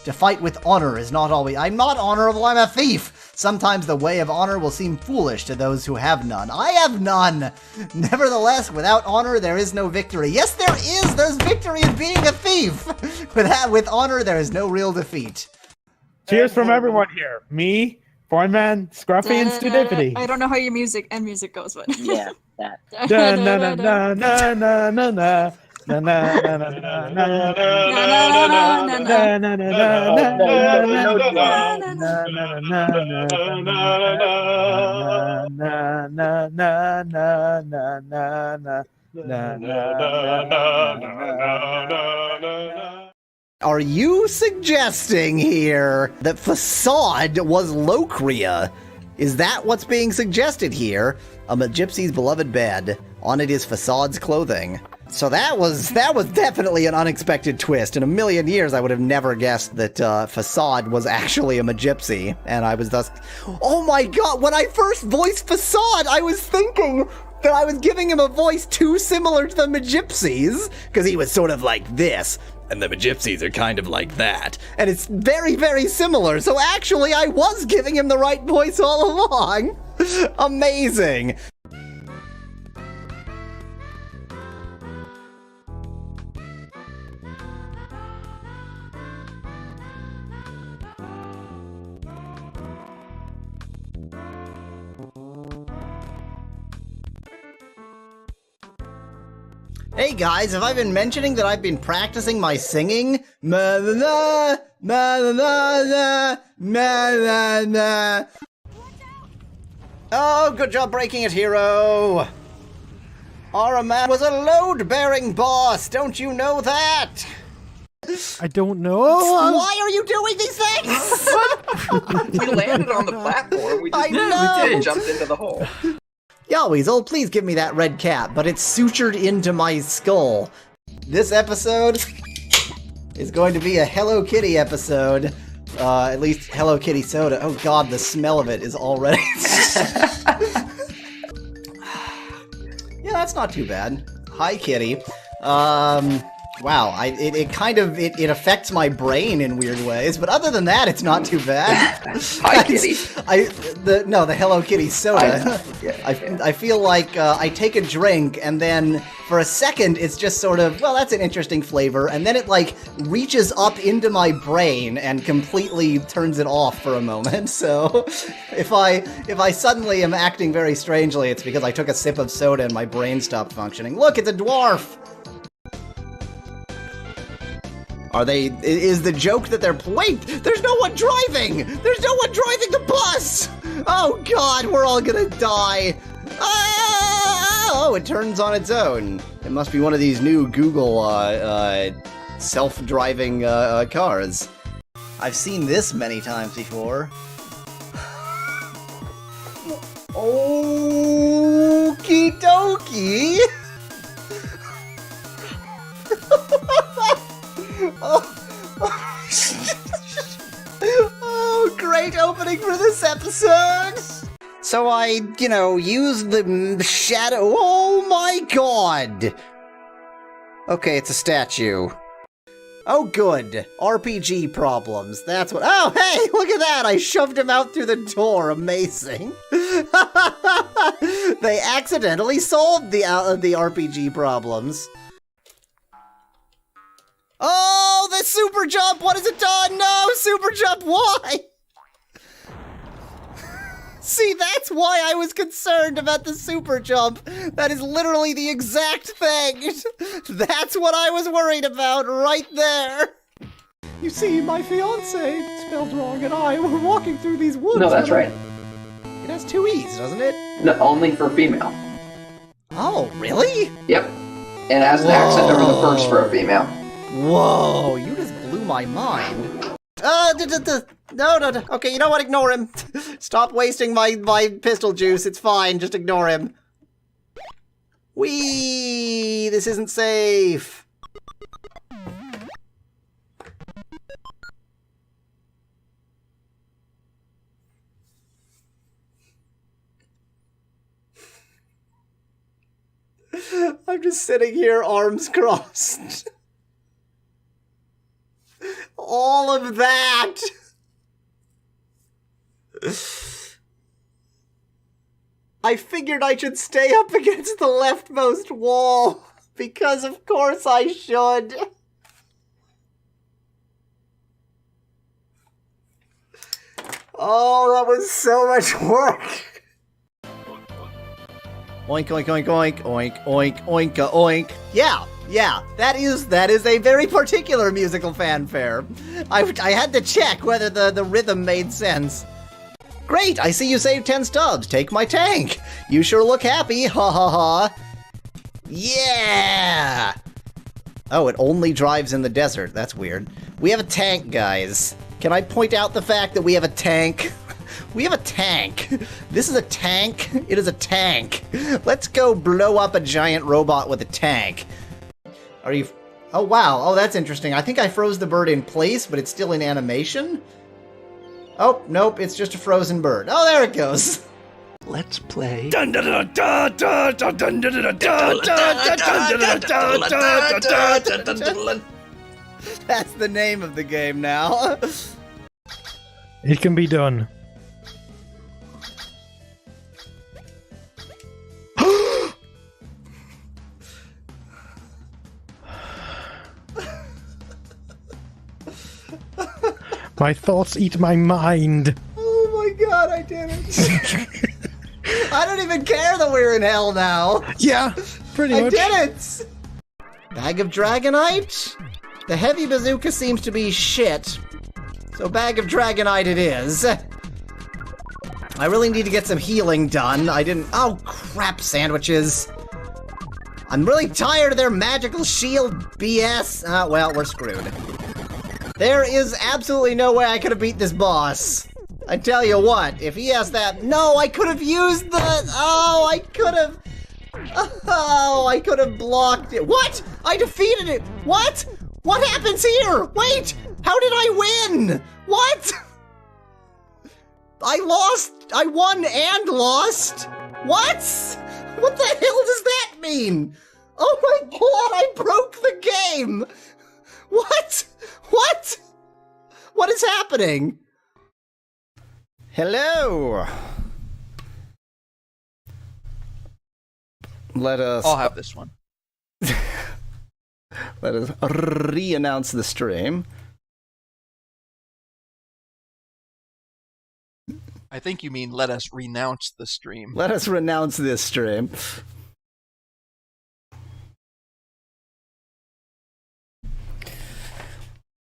To fight with honor is not always... I'm not honorable, I'm a thief! Sometimes the way of honor will seem foolish to those who have none. I have none! Nevertheless, without honor, there is no victory. Yes, there is! There's victory in being a thief! With honor, there is no real defeat. Cheers from everyone here. Me, Foreman, Scruffy, and Stupidity. I don't know how your music goes, but... Yeah, that. Na na na na na na na na. Na na na na na na na. Are you suggesting here that Facade was Locria? Is that what's being suggested here? A gypsy's beloved bed. On it is Facade's clothing. So that was definitely an unexpected twist. In a million years, I would have never guessed that Facade was actually a Magypsy, and I was thus... Oh my god, when I first voiced Facade, I was thinking that I was giving him a voice too similar to the Magypsies, because he was sort of like this, and the Magypsies are kind of like that. And it's very, very similar, so actually I was giving him the right voice all along. Amazing. Hey guys, have I been mentioning that I've been practicing my singing? Ma-na-na, ma-na-na-na, ma-na-na. Oh, good job breaking it, hero! Araman was a load-bearing boss, don't you know that? I don't know. Why are you doing these things? We landed on the platform. We just jumped into the hole. Yahweasel, please give me that red cap, but it's sutured into my skull. This episode is going to be a Hello Kitty episode. At least Hello Kitty soda. Oh god, the smell of it is already... Yeah, that's not too bad. Hi, Kitty. Wow, it affects my brain in weird ways, but other than that, it's not too bad. Hi, Kitty. The Hello Kitty soda. Yeah. I feel like I take a drink, and then for a second, it's just sort of, well, that's an interesting flavor, and then it, like, reaches up into my brain and completely turns it off for a moment, so if I suddenly am acting very strangely, it's because I took a sip of soda and my brain stopped functioning. Look, it's a dwarf! Is the joke that they're, wait, there's no one driving! There's no one driving the bus! Oh god, we're all gonna die! Oh, it turns on its own. It must be one of these new Google, self-driving, cars. I've seen this many times before. Okie dokie! Oh, great opening for this episode! So I, used the shadow. Oh my god! Okay, it's a statue. Oh, good. RPG problems. That's what. Oh, hey, look at that. I shoved him out through the door. Amazing. They accidentally solved the RPG problems. Oh, the super jump. What has it done? No, super jump. Why? See, that's why I was concerned about the super jump. That is literally the exact thing. That's what I was worried about right there. You see, my fiance spelled wrong and I were walking through these woods. No, that's right. It has two E's, doesn't it? No, only for female. Oh, really? Yep. It has an accent over the first for a female. Whoa, you just blew my mind. No. Okay, you know what? Ignore him. Stop wasting my pistol juice. It's fine. Just ignore him. Whee! This isn't safe. I'm just sitting here, arms crossed. All of that! I figured I should stay up against the leftmost wall, because of course I should. Oh, that was so much work. Oink, oink, oink, oink, oink, oink, oinka, oink. Yeah, that is a very particular musical fanfare. I had to check whether the rhythm made sense. Great, I see you saved 10 stubs. Take my tank. You sure look happy, ha ha ha. Yeah! Oh, it only drives in the desert. That's weird. We have a tank, guys. Can I point out the fact that we have a tank? We have a tank. This is a tank. It is a tank. Let's go blow up a giant robot with a tank. Are you... Oh, wow. Oh, that's interesting. I think I froze the bird in place, but it's still in animation? Oh, nope. It's just a frozen bird. Oh, there it goes. Let's play. That's the name of the game now. It can be done. My thoughts eat my mind. Oh my god, I did it. I don't even care that we're in hell now. Yeah, pretty much. I did it. Bag of Dragonite? The heavy bazooka seems to be shit. So bag of Dragonite it is. I really need to get some healing done. I didn't... Oh, crap, sandwiches. I'm really tired of their magical shield BS. Well, we're screwed. There is absolutely no way I could have beat this boss. I tell you what, if he has that... No, I could have used the... Oh, I could have... Oh, I could have blocked it. What? I defeated it. What? What happens here? Wait, how did I win? What? I lost. I won and lost. What? What the hell does that mean? Oh my god, I broke the game. What? What? What is happening? Hello. Let us... I'll have this one. Let us re-announce the stream. I think you mean let us renounce the stream. Let us renounce this stream.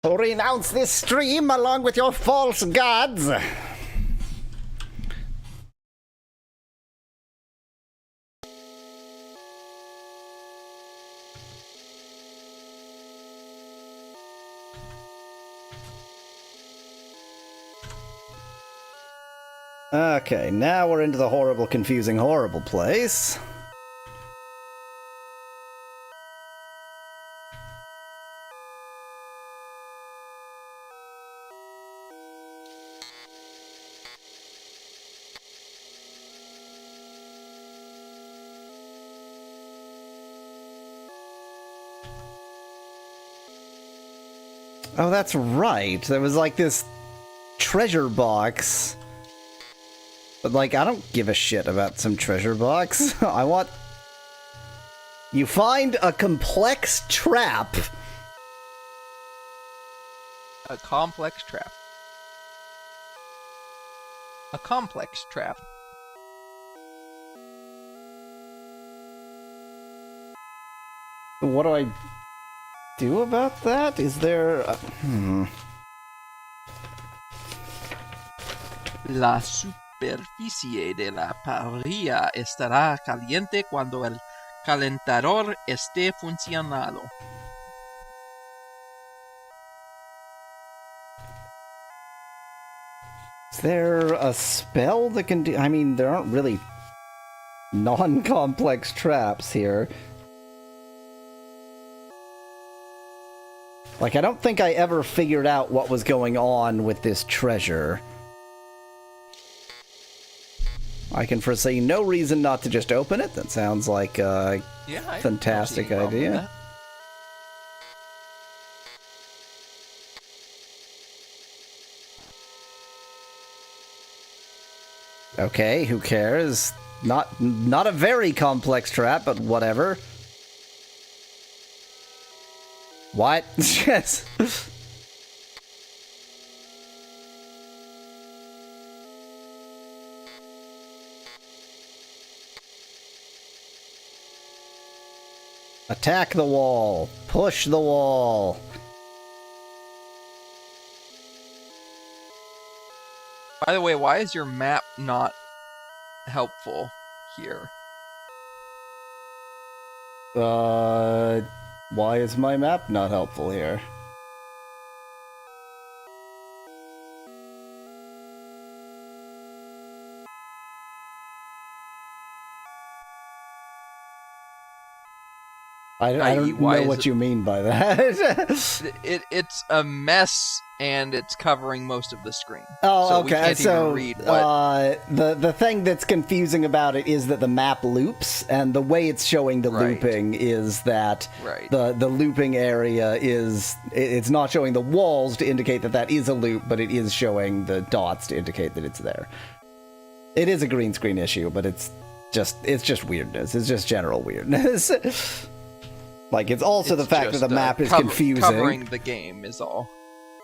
Renounce this stream along with your false gods. Okay, now we're into the horrible, confusing, horrible place. Oh, that's right. There was like this treasure box. But like, I don't give a shit about some treasure box. I want... You find a complex trap. A complex trap. A complex trap. What do I do about that? Is there... La superficie de la parrilla estará caliente cuando el calentador esté funcionando. Is there a spell that can do... I mean, there aren't really non-complex traps here. Like, I don't think I ever figured out what was going on with this treasure. I can foresee no reason not to just open it. That sounds like a fantastic idea. Okay, who cares? Not a very complex trap, but whatever. What? Yes. Attack the wall. Push the wall. By the way, why is your map not helpful here? Why is my map not helpful here? I don't know what you mean by that. It's a mess, and it's covering most of the screen. Oh, so okay. We can't even read what... the thing that's confusing about it is that the map loops, and the way it's showing the looping is that the looping area is... It's not showing the walls to indicate that that is a loop, but it is showing the dots to indicate that it's there. It is a green screen issue, but it's just weirdness. It's just general weirdness. Like, it's also the fact that the map is confusing. Covering the game is all.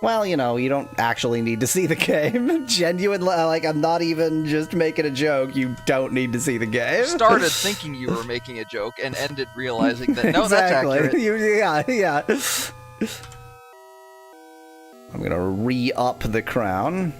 Well, you know, you don't actually need to see the game. Genuinely, like, I'm not even just making a joke. You don't need to see the game. Started thinking you were making a joke and ended realizing that, no, exactly. That's accurate. Yeah. I'm gonna re-up the crown.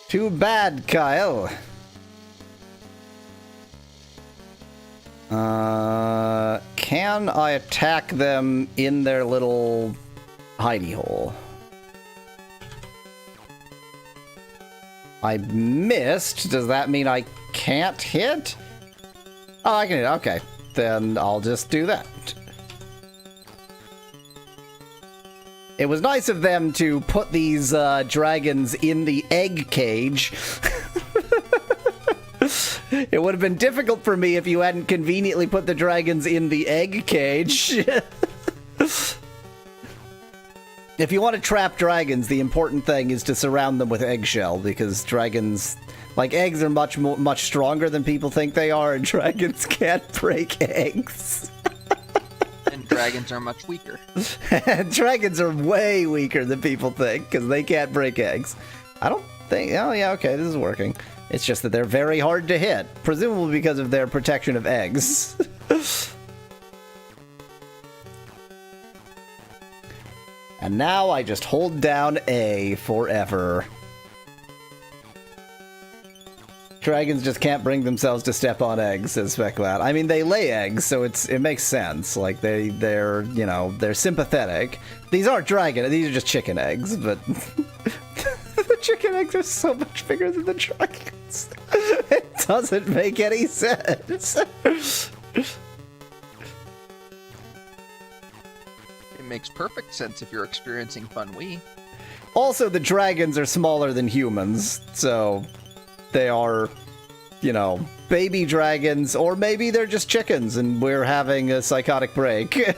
Too bad, Kyle. Can I attack them in their little hidey hole? I missed. Does that mean I can't hit? Oh, I can hit. Okay. Then I'll just do that. It was nice of them to put these dragons in the egg cage. It would have been difficult for me if you hadn't conveniently put the dragons in the egg cage. If you want to trap dragons, the important thing is to surround them with eggshell, because dragons, like, eggs are much stronger than people think they are, and dragons can't break eggs. And dragons are much weaker. Dragons are way weaker than people think, because they can't break eggs. I don't think... Oh, yeah, okay, this is working. It's just that they're very hard to hit, presumably because of their protection of eggs. And now I just hold down A forever. Dragons just can't bring themselves to step on eggs, says Specklat. I mean, they lay eggs, so it makes sense. Like, they're, you know, they're sympathetic. These aren't dragon, these are just chicken eggs, but... The chicken eggs are so much bigger than the dragons. It doesn't make any sense. It makes perfect sense if you're experiencing fun Wii. Also, the dragons are smaller than humans, so they are, you know, baby dragons, or maybe they're just chickens and we're having a psychotic break.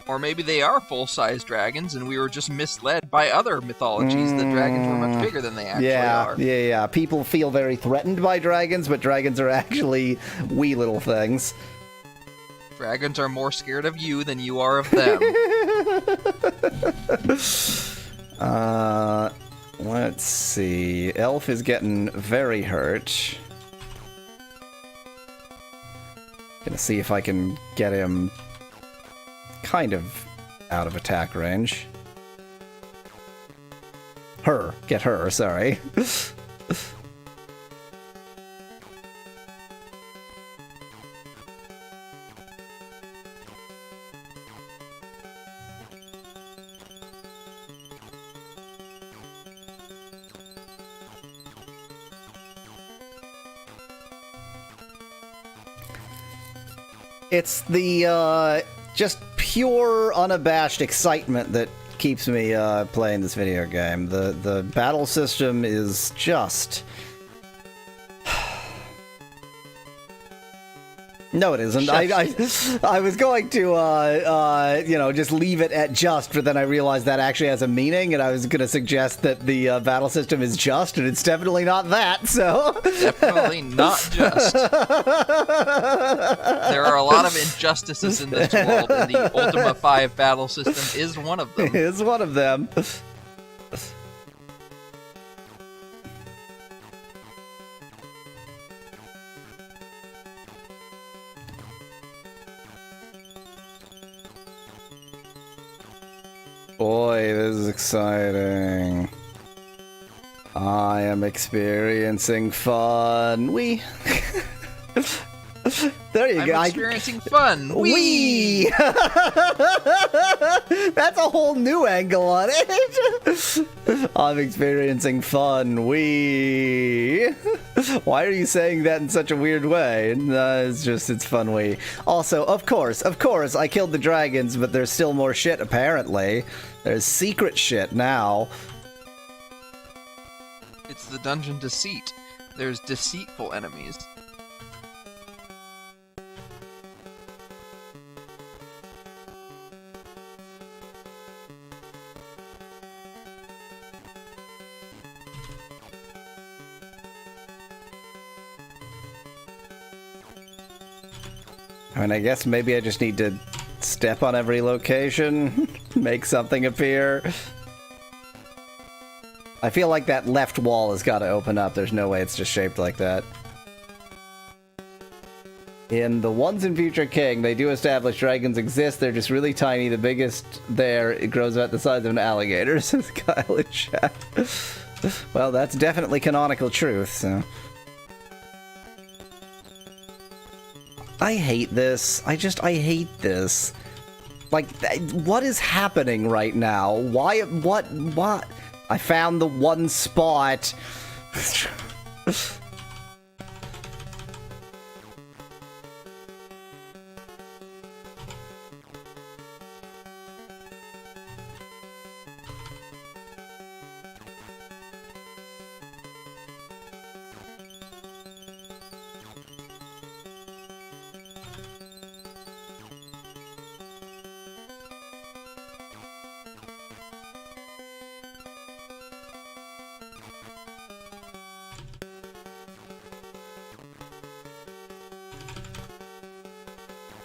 Or maybe they are full-size dragons, and we were just misled by other mythologies that dragons were much bigger than they actually are. Yeah. People feel very threatened by dragons, but dragons are actually wee little things. Dragons are more scared of you than you are of them. Let's see. Elf is getting very hurt. Gonna see if I can get him kind of out of attack range. Get her, sorry. It's the, just pure, unabashed excitement that keeps me, playing this video game. The battle system is just... No, it isn't. I was going to, you know, just leave it at just, but then I realized that actually has a meaning, and I was going to suggest that the battle system is just, and it's definitely not that, so... Definitely not just. There are a lot of injustices in this world, and the Ultima V battle system is one of them. Is one of them. Boy, this is exciting. I am experiencing fun. There you go. I'm experiencing fun. Wee! That's a whole new angle on it. I'm experiencing fun. Wee! Why are you saying that in such a weird way? It's fun. Wee. Also, of course, I killed the dragons, but there's still more shit, apparently. There's secret shit now. It's the dungeon deceit. There's deceitful enemies. I mean, I guess maybe I just need to step on every location, make something appear. I feel like that left wall has got to open up. There's no way it's just shaped like that. In the Once and Future King, they do establish dragons exist. They're just really tiny. The biggest there, it grows about the size of an alligator, says Kyle in chat. Well, that's definitely canonical truth, so... I hate this. I hate this. Like, what is happening right now? What? I found the one spot.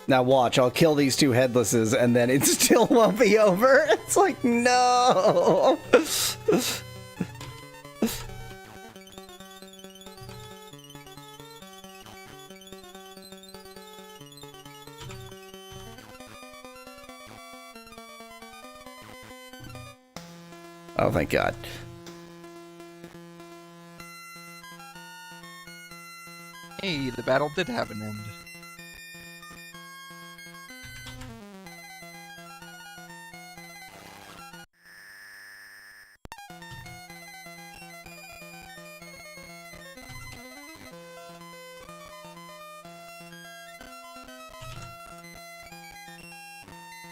Now watch, I'll kill these two headlesses and then it still won't be over. It's like, no! Oh, thank God. Hey, the battle did have an end.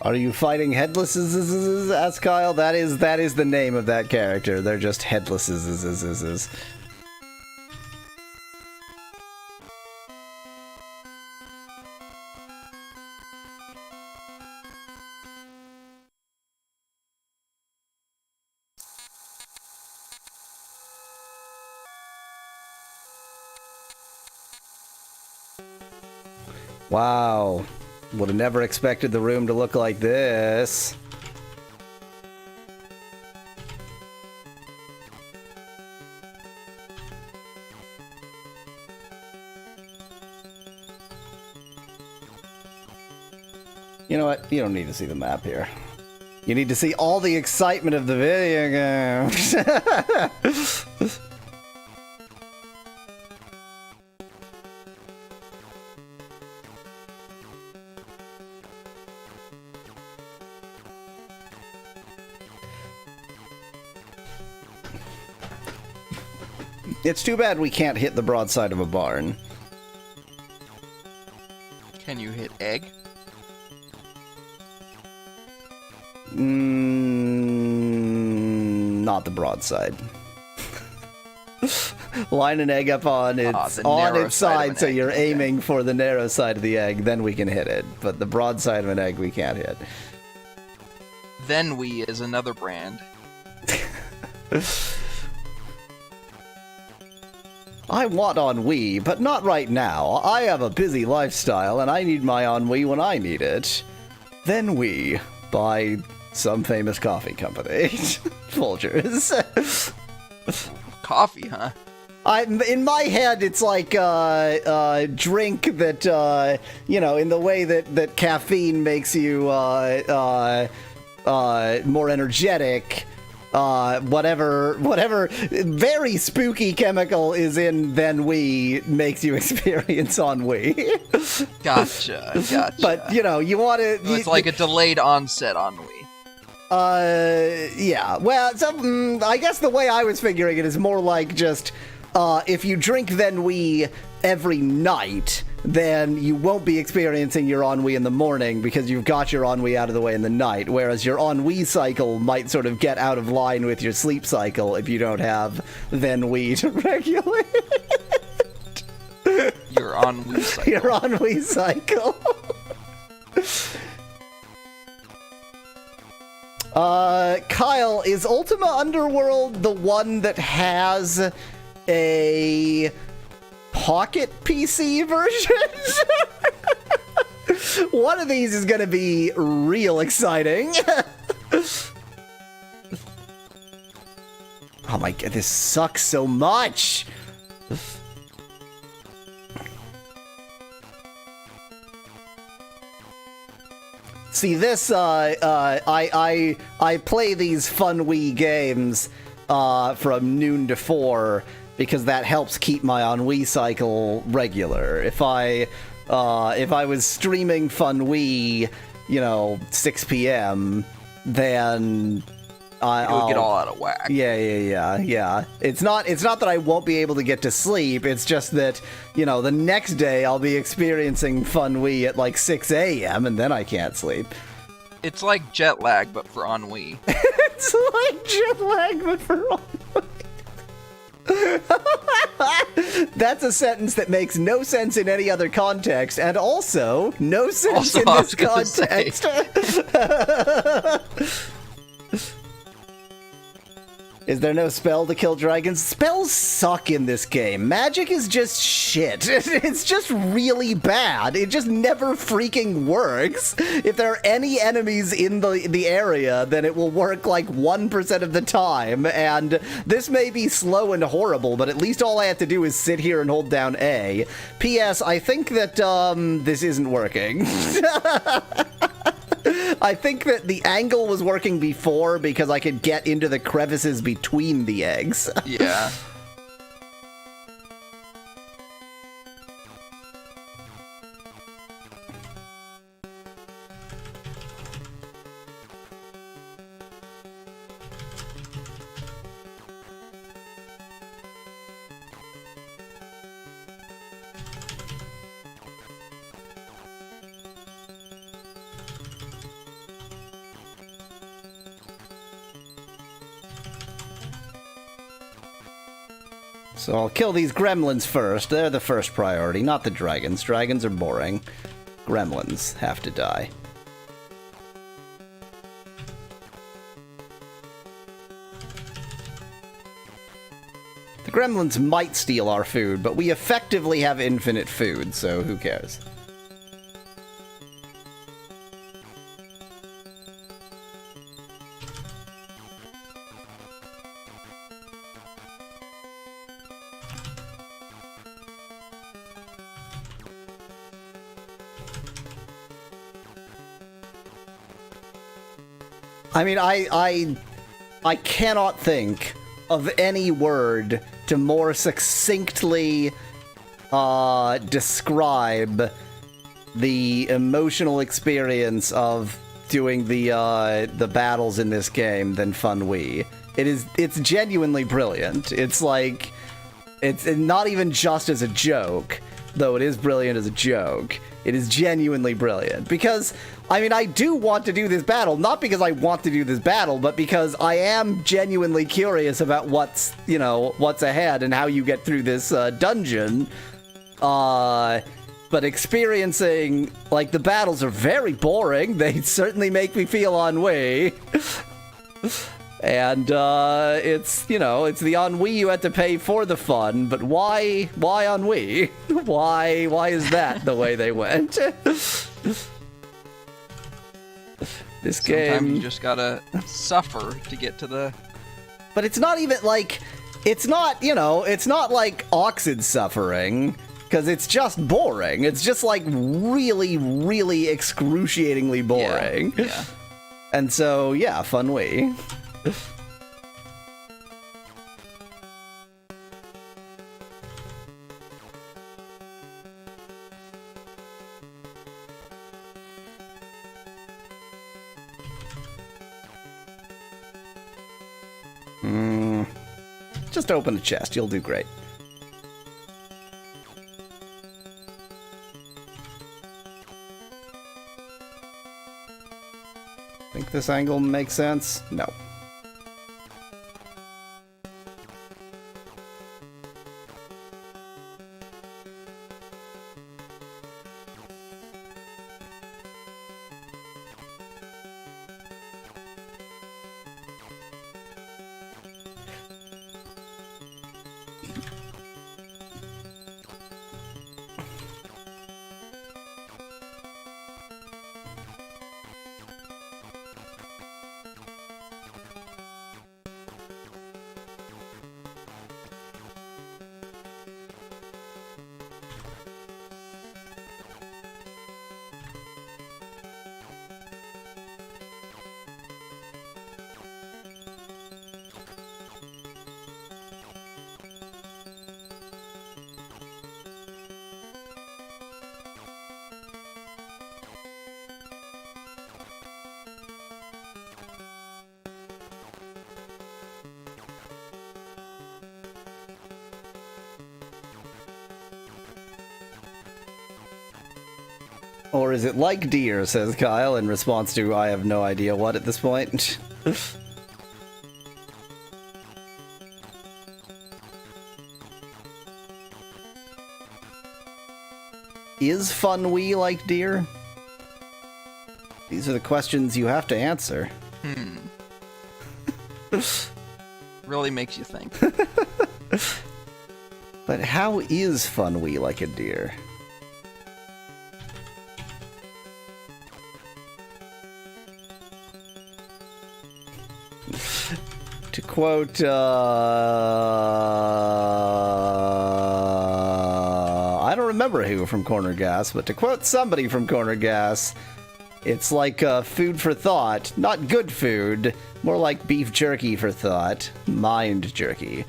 Are you fighting headlesses? Asked Kyle. That is the name of that character. They're just headlesses. Wow. Would have never expected the room to look like this. You know what? You don't need to see the map here. You need to see all the excitement of the video game. It's too bad we can't hit the broadside of a barn. Can you hit egg? Not the broadside. Line an egg up on its side, so you're aiming for the narrow side of the egg, then we can hit it. But the broadside of an egg we can't hit. Then we is another brand. I want ennui, but not right now. I have a busy lifestyle, and I need my ennui when I need it. Then we, by some famous coffee company. Folgers. Coffee, huh? In my head, it's like a drink that, in the way that caffeine makes you more energetic. Whatever very spooky chemical is in Then We makes you experience ennui. Gotcha. But, you want to... So it's like a delayed onset ennui. Yeah. Well, I guess the way I was figuring it is more like just, if you drink Then We every night, then you won't be experiencing your ennui in the morning because you've got your ennui out of the way in the night, whereas your ennui cycle might sort of get out of line with your sleep cycle if you don't have Then We to regulate your ennui cycle. Your ennui cycle. Kyle, is Ultima Underworld the one that has a Pocket PC version? One of these is gonna be real exciting. Oh my god, this sucks so much. See, this, I play these fun Wii games from noon to 4 because that helps keep my ennui cycle regular. If I was streaming Fun Wii, 6 p.m., then it would get all out of whack. Yeah. It's not that I won't be able to get to sleep. It's just that, the next day I'll be experiencing Fun Wii at like 6 a.m. and then I can't sleep. It's like jet lag, but for ennui. It's like jet lag, but for ennui. That's a sentence that makes no sense in any other context, and also no sense in this context. Is there no spell to kill dragons? Spells suck in this game. Magic is just shit. It's just really bad. It just never freaking works. If there are any enemies in the area, then it will work like 1% of the time, and this may be slow and horrible, but at least all I have to do is sit here and hold down A. P.S. I think that, this isn't working. I think that the angle was working before because I could get into the crevices between the eggs. Yeah. So I'll kill these gremlins first. They're the first priority, not the dragons. Dragons are boring. Gremlins have to die. The gremlins might steal our food, but we effectively have infinite food, so who cares? I mean, I cannot think of any word to more succinctly describe the emotional experience of doing the battles in this game than Fun Wii. It's genuinely brilliant. It's like it's not even just as a joke, though it is brilliant as a joke. It is genuinely brilliant because, I mean, I do want to do this battle, not because I want to do this battle, but because I am genuinely curious about what's ahead and how you get through this dungeon. But experiencing, like, the battles are very boring. They certainly make me feel ennui. And, it's the ennui you had to pay for the fun, but why ennui? Why is that the way they went? This game... Sometimes you just gotta suffer to get to the... But it's not even, like... It's not like Oxid suffering, because it's just boring. It's just, like, really, really excruciatingly boring. Yeah. And so, yeah, Fun Wii. Just open a chest, you'll do great. Think this angle makes sense? No. Or is it like deer, says Kyle, in response to I have no idea what at this point. Is Fun Wii like deer? These are the questions you have to answer. Really makes you think. But how is Fun Wii like a deer? To quote, I don't remember who from Corner Gas, but to quote somebody from Corner Gas, it's like food for thought. Not good food, more like beef jerky for thought. Mind jerky.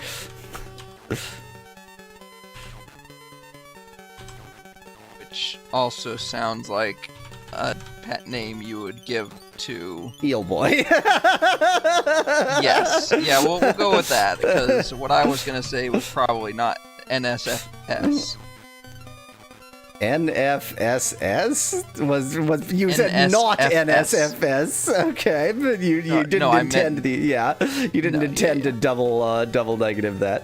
Which also sounds like a pet name you would give to... Eel Boy. Yes. Yeah, we'll go with that, because what I was going to say was probably not NSFS. NFSS? Was you said not NSFS. Okay, but you didn't no, intend you didn't intend to double negative that.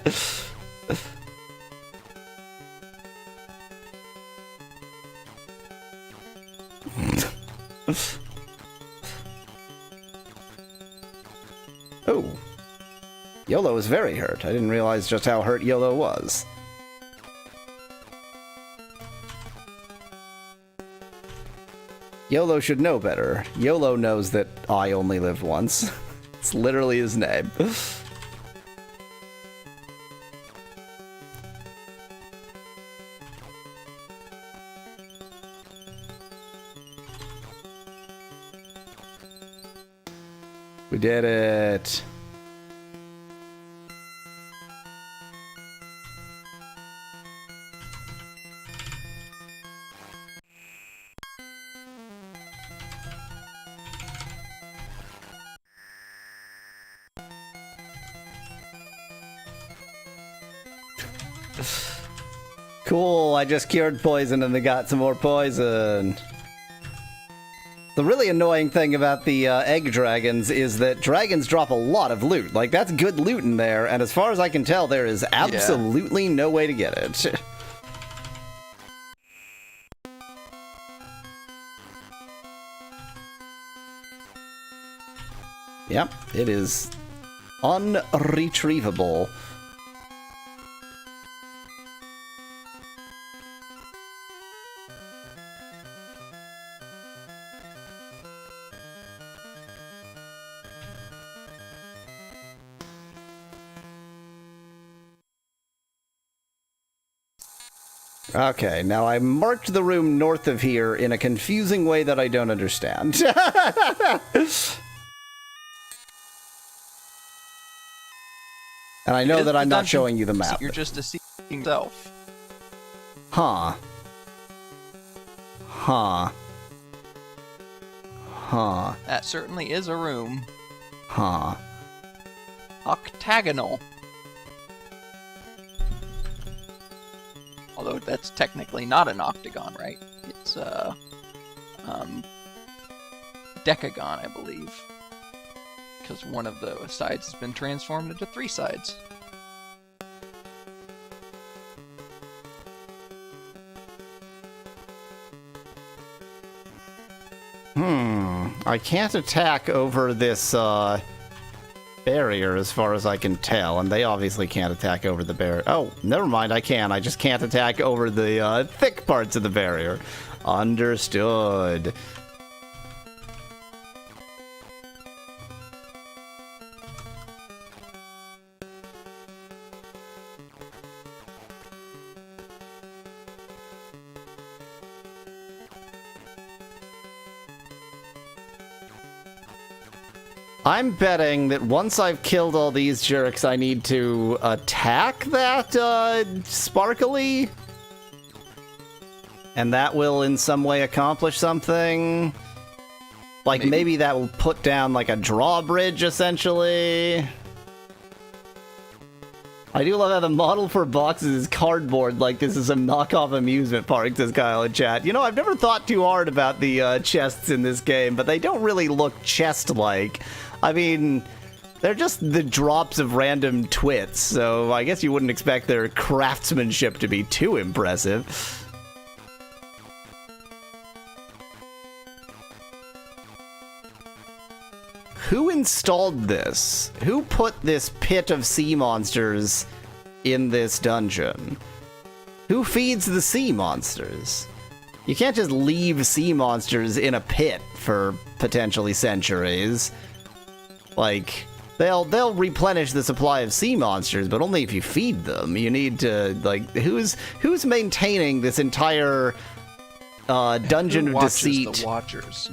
Oh. YOLO is very hurt. I didn't realize just how hurt YOLO was. YOLO should know better. YOLO knows that I only live once. It's literally his name. We did it. Cool, I just cured poison and they got some more poison. The really annoying thing about the egg dragons is that dragons drop a lot of loot. Like, that's good loot in there, and as far as I can tell, there is absolutely no way to get it. Yep, it is unretrievable. Okay, now I marked the room north of here in a confusing way that I don't understand. And I know that I'm not showing you the map. You're just deceiving yourself. Huh. Huh. Huh. That certainly is a room. Huh. Octagonal. Although that's technically not an octagon, right? It's decagon, I believe. Because one of the sides has been transformed into 3 sides. I can't attack over this barrier as far as I can tell, and they obviously can't attack over the barrier. Oh, never mind, I can. I just can't attack over the thick parts of the barrier. Understood. I'm betting that once I've killed all these jerks, I need to attack that sparkly, and that will in some way accomplish something. Like maybe that will put down like a drawbridge, essentially. I do love how the model for boxes is cardboard, like this is some knockoff amusement park, says Kyle in chat. You know, I've never thought too hard about the chests in this game, but they don't really look chest-like. I mean, they're just the drops of random twits, so I guess you wouldn't expect their craftsmanship to be too impressive. Who installed this? Who put this pit of sea monsters in this dungeon? Who feeds the sea monsters? You can't just leave sea monsters in a pit for potentially centuries. Like, they'll replenish the supply of sea monsters, but only if you feed them. You need to, like, who's maintaining this entire dungeon of deceit? The Watchers.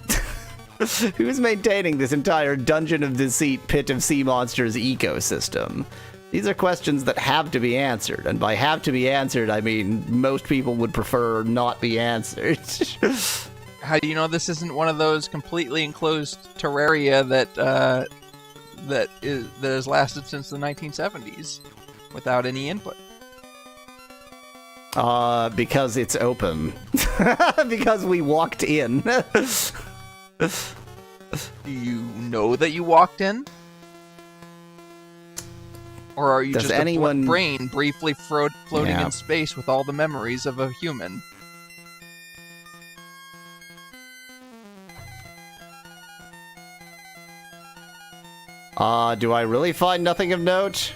Who's maintaining this entire Dungeon of Deceit Pit of Sea Monsters ecosystem? These are questions that have to be answered, and by have to be answered, I mean most people would prefer not be answered. How do you know this isn't one of those completely enclosed terraria that has lasted since the 1970s without any input? Because it's open. Because we walked in. Do you know that you walked in? Or are you Does just anyone... a brain briefly floating in space with all the memories of a human? Do I really find nothing of note?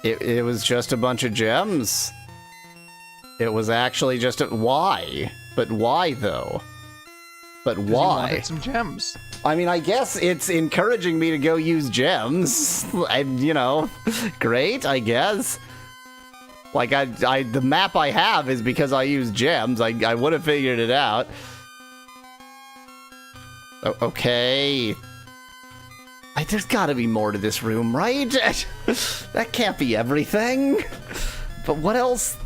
It was just a bunch of gems. It was actually just a... Why? But why, though? But why? You wanted some gems. I mean, I guess it's encouraging me to go use gems. And, you know, great, I guess. Like, the map I have is because I use gems. I would have figured it out. Okay. There's gotta be more to this room, right? That can't be everything. But what else?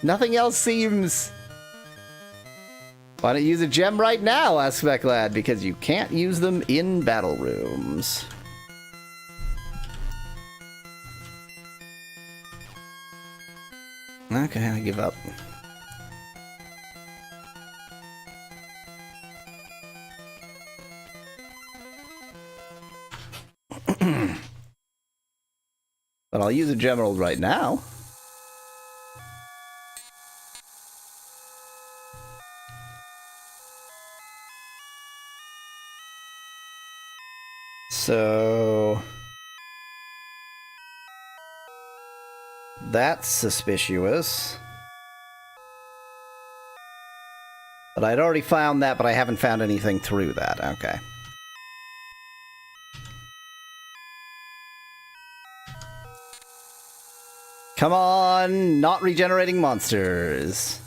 Nothing else seems... Why don't you use a gem right now, asks Specklad, because you can't use them in battle rooms. Okay, I give up. But I'll use a gem emerald right now. So... That's suspicious. But I'd already found that, but I haven't found anything through that. Okay. Come on, not regenerating monsters.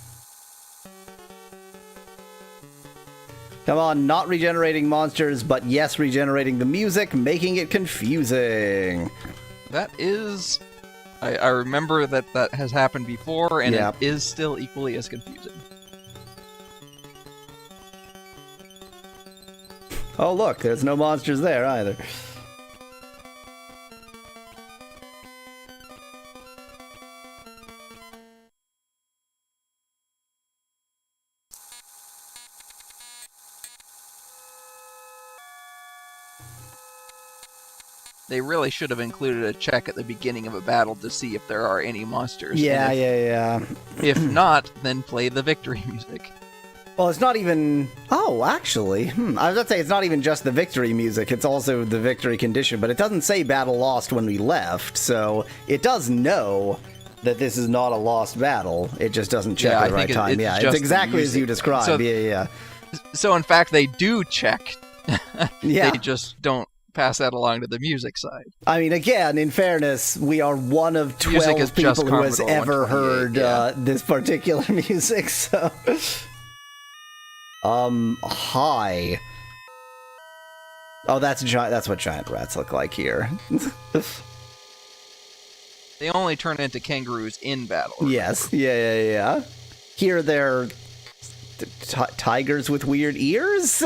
Come on, not regenerating monsters, but yes, regenerating the music, making it confusing. That is... I remember that has happened before, and it is still equally as confusing. Oh look, there's no monsters there either. They really should have included a check at the beginning of a battle to see if there are any monsters. Yeah, yeah. If not, then play the victory music. Well, it's not even... Oh, actually. I was going to say it's not even just the victory music, it's also the victory condition, but it doesn't say battle lost when we left, so it does know that this is not a lost battle. It just doesn't check at the right time. Yeah, it's exactly as you described. So, yeah. So, in fact, they do check. Yeah. They just don't pass that along to the music side. I mean, again, in fairness, we are one of 12 people who has ever heard this particular music, so... Hi. Oh, that's what giant rats look like here. They only turn into kangaroos in battle. Yes, yeah. Here they're tigers with weird ears?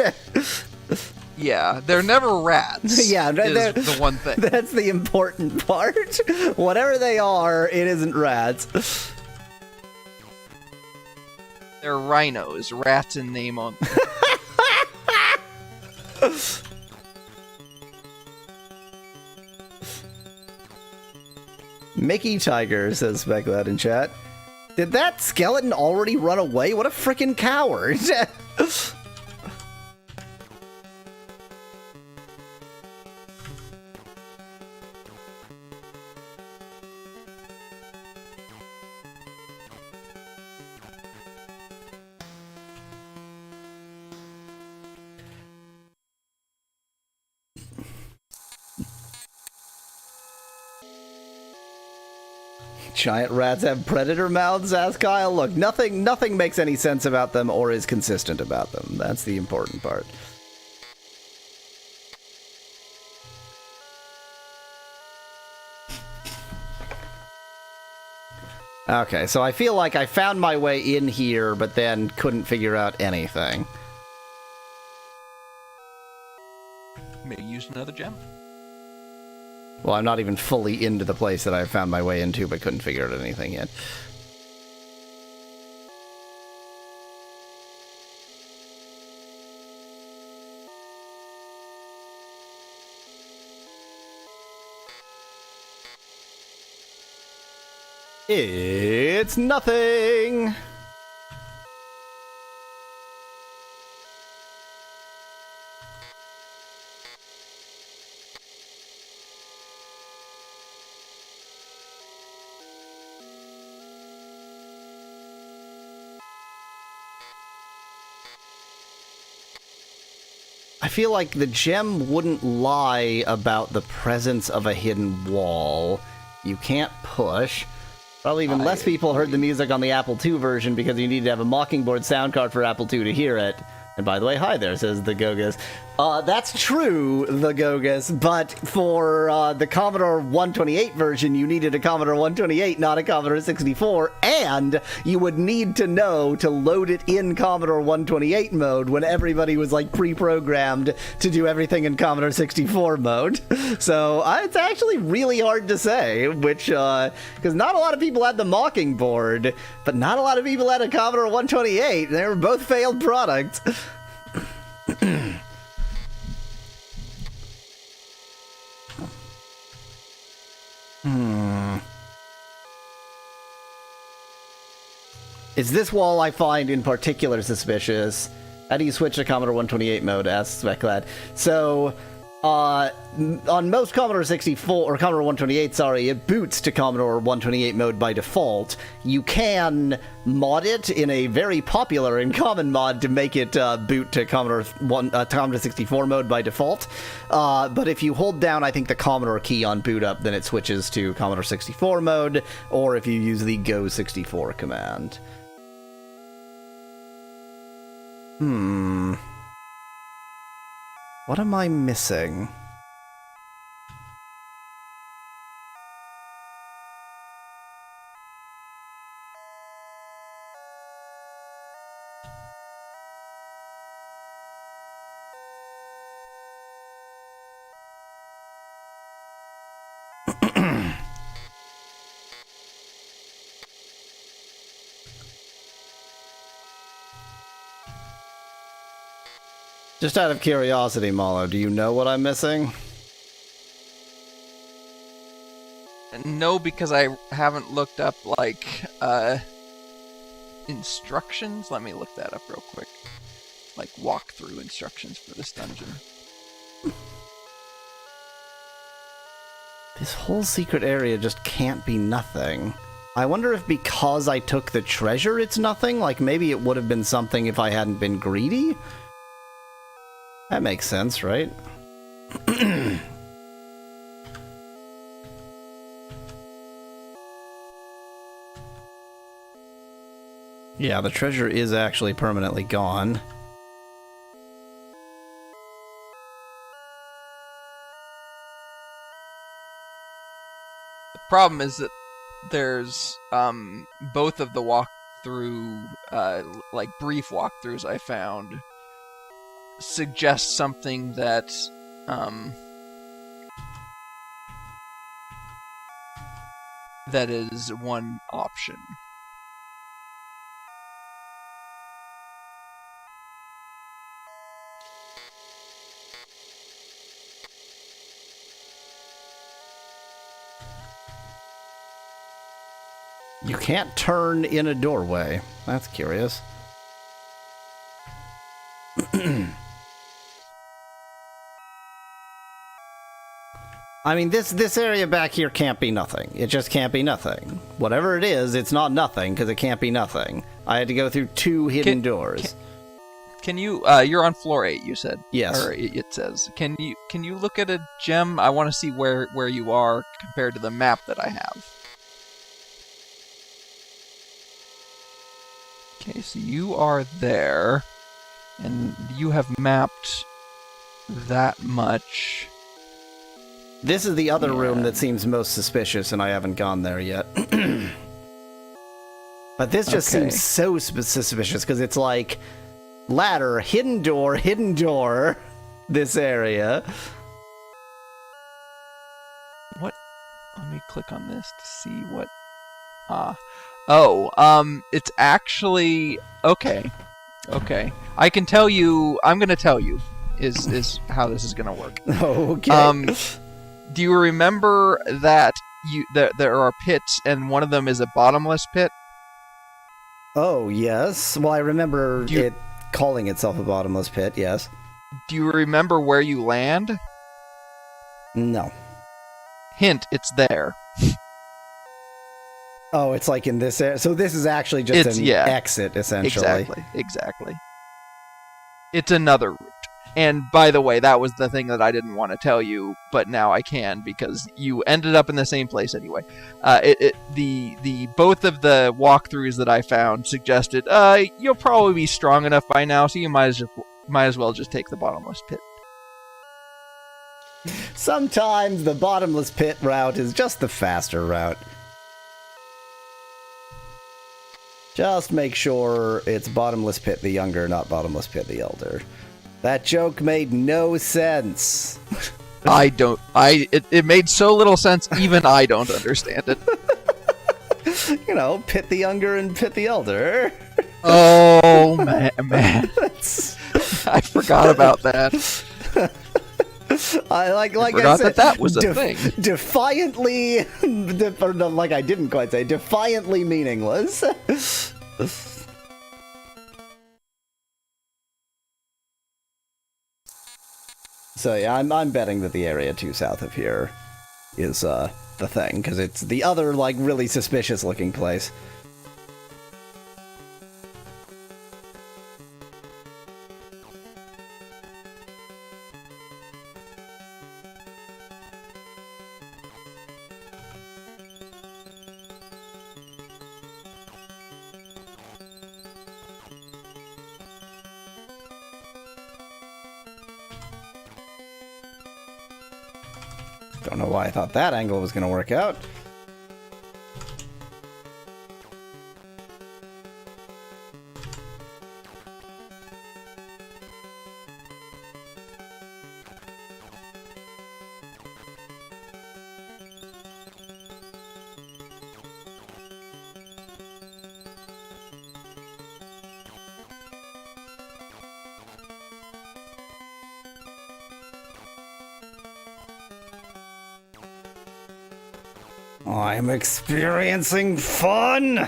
Yeah, they're never rats. Yeah, is the one thing. That's the important part. Whatever they are, it isn't rats. They're rhinos, rats in name only. Mickey Tiger, says Specklad in chat. Did that skeleton already run away? What a freaking coward. Giant rats have predator mouths, asks Kyle. Look, nothing makes any sense about them or is consistent about them. That's the important part. Okay, so I feel like I found my way in here, but then couldn't figure out anything. May use another gem. Well, I'm not even fully into the place that I found my way into, but couldn't figure out anything yet. It's nothing! I feel like the gem wouldn't lie about the presence of a hidden wall. You can't push. Probably even less people heard the music on the Apple II version because you need to have a Mockingbird sound card for Apple II to hear it. And by the way, hi there, says the Gogus. That's true, the Gogus, but for the Commodore 128 version, you needed a Commodore 128, not a Commodore 64, and you would need to know to load it in Commodore 128 mode when everybody was like pre-programmed to do everything in Commodore 64 mode. So it's actually really hard to say, which, because not a lot of people had the Mockingbird, but not a lot of people had a Commodore 128. They were both failed products. It's this wall I find in particular suspicious. How do you switch to Commodore 128 mode? Asks Speclad. So, on most Commodore 64, or Commodore 128, sorry, it boots to Commodore 128 mode by default. You can mod it in a very popular and common mod to make it boot to Commodore 64 mode by default. But if you hold down, I think, the Commodore key on boot up, then it switches to Commodore 64 mode, or if you use the Go 64 command. What am I missing? Just out of curiosity, Mallow, do you know what I'm missing? No, because I haven't looked up, like, instructions. Let me look that up real quick. Like, walkthrough instructions for this dungeon. This whole secret area just can't be nothing. I wonder if because I took the treasure it's nothing? Like, maybe it would have been something if I hadn't been greedy? That makes sense, right? Yeah, the treasure is actually permanently gone. The problem is that there's both of the walkthrough, like brief walkthroughs I found suggest something that that is one option. You can't turn in a doorway. That's curious. I mean, this area back here can't be nothing. It just can't be nothing. Whatever it is, it's not nothing, because it can't be nothing. I had to go through 2 hidden doors. Can you, you're on floor 8, you said? Yes. Or it says. Can you look at a gem? I want to see where you are compared to the map that I have. Okay, so you are there, and you have mapped that much. This is the other room that seems most suspicious, and I haven't gone there yet. But this just seems so suspicious, because it's like, ladder, hidden door, this area. What? Let me click on this to see what... it's actually... Okay. I can tell you... I'm gonna tell you, is how this is gonna work. Okay. Do you remember that there are pits, and one of them is a bottomless pit? Oh, yes. Well, I remember it calling itself a bottomless pit, yes. Do you remember where you land? No. Hint, it's there. Oh, it's like in this area. So this is actually just an exit, essentially. Exactly. It's another route. And by the way, that was the thing that I didn't want to tell you, but now I can because you ended up in the same place anyway. The both of the walkthroughs that I found suggested you'll probably be strong enough by now, so you might as well just take the bottomless pit. Sometimes the bottomless pit route is just the faster route. Just make sure it's bottomless pit the younger, not bottomless pit the elder. That joke made no sense. It made so little sense, even I don't understand it. You know, pit the younger and pit the elder. Oh, man. I forgot about that. I forgot said, that was a thing. Defiantly, or no, like I didn't quite say, defiantly meaningless. So yeah, I'm betting that the area 2 south of here is the thing, because it's the other, like, really suspicious looking place. Don't know why I thought that angle was going to work out. I'm experiencing fun!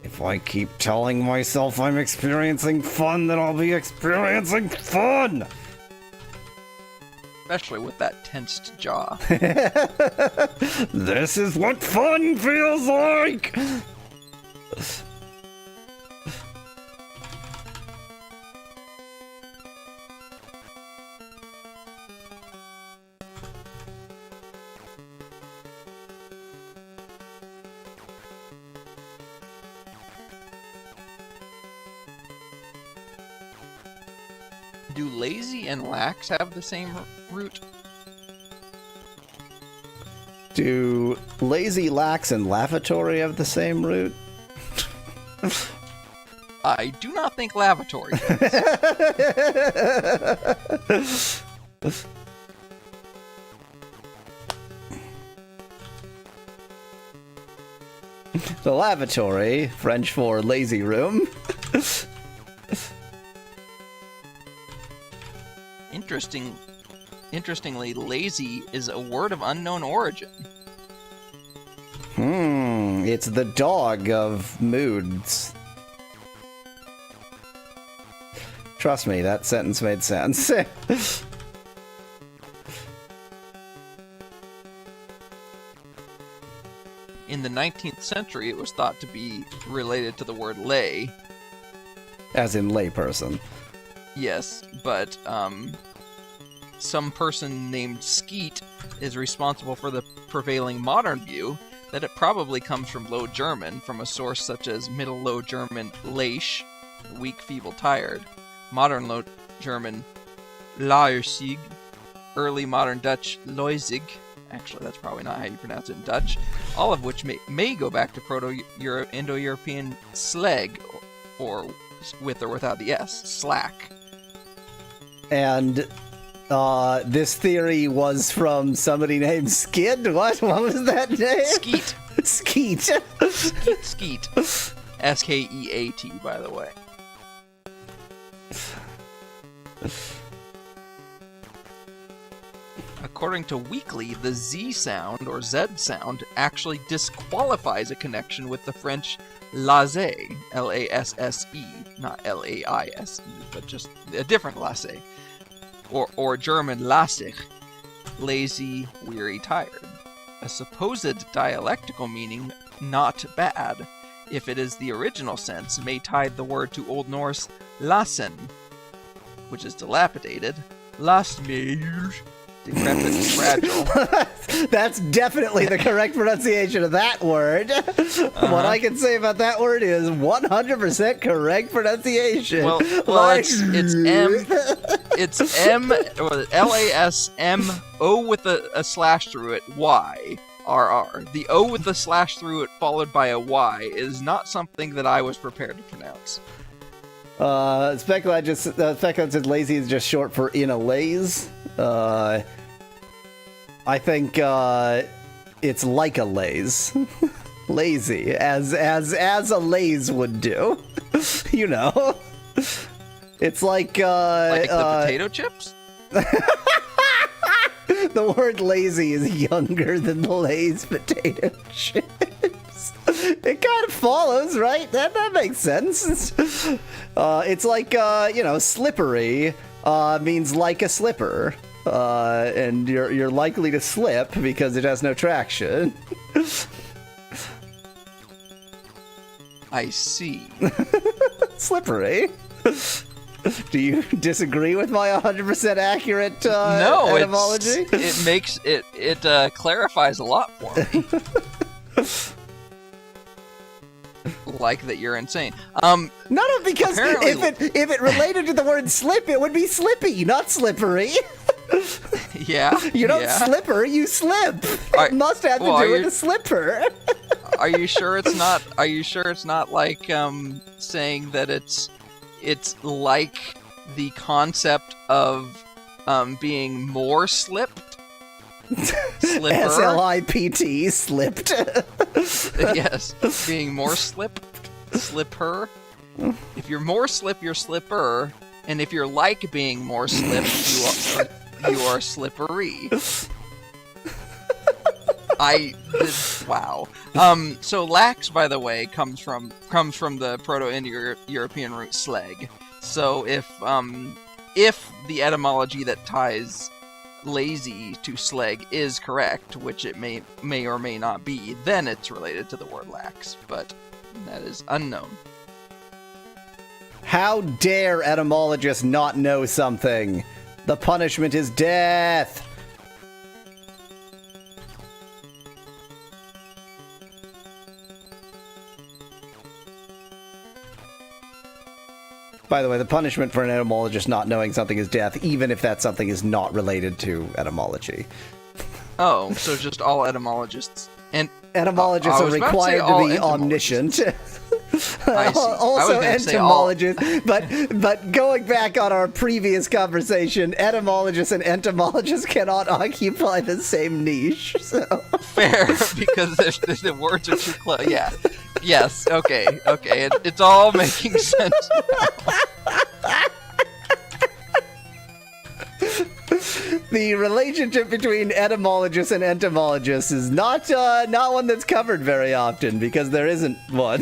If I keep telling myself I'm experiencing fun, then I'll be experiencing fun! Especially with that tensed jaw. This is what fun feels like! Do lazy and lax have the same root? Do lazy, lax, and lavatory have the same root? I do not think lavatory does. The lavatory, French for lazy room. Interestingly, lazy is a word of unknown origin. It's the dog of moods. Trust me, that sentence made sense. In the 19th century, it was thought to be related to the word lay. As in layperson. Yes, but some person named Skeet is responsible for the prevailing modern view that it probably comes from Low German, from a source such as Middle Low German Leisch, weak, feeble, tired, Modern Low German Laersig, Early Modern Dutch Loizig, actually that's probably not how you pronounce it in Dutch, all of which may go back to Proto-Indo-European slag, or with or without the S, slack. And this theory was from somebody named Skid? What was that name? Skeet. Skeet. Skeet. S-K-E-A-T, by the way. According to Weekly, the Z sound, or Z sound, actually disqualifies a connection with the French lasse, L-A-S-S-E, not L-A-I-S-E, but just a different lasse, or German lassig, lazy, weary, tired. A supposed dialectical meaning, not bad, if it is the original sense, may tie the word to Old Norse lassen, which is dilapidated. Last meal, decrepit and fragile. That's definitely the correct pronunciation of that word. What I can say about that word is 100% correct pronunciation. Well, it's M, or LASMO with a slash through it, YRR. The O with the slash through it followed by a Y is not something that I was prepared to pronounce. Speculate said lazy is just short for in a laze. I think it's like a laze. Lazy, as a laze would do. You know. It's like the potato chips? The word lazy is younger than the Lay's potato chips. It kind of follows, right? That makes sense. It's like, slippery means like a slipper. And you're likely to slip because it has no traction. I see. Slippery. Do you disagree with my 100% accurate no, etymology? It clarifies a lot for me. Like that you're insane. Because if it related to the word slip, it would be slippy, not slippery. Yeah. You don't slipper, you slip. It must have to do with a slipper. Are you sure it's not? Are you sure it's not like saying that it's like the concept of being more slipped? Slipper. S-L-I-P-T, slipped. Yes, being more slipper. If you're more slip, you're slipper, and if you're like being more slipped, you are slippery. Wow. So lax, by the way, comes from the Proto-Indo-European root slag. So if the etymology that ties lazy to slag is correct, which it may or may not be, then it's related to the word lax, but that is unknown. How dare etymologists not know something? The punishment is death. By the way, the punishment for an etymologist not knowing something is death, even if that something is not related to etymology. Oh, so just all etymologists. And etymologists are required to be omniscient. Also entomologists, but going back on our previous conversation, etymologists and entomologists cannot occupy the same niche. So. Fair, because the words are too close. Yeah. Yes. Okay. It's all making sense now. The relationship between etymologists and entomologists is not one that's covered very often, because there isn't one.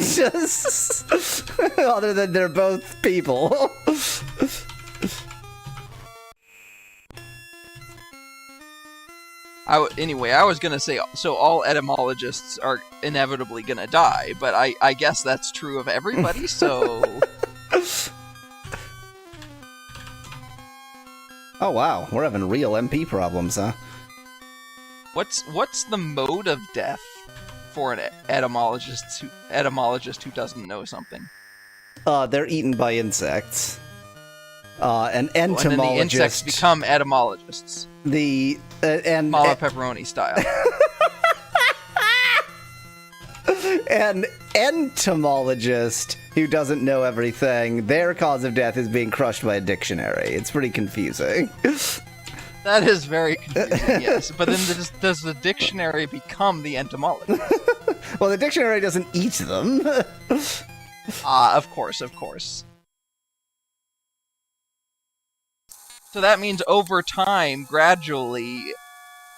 Other than they're both people. Anyway, I was gonna say, so all etymologists are inevitably gonna die, but I guess that's true of everybody, so... Oh wow, we're having real MP problems, huh? What's the mode of death for an etymologist who doesn't know something? They're eaten by insects. An entomologist... And then the insects become etymologists. Mala pepperoni style. An entomologist who doesn't know everything, their cause of death is being crushed by a dictionary. It's pretty confusing. That is very confusing, yes. But then does the dictionary become the entomologist? Well, the dictionary doesn't eat them. Of course. So that means over time, gradually,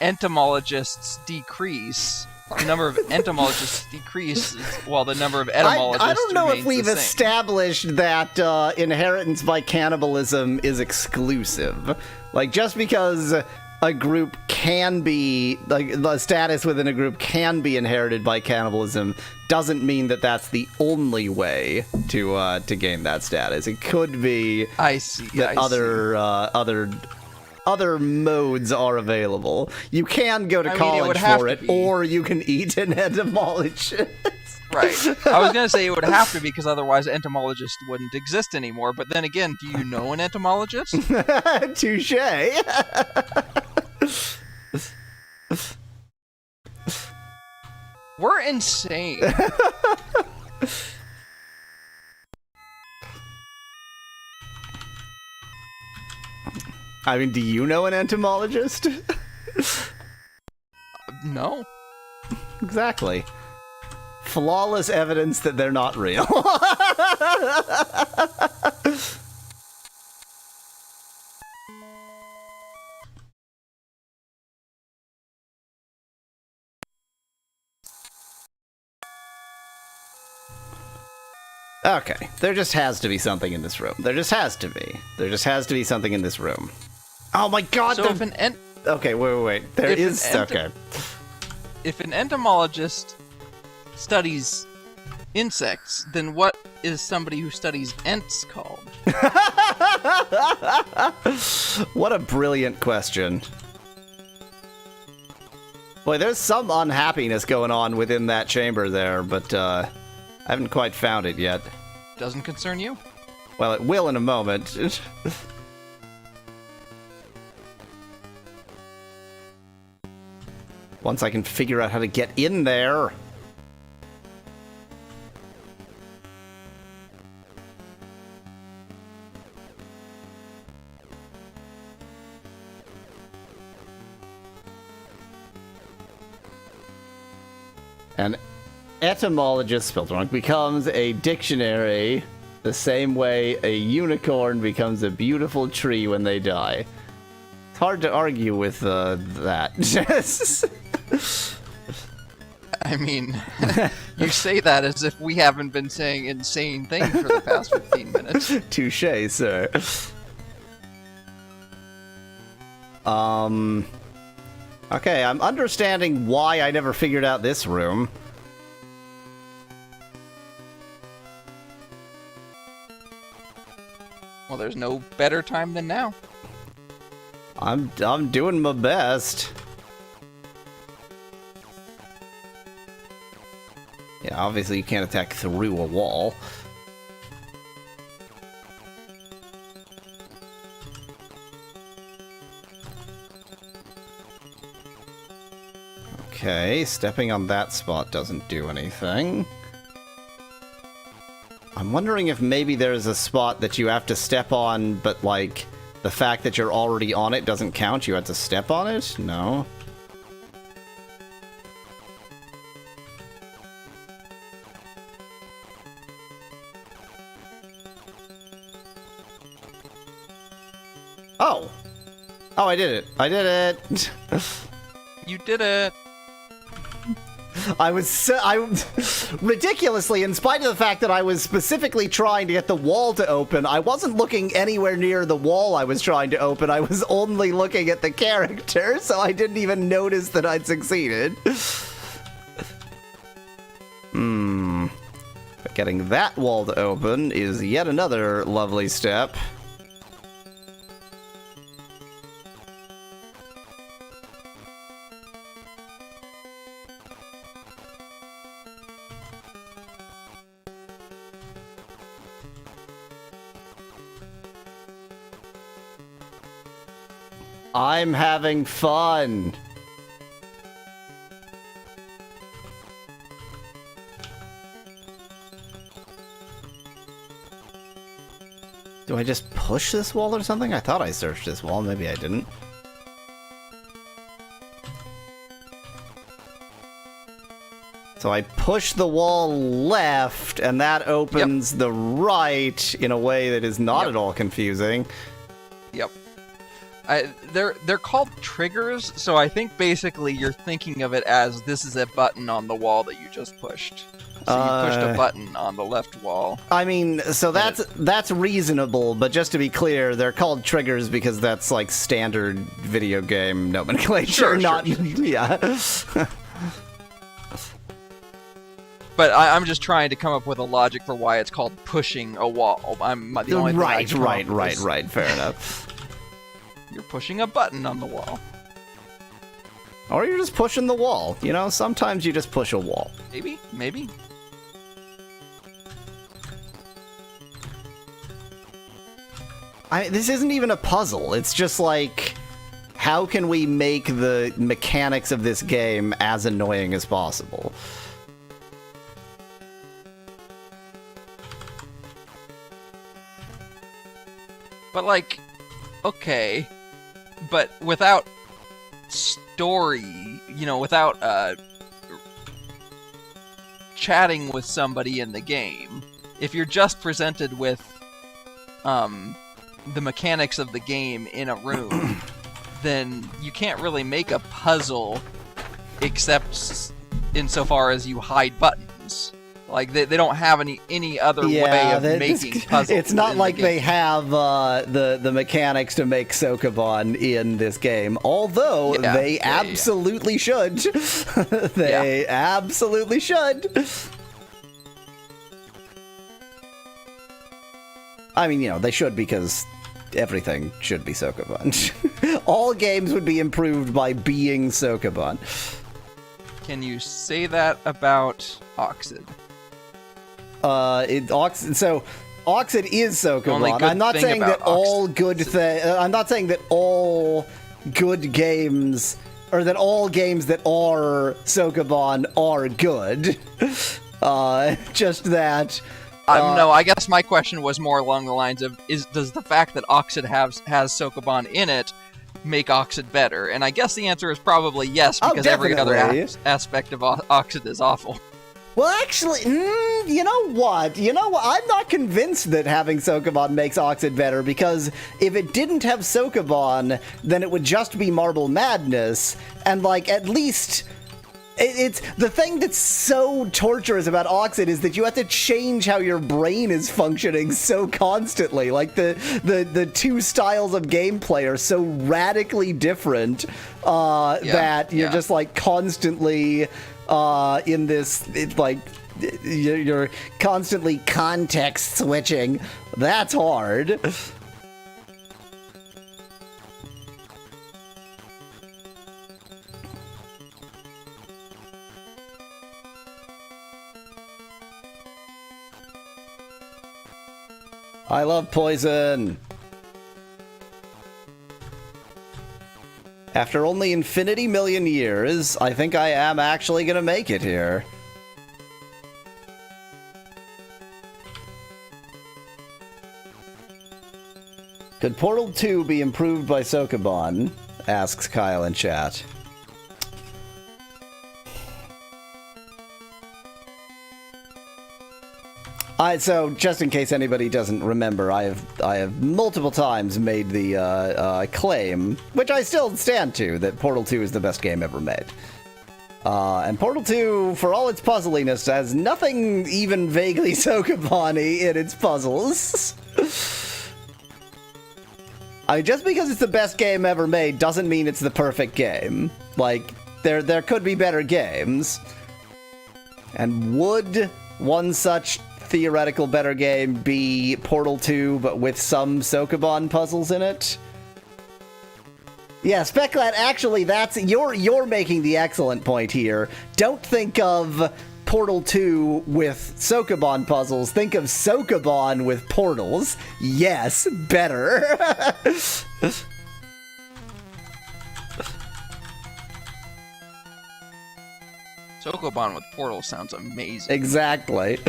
entomologists decrease. The number of entomologists decreases while the number of etymologists I don't know if we've the same. established that inheritance by cannibalism is exclusive. Like, just because a group can be, like, the status within a group can be inherited by cannibalism doesn't mean that that's the only way to gain that status. It could be I see. that other modes are available. You can go to college for it, or you can eat an entomologist. Right. I was gonna say it would have to be, because otherwise entomologists wouldn't exist anymore. But then again, do you know an entomologist? Touche. We're insane. I mean, do you know an entomologist? No. Exactly. Flawless evidence that they're not real. Okay, there just has to be something in this room. There just has to be. There just has to be something in this room. Oh my god! So if an Okay, wait. There is... Okay. If an entomologist studies insects, then what is somebody who studies ents called? What a brilliant question. Boy, there's some unhappiness going on within that chamber there, but I haven't quite found it yet. Doesn't concern you? Well, it will in a moment. Once I can figure out how to get in there. An etymologist, spelled wrong, becomes a dictionary the same way a unicorn becomes a beautiful tree when they die. It's hard to argue with that. I mean, you say that as if we haven't been saying insane things for the past 15 minutes. Touché, sir. Okay, I'm understanding why I never figured out this room. Well, there's no better time than now. I'm doing my best. Yeah, obviously you can't attack through a wall. Okay, stepping on that spot doesn't do anything. I'm wondering if maybe there's a spot that you have to step on, but like, the fact that you're already on it doesn't count? You have to step on it? No. Oh! Oh, I did it. I did it! You did it! I ridiculously, in spite of the fact that I was specifically trying to get the wall to open, I wasn't looking anywhere near the wall I was trying to open. I was only looking at the character, so I didn't even notice that I'd succeeded. But getting that wall to open is yet another lovely step. I'm having fun. Do I just push this wall or something? I thought I searched this wall. Maybe I didn't. So I push the wall left, and that opens the right in a way that is not at all confusing. Yep. They're called triggers, so I think basically you're thinking of it as this is a button on the wall that you just pushed. So you pushed a button on the left wall. I mean, so that's reasonable, but just to be clear, they're called triggers because that's like standard video game nomenclature, Sure, not sure. yeah. But I'm just trying to come up with a logic for why it's called pushing a wall. I'm the only thing I can come up with is Right. Fair enough. You're pushing a button on the wall. Or you're just pushing the wall. You know, sometimes you just push a wall. Maybe. This isn't even a puzzle. It's just like, how can we make the mechanics of this game as annoying as possible? But like, okay, but without story, without chatting with somebody in the game, if you're just presented with the mechanics of the game in a room, then you can't really make a puzzle except insofar as you hide buttons. Like, they don't have any other way of making puzzles. It's not like they have the mechanics to make Sokoban in this game, although they absolutely should. They absolutely should. I mean, they should, because everything should be Sokoban. All games would be improved by being Sokoban. Can you say that about Oxid? So Oxid is Sokoban. I'm not saying that all good I'm not saying that all good games, or that all games that are Sokoban are good. Just that. No, I guess my question was more along the lines of: does the fact that Oxid has Sokoban in it make Oxid better? And I guess the answer is probably yes, because every other aspect of Oxid is awful. Well, actually, you know what? I'm not convinced that having Sokoban makes Oxid better, because if it didn't have Sokoban, then it would just be Marble Madness, and, like, at least... It's the thing that's so torturous about Oxid is that you have to change how your brain is functioning so constantly. Like, the two styles of gameplay are so radically different that you're just, like, constantly... in this, it's like, you're constantly context switching. That's hard. I love poison. After only infinity million years, I think I am actually gonna make it here. Could Portal 2 be improved by Sokoban? Asks Kyle in chat. So, just in case anybody doesn't remember, I have multiple times made the claim, which I still stand to, that Portal 2 is the best game ever made. And Portal 2, for all its puzzliness, has nothing even vaguely Sokoban-y in its puzzles. I mean, just because it's the best game ever made doesn't mean it's the perfect game. Like, there could be better games. And would one such theoretical better game be Portal 2, but with some Sokoban puzzles in it? Yeah, Specklat, actually, you're making the excellent point here. Don't think of Portal 2 with Sokoban puzzles. Think of Sokoban with portals. Yes, better. Sokoban with portals sounds amazing. Exactly.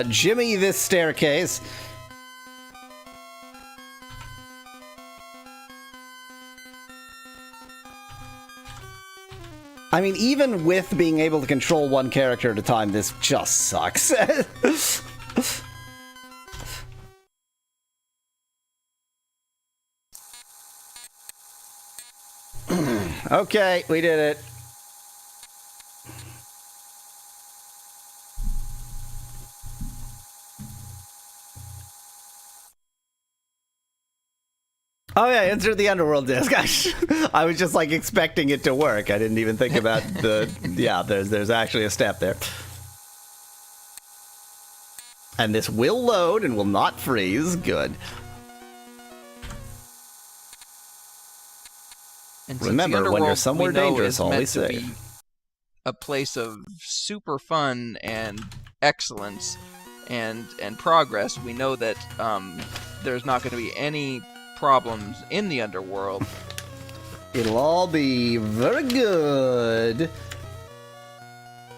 Jimmy, this staircase. I mean, even with being able to control one character at a time, this just sucks. Okay, we did it. Oh yeah, insert the underworld disc. I was just like expecting it to work. I didn't even think about the yeah, there's actually a step there. And this will load and will not freeze. Good. And Remember, when you're somewhere dangerous, always say a place of super fun and excellence and progress. We know that there's not going to be any problems in the underworld. It'll all be very good.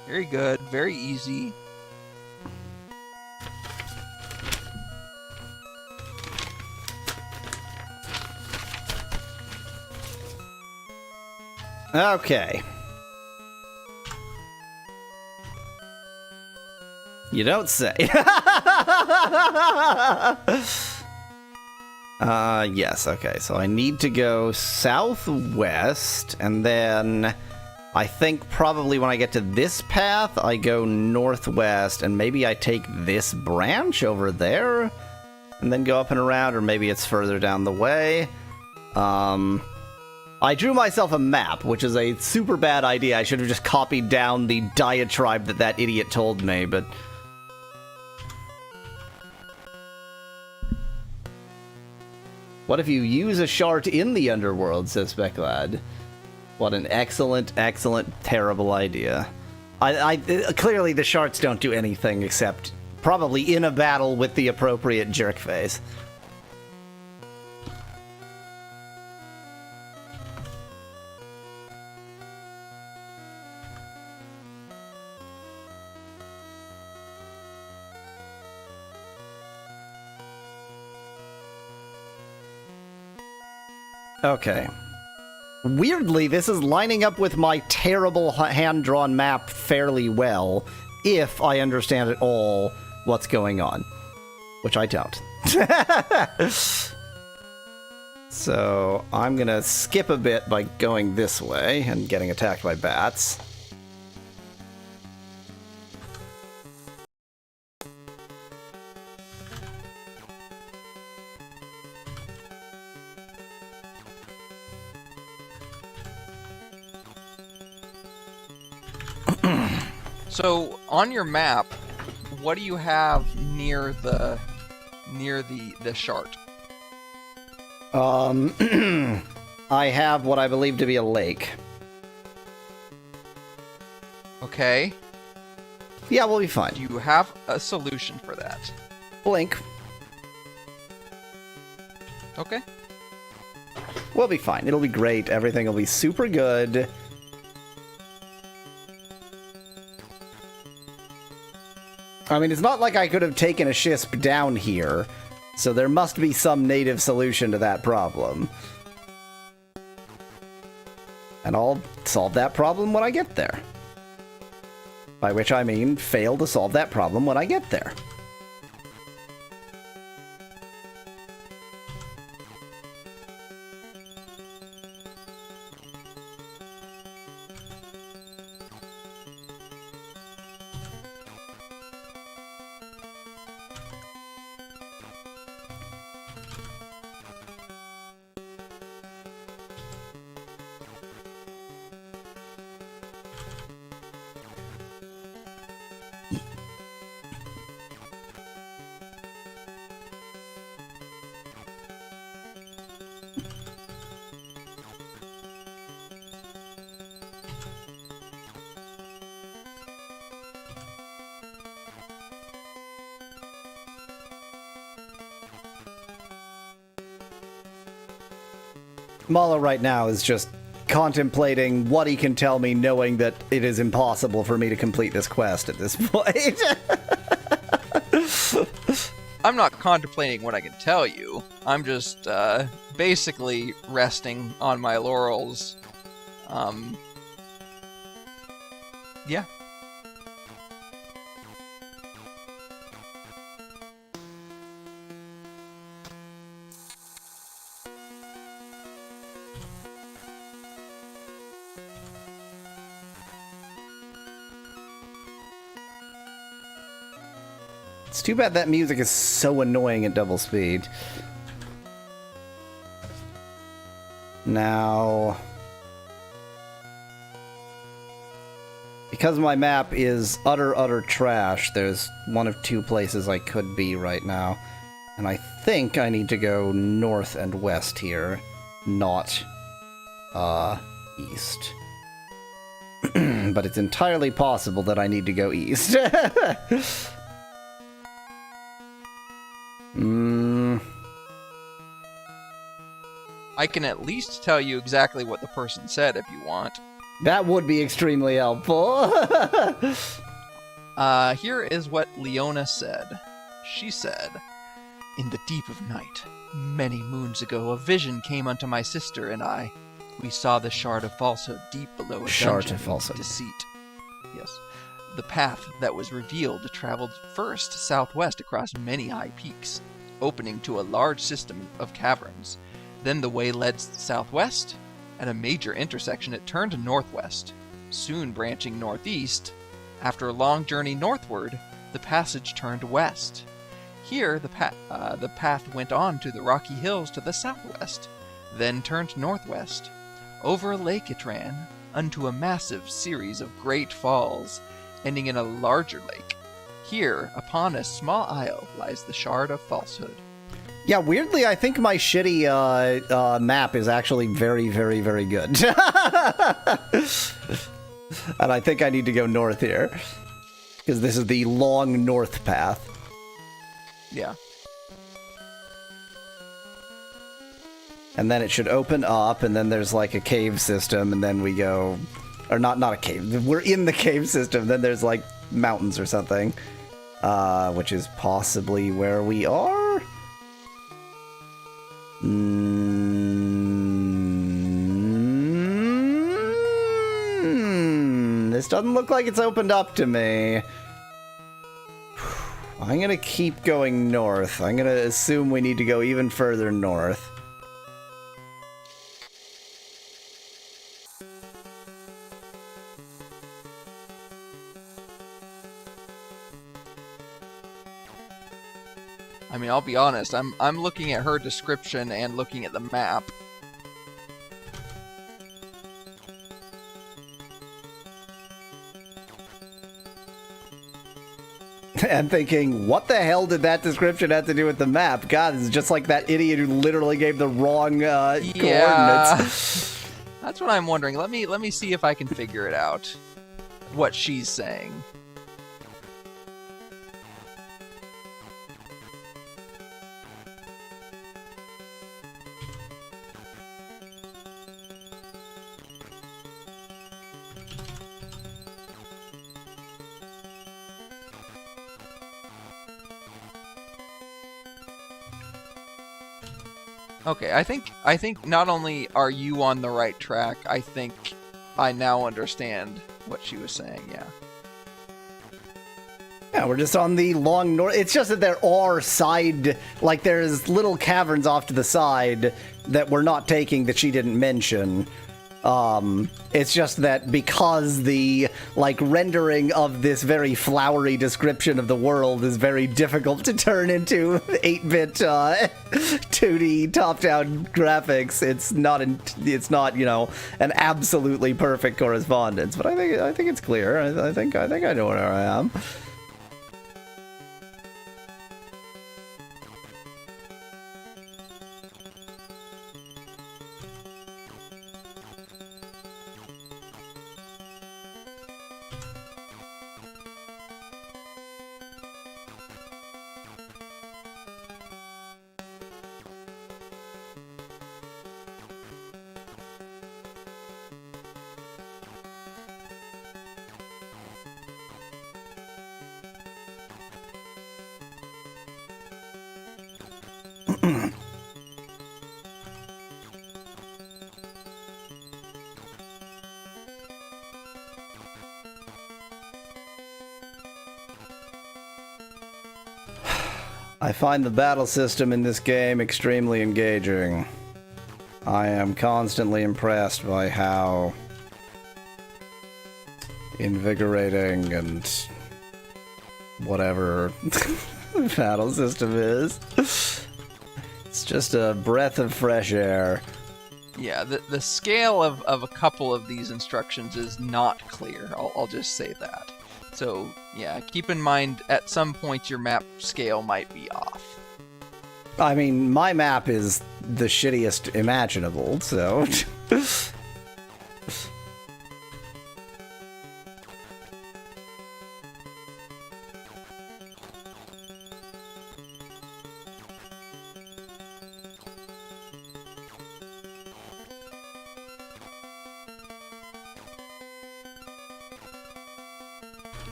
Very good, very easy. Okay. You don't say. Yes, okay, so I need to go southwest, and then I think probably when I get to this path, I go northwest, and maybe I take this branch over there, and then go up and around, or maybe it's further down the way. I drew myself a map, which is a super bad idea. I should have just copied down the diatribe that idiot told me, but... What if you use a shart in the underworld, says Becklad? What an excellent, excellent, terrible idea. Clearly the sharts don't do anything except probably in a battle with the appropriate jerk face. Okay. Weirdly, this is lining up with my terrible hand-drawn map fairly well, if I understand at all what's going on. Which I don't. So, I'm gonna skip a bit by going this way and getting attacked by bats. So on your map, what do you have near the shart? I have what I believe to be a lake. Okay. Yeah, we'll be fine. Do you have a solution for that? Blink. Okay. We'll be fine. It'll be great. Everything will be super good. I mean, it's not like I could have taken a Shisp down here, so there must be some native solution to that problem. And I'll solve that problem when I get there. By which I mean, fail to solve that problem when I get there. Mallow right now is just contemplating what he can tell me, knowing that it is impossible for me to complete this quest at this point. I'm not contemplating what I can tell you. I'm just basically resting on my laurels Yeah. It's too bad that music is so annoying at double speed. Now, because my map is utter trash, there's one of two places I could be right now. And I think I need to go north and west here, not, east. But it's entirely possible that I need to go east. I can at least tell you exactly what the person said if you want. That would be extremely helpful. Here is what Leona said. She said, "In the deep of night, many moons ago, a vision came unto my sister and I. We saw the shard of falsehood deep below a Shard dungeon of falsehood. of deceit. Yes. The path that was revealed traveled first southwest across many high peaks, opening to a large system of caverns. Then the way led southwest. At a major intersection, it turned northwest, soon branching northeast. After a long journey northward, the passage turned west. Here, the path went on to the rocky hills to the southwest, then turned northwest. Over a lake it ran, unto a massive series of great falls, ending in a larger lake. Here, upon a small isle, lies the shard of falsehood." Yeah, weirdly, I think my shitty map is actually very good. And I think I need to go north here. Because this is the long north path. Yeah. And then it should open up, and then there's like a cave system, and then we go... Or not a cave. We're in the cave system, then there's like mountains or something. Which is possibly where we are? This doesn't look like it's opened up to me. I'm gonna keep going north. I'm gonna assume we need to go even further north. I mean, I'll be honest, I'm looking at her description and looking at the map. And thinking, what the hell did that description have to do with the map? God, this is just like that idiot who literally gave the wrong coordinates. That's what I'm wondering. Let me see if I can figure it out. What she's saying. Okay, I think not only are you on the right track, I think I now understand what she was saying, yeah. Yeah, we're just on the long north. It's just that there are side, like there's little caverns off to the side that we're not taking that she didn't mention. It's just that because the, like, rendering of this very flowery description of the world is very difficult to turn into 8-bit, 2D top-down graphics, it's not, you know, an absolutely perfect correspondence. But I think it's clear. I think I know where I am. I find the battle system in this game extremely engaging. I am constantly impressed by how invigorating and whatever the battle system is. It's just a breath of fresh air. Yeah, the scale of a couple of these instructions is not clear. I'll just say that. So, yeah, keep in mind at some point your map scale might be off. I mean, my map is the shittiest imaginable, so...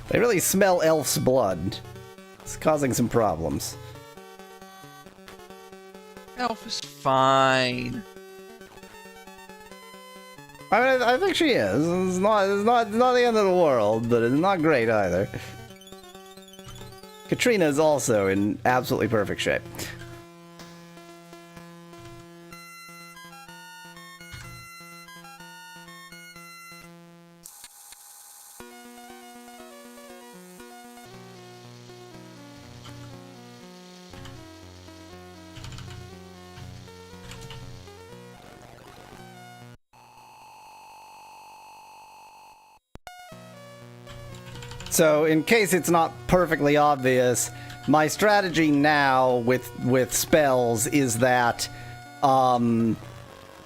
They really smell elf's blood. It's causing some problems. Elf is fine. I mean, I think she is. It's not the end of the world, but it's not great either. Katrina is also in absolutely perfect shape. So, in case it's not perfectly obvious, my strategy now with spells is that my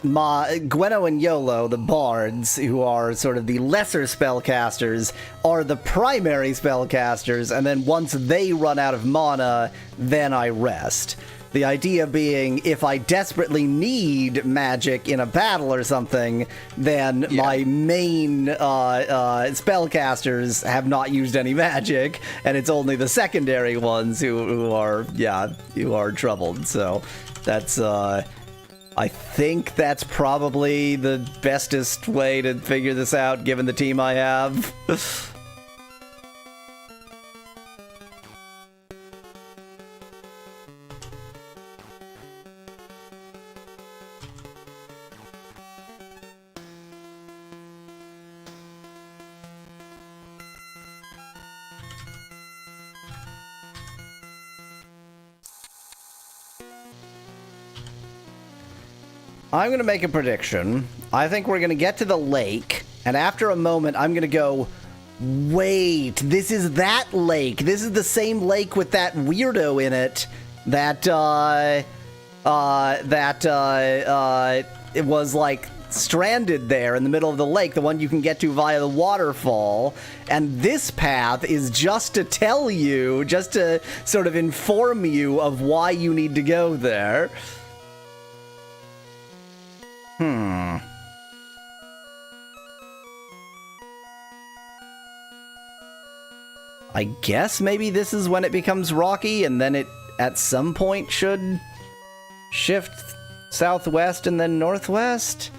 Gwenno and Yolo, the bards, who are sort of the lesser spellcasters, are the primary spellcasters, and then once they run out of mana, then I rest. The idea being, if I desperately need magic in a battle or something, then my main spellcasters have not used any magic, and it's only the secondary ones who are troubled. So that's I think that's probably the bestest way to figure this out, given the team I have. I'm going to make a prediction. I think we're going to get to the lake, and after a moment, I'm going to go, wait, this is that lake. This is the same lake with that weirdo in it that it was, like, stranded there in the middle of the lake, the one you can get to via the waterfall. And this path is just to tell you, just to sort of inform you of why you need to go there. I guess maybe this is when it becomes rocky, and then it, at some point, should shift southwest and then northwest?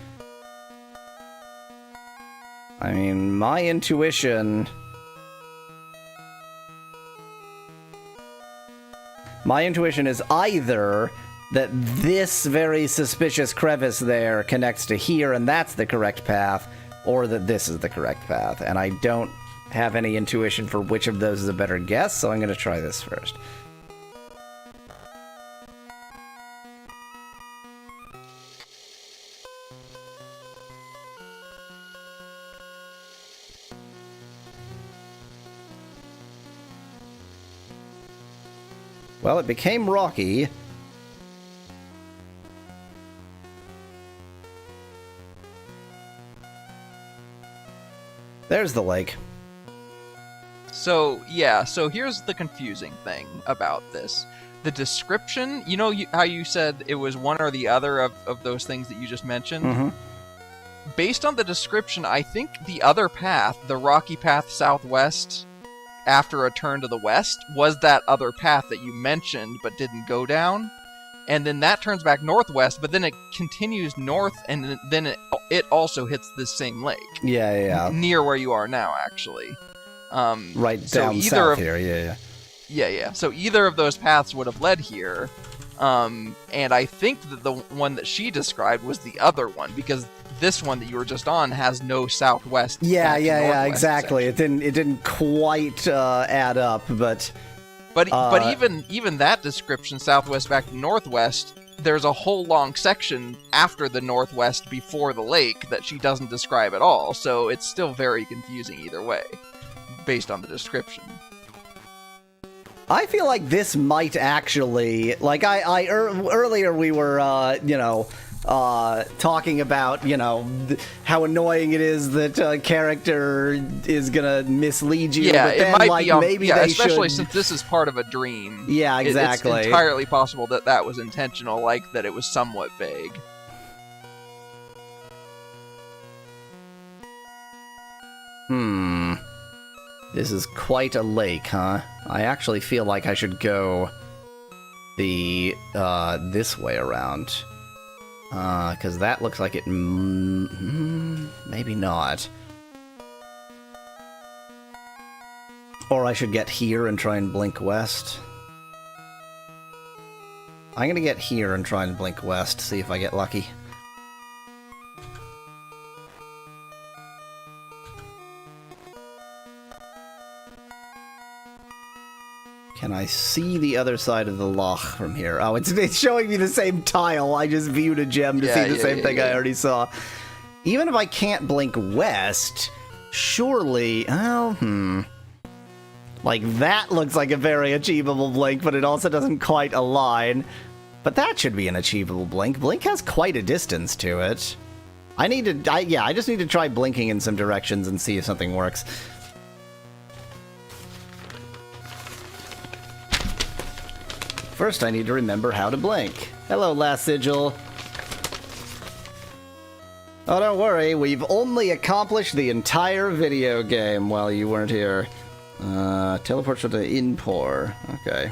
I mean, my intuition... My intuition is either that this very suspicious crevice there connects to here and that's the correct path, or that this is the correct path, and I don't have any intuition for which of those is a better guess, so I'm going to try this first. Well, it became rocky. There's the lake. So, yeah, so here's the confusing thing about this. The description, you know how you said it was one or the other of those things that you just mentioned? Mm-hmm. Based on the description, I think the other path, the rocky path southwest, after a turn to the west, was that other path that you mentioned but didn't go down. And then that turns back northwest, but then it continues north, and then it also hits this same lake. Yeah. Near where you are now, actually. Right so down either south of, here, yeah. Yeah. So either of those paths would have led here. And I think that the one that she described was the other one, because this one that you were just on has no southwest. Yeah, northwest exactly. section. It didn't quite add up, but even that description, southwest back to northwest, there's a whole long section after the northwest before the lake that she doesn't describe at all. So it's still very confusing either way, based on the description. I feel like this might actually, like earlier we were, talking about, how annoying it is that a character is gonna mislead you. Yeah, but then, it might like, be. Maybe yeah, they especially should... since this is part of a dream. Yeah, exactly. It's entirely possible that that was intentional, like that it was somewhat vague. This is quite a lake, huh? I actually feel like I should go this way around. Because that looks like it... maybe not. Or I should get here and try and blink west. I'm gonna get here and try and blink west, see if I get lucky. Can I see the other side of the loch from here? Oh, it's showing me the same tile. I just viewed a gem to see the same thing I already saw. Even if I can't blink west, surely... Like, that looks like a very achievable blink, but it also doesn't quite align. But that should be an achievable blink. Blink has quite a distance to it. I just need to try blinking in some directions and see if something works. First, I need to remember how to blink. Hello, Last Sigil. Oh, don't worry, we've only accomplished the entire video game while you weren't here. Teleport to the Inpor. Okay.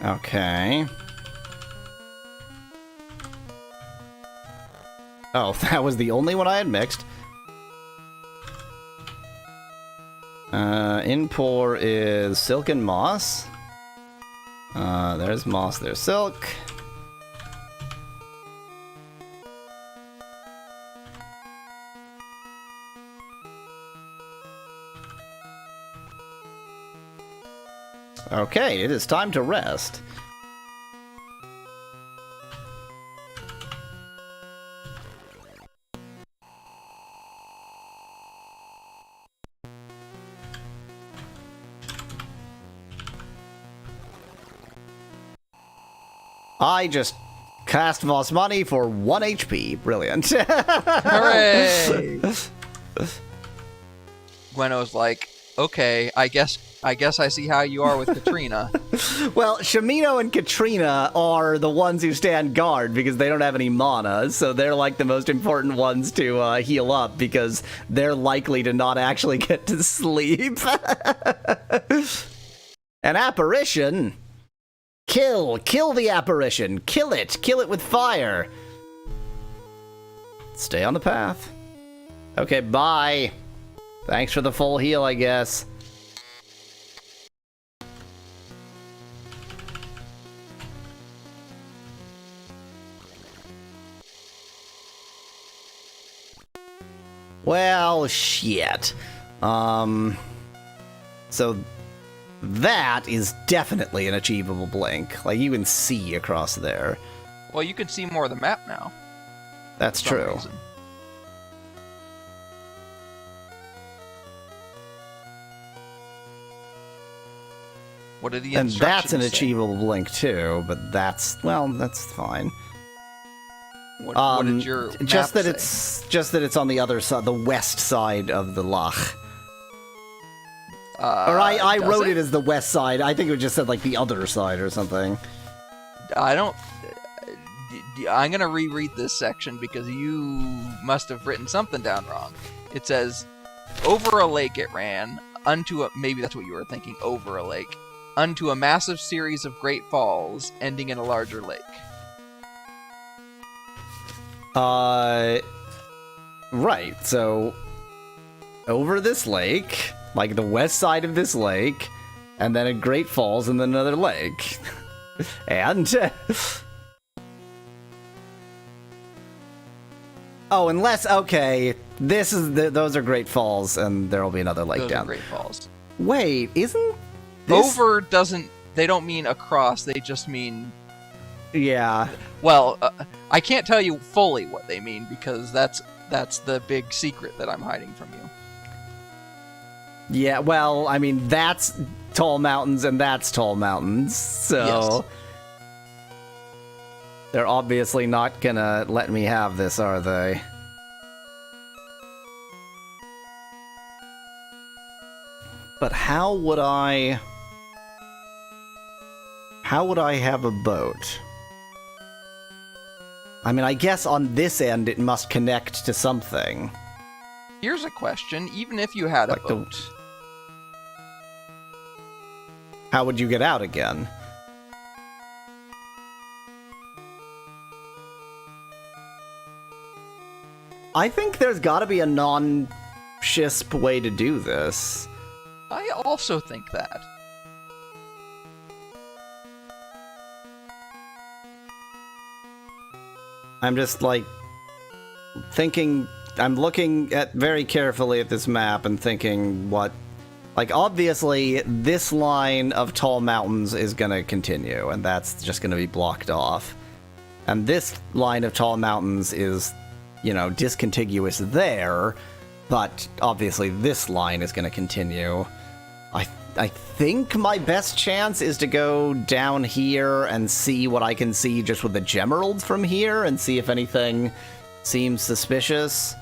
Okay. Oh, that was the only one I had mixed. Inpor is silk and moss. There's moss, there's silk. Okay, it is time to rest. I just cast Voss money for 1 HP. Brilliant. Hooray! Gweno's like, okay, I guess I see how you are with Katrina. Well, Shamino and Katrina are the ones who stand guard because they don't have any mana, so they're like the most important ones to heal up because they're likely to not actually get to sleep. An apparition? Kill the apparition. Kill it with fire. Stay on the path. Okay, bye. Thanks for the full heal, I guess. Well, shit. So that is definitely an achievable blink. Like, you can see across there. Well, you can see more of the map now. That's for some true. reason. What did the And that's an instructions say? achievable blink too, but that's fine. What did your map just that say? it's on the other side, the west side of the loch. Or I does wrote it as the west side. I think it just said like the other side or something. I don't. I'm gonna reread this section because you must have written something down wrong. It says, "Over a lake it ran, unto a..." Maybe that's what you were thinking. Over a lake. unto a massive series of great falls, ending in a larger lake. Right, so over this lake, like the west side of this lake, and then a Great Falls and then another lake. And oh, unless okay, this is those are Great Falls and there'll be another lake Those down. are Great Falls. Wait, isn't this... Over doesn't, they don't mean across, they just mean... Yeah. Well, I can't tell you fully what they mean because that's the big secret that I'm hiding from you. Yeah, well, I mean, that's tall mountains and that's tall mountains, so... Yes. They're obviously not gonna let me have this, are they? But how would I have a boat? I mean, I guess on this end it must connect to something. Here's a question, even if you had a Like boat. How would you get out again? I think there's gotta be a non-SHISP way to do this. I also think that. I'm just, like, thinking... I'm looking at very carefully at this map and thinking what... Like, obviously, this line of tall mountains is gonna continue, and that's just gonna be blocked off. And this line of tall mountains is, you know, discontiguous there, but obviously this line is gonna continue. I think my best chance is to go down here and see what I can see just with the gemerald from here and see if anything seems suspicious.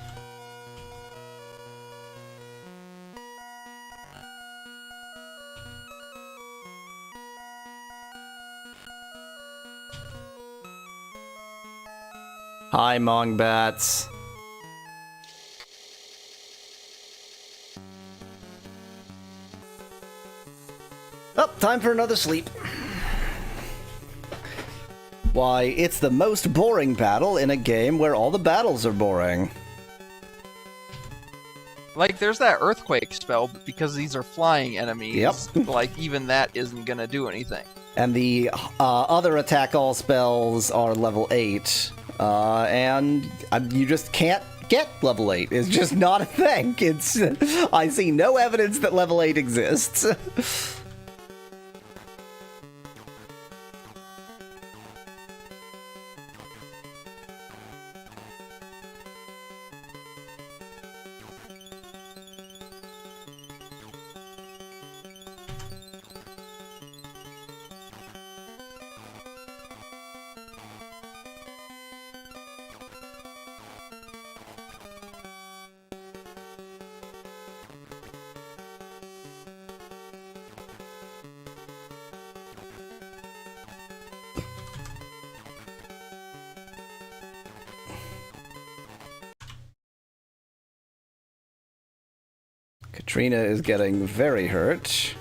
Hi, Mongbats. Oh, time for another sleep. Why, it's the most boring battle in a game where all the battles are boring. Like, there's that earthquake spell, but because these are flying enemies, Yep. like, even that isn't gonna do anything. And the other attack all spells are level 8. And you just can't get level 8. It's just not a thing. I see no evidence that level 8 exists. Katrina is getting very hurt.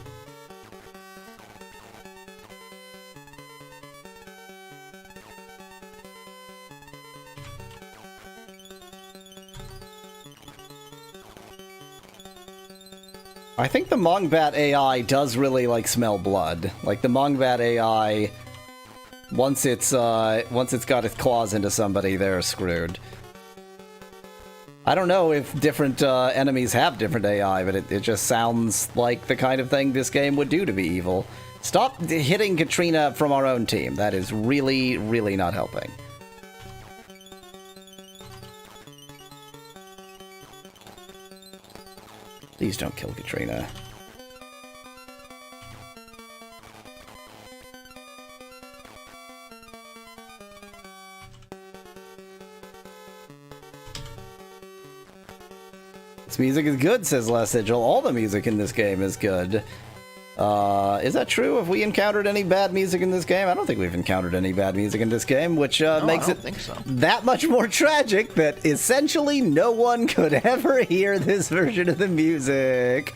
I think the Mongbat AI does really, like, smell blood. Like, the Mongbat AI, once it's got its claws into somebody, they're screwed. I don't know if different enemies have different AI, but it just sounds like the kind of thing this game would do to be evil. Stop hitting Katrina from our own team. That is really, really not helping. Please don't kill Katrina. This music is good, says Last Sigil. All the music in this game is good. Is that true? Have we encountered any bad music in this game? I don't think we've encountered any bad music in this game, which makes it that much more tragic that essentially no one could ever hear this version of the music.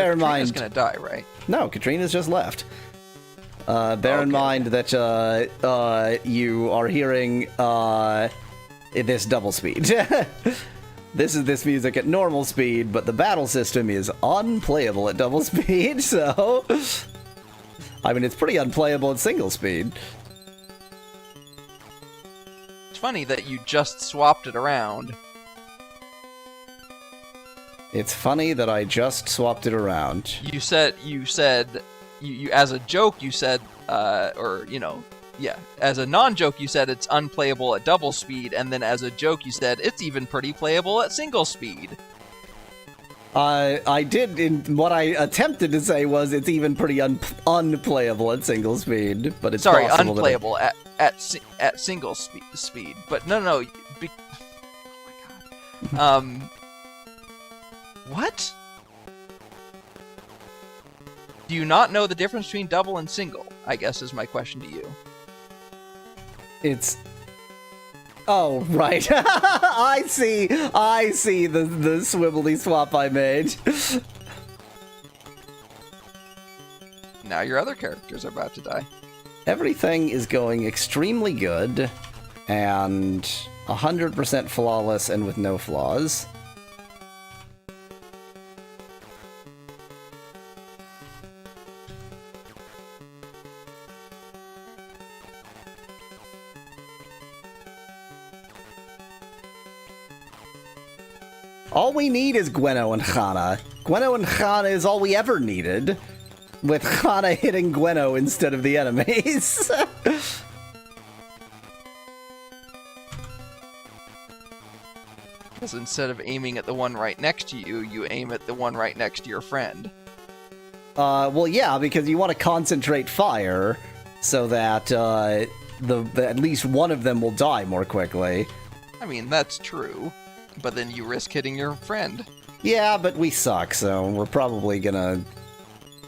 Bear in Katrina's mind... gonna die, right? No, Katrina's just left. Bear in mind that you are hearing this double speed. This is this music at normal speed, but the battle system is unplayable at double speed, so... I mean, it's pretty unplayable at single speed. It's funny that you just swapped it around. It's funny that I just swapped it around. You said, as a joke, you said, as a non-joke, you said it's unplayable at double speed, and then as a joke, you said it's even pretty playable at single speed. I did, what I attempted to say was it's even pretty unplayable at single speed, but it's possible unplayable at single speed. But no. Oh my god. What? Do you not know the difference between double and single? I guess is my question to you. It's... Oh, right. I see the swivelly swap I made. Now your other characters are about to die. Everything is going extremely good, and 100% flawless and with no flaws. All we need is Gwenno and Hana. Gwenno and Hana is all we ever needed, with Hana hitting Gwenno instead of the enemies. Because instead of aiming at the one right next to you, you aim at the one right next to your friend. Well, yeah, because you want to concentrate fire so that at least one of them will die more quickly. I mean, that's true. But then you risk hitting your friend. Yeah, but we suck, so we're probably gonna...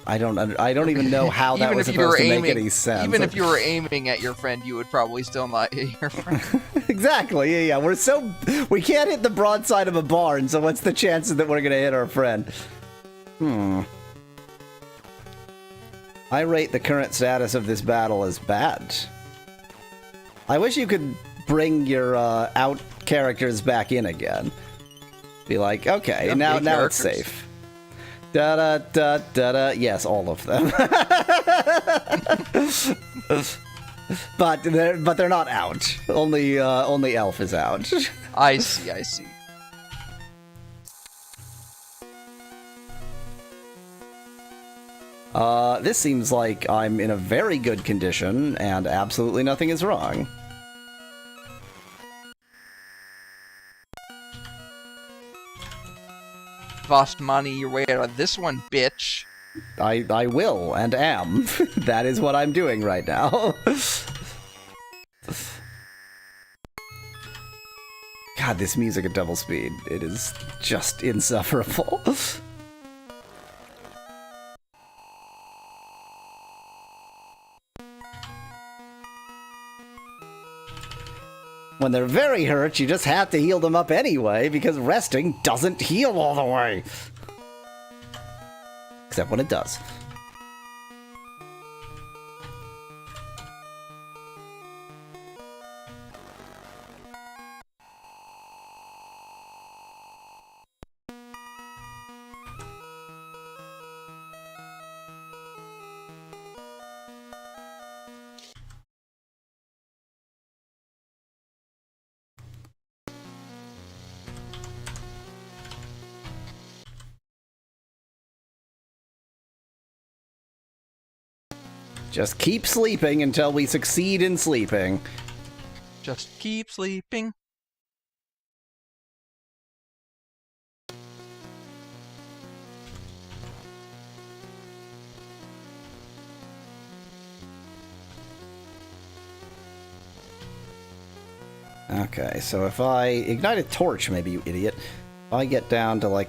I don't even know how that was supposed to make any sense. Even if you were aiming at your friend, you would probably still not hit your friend. Exactly, yeah. We can't hit the broadside of a barn, so what's the chances that we're gonna hit our friend? I rate the current status of this battle as bad. I wish you could bring your out characters back in again. Be like, okay, now it's safe. Da da da da da. Yes, all of them. but they're not out. Only Elf is out. I see. This seems like I'm in a very good condition, and absolutely nothing is wrong. Lost money your way out of this one, bitch. I will, and am. That is what I'm doing right now. God, this music at double speed, it is just insufferable. When they're very hurt, you just have to heal them up anyway, because resting doesn't heal all the way. Except when it does. Just keep sleeping until we succeed in sleeping. Just keep sleeping. Okay, so if I ignite a torch, maybe, you idiot. If I get down to, like,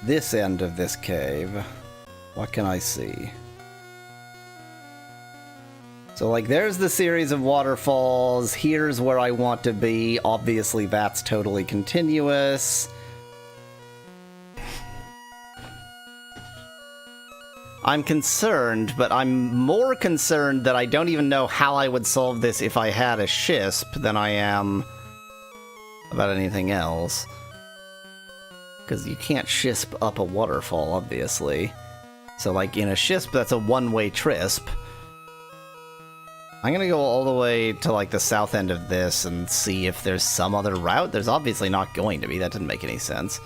this end of this cave, what can I see? So, like, there's the series of waterfalls. Here's where I want to be. Obviously, that's totally continuous. I'm concerned, but I'm more concerned that I don't even know how I would solve this if I had a Shisp than I am about anything else. Because you can't Shisp up a waterfall, obviously. So, like, in a Shisp, that's a one-way Trisp. I'm gonna go all the way to, like, the south end of this and see if there's some other route. There's obviously not going to be. That didn't make any sense.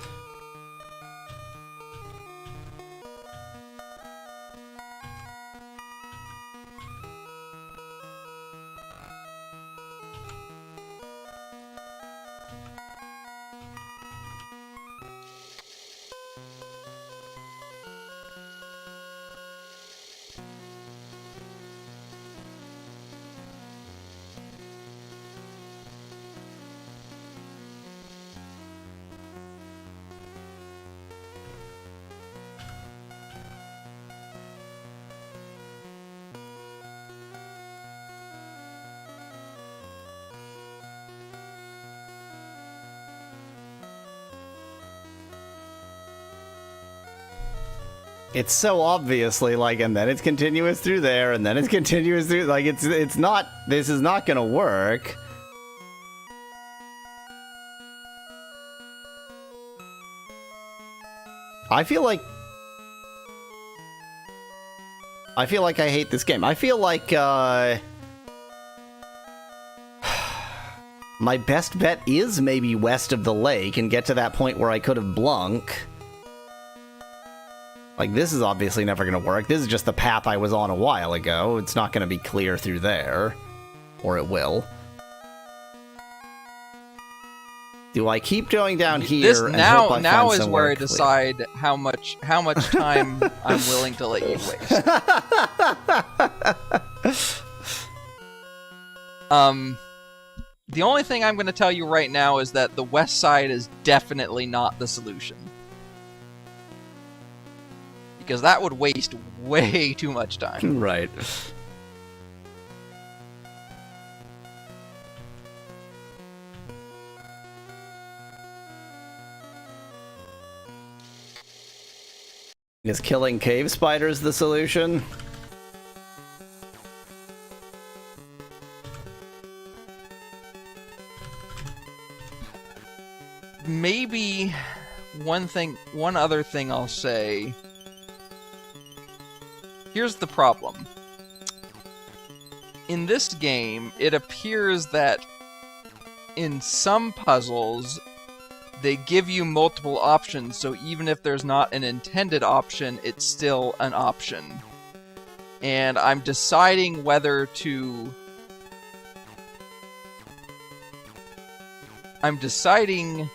It's so obviously, like, and then it's continuous through there, and then it's continuous through, like, it's not, this is not gonna work. I feel like I hate this game. I feel like, my best bet is maybe west of the lake and get to that point where I could have Blunk. Like, this is obviously never going to work. This is just the path I was on a while ago. It's not going to be clear through there. Or it will. Do I keep going down here and hope I now find is somewhere where I clear? decide how much time I'm willing to let you waste. The only thing I'm going to tell you right now is that the west side is definitely not the solution. Because that would waste way too much time. Right. Is killing cave spiders the solution? Maybe one other thing I'll say. Here's the problem. In this game, it appears that in some puzzles, they give you multiple options, so even if there's not an intended option, it's still an option. And I'm deciding whether to... I'm deciding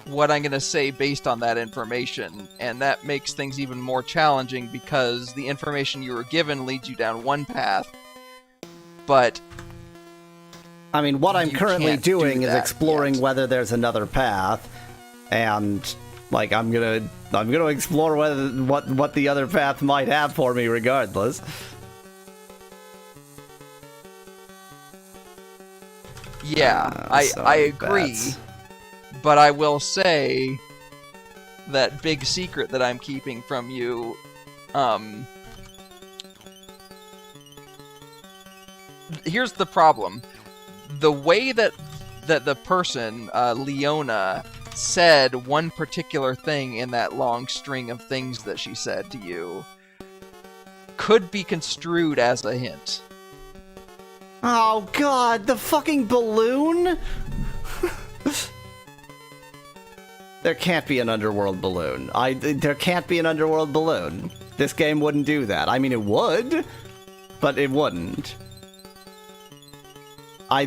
what I'm going to say based on that information, and that makes things even more challenging because the information you were given leads you down one path, but I mean, what I'm currently doing is exploring yet. whether there's another path, and like I'm gonna explore what the other path might have for me regardless. Yeah, I agree. Bats. But I will say that big secret that I'm keeping from you, here's the problem. The way that the person, Leona, said one particular thing in that long string of things that she said to you could be construed as a hint. Oh god, the fucking balloon? There can't be an underworld balloon. There can't be an underworld balloon. This game wouldn't do that. I mean, it would, but it wouldn't. I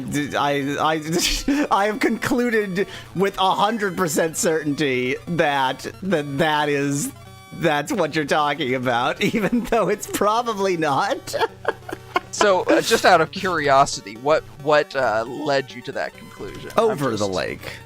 have concluded with 100% certainty that's what you're talking about, even though it's probably not. So, just out of curiosity, what led you to that conclusion? Over the lake.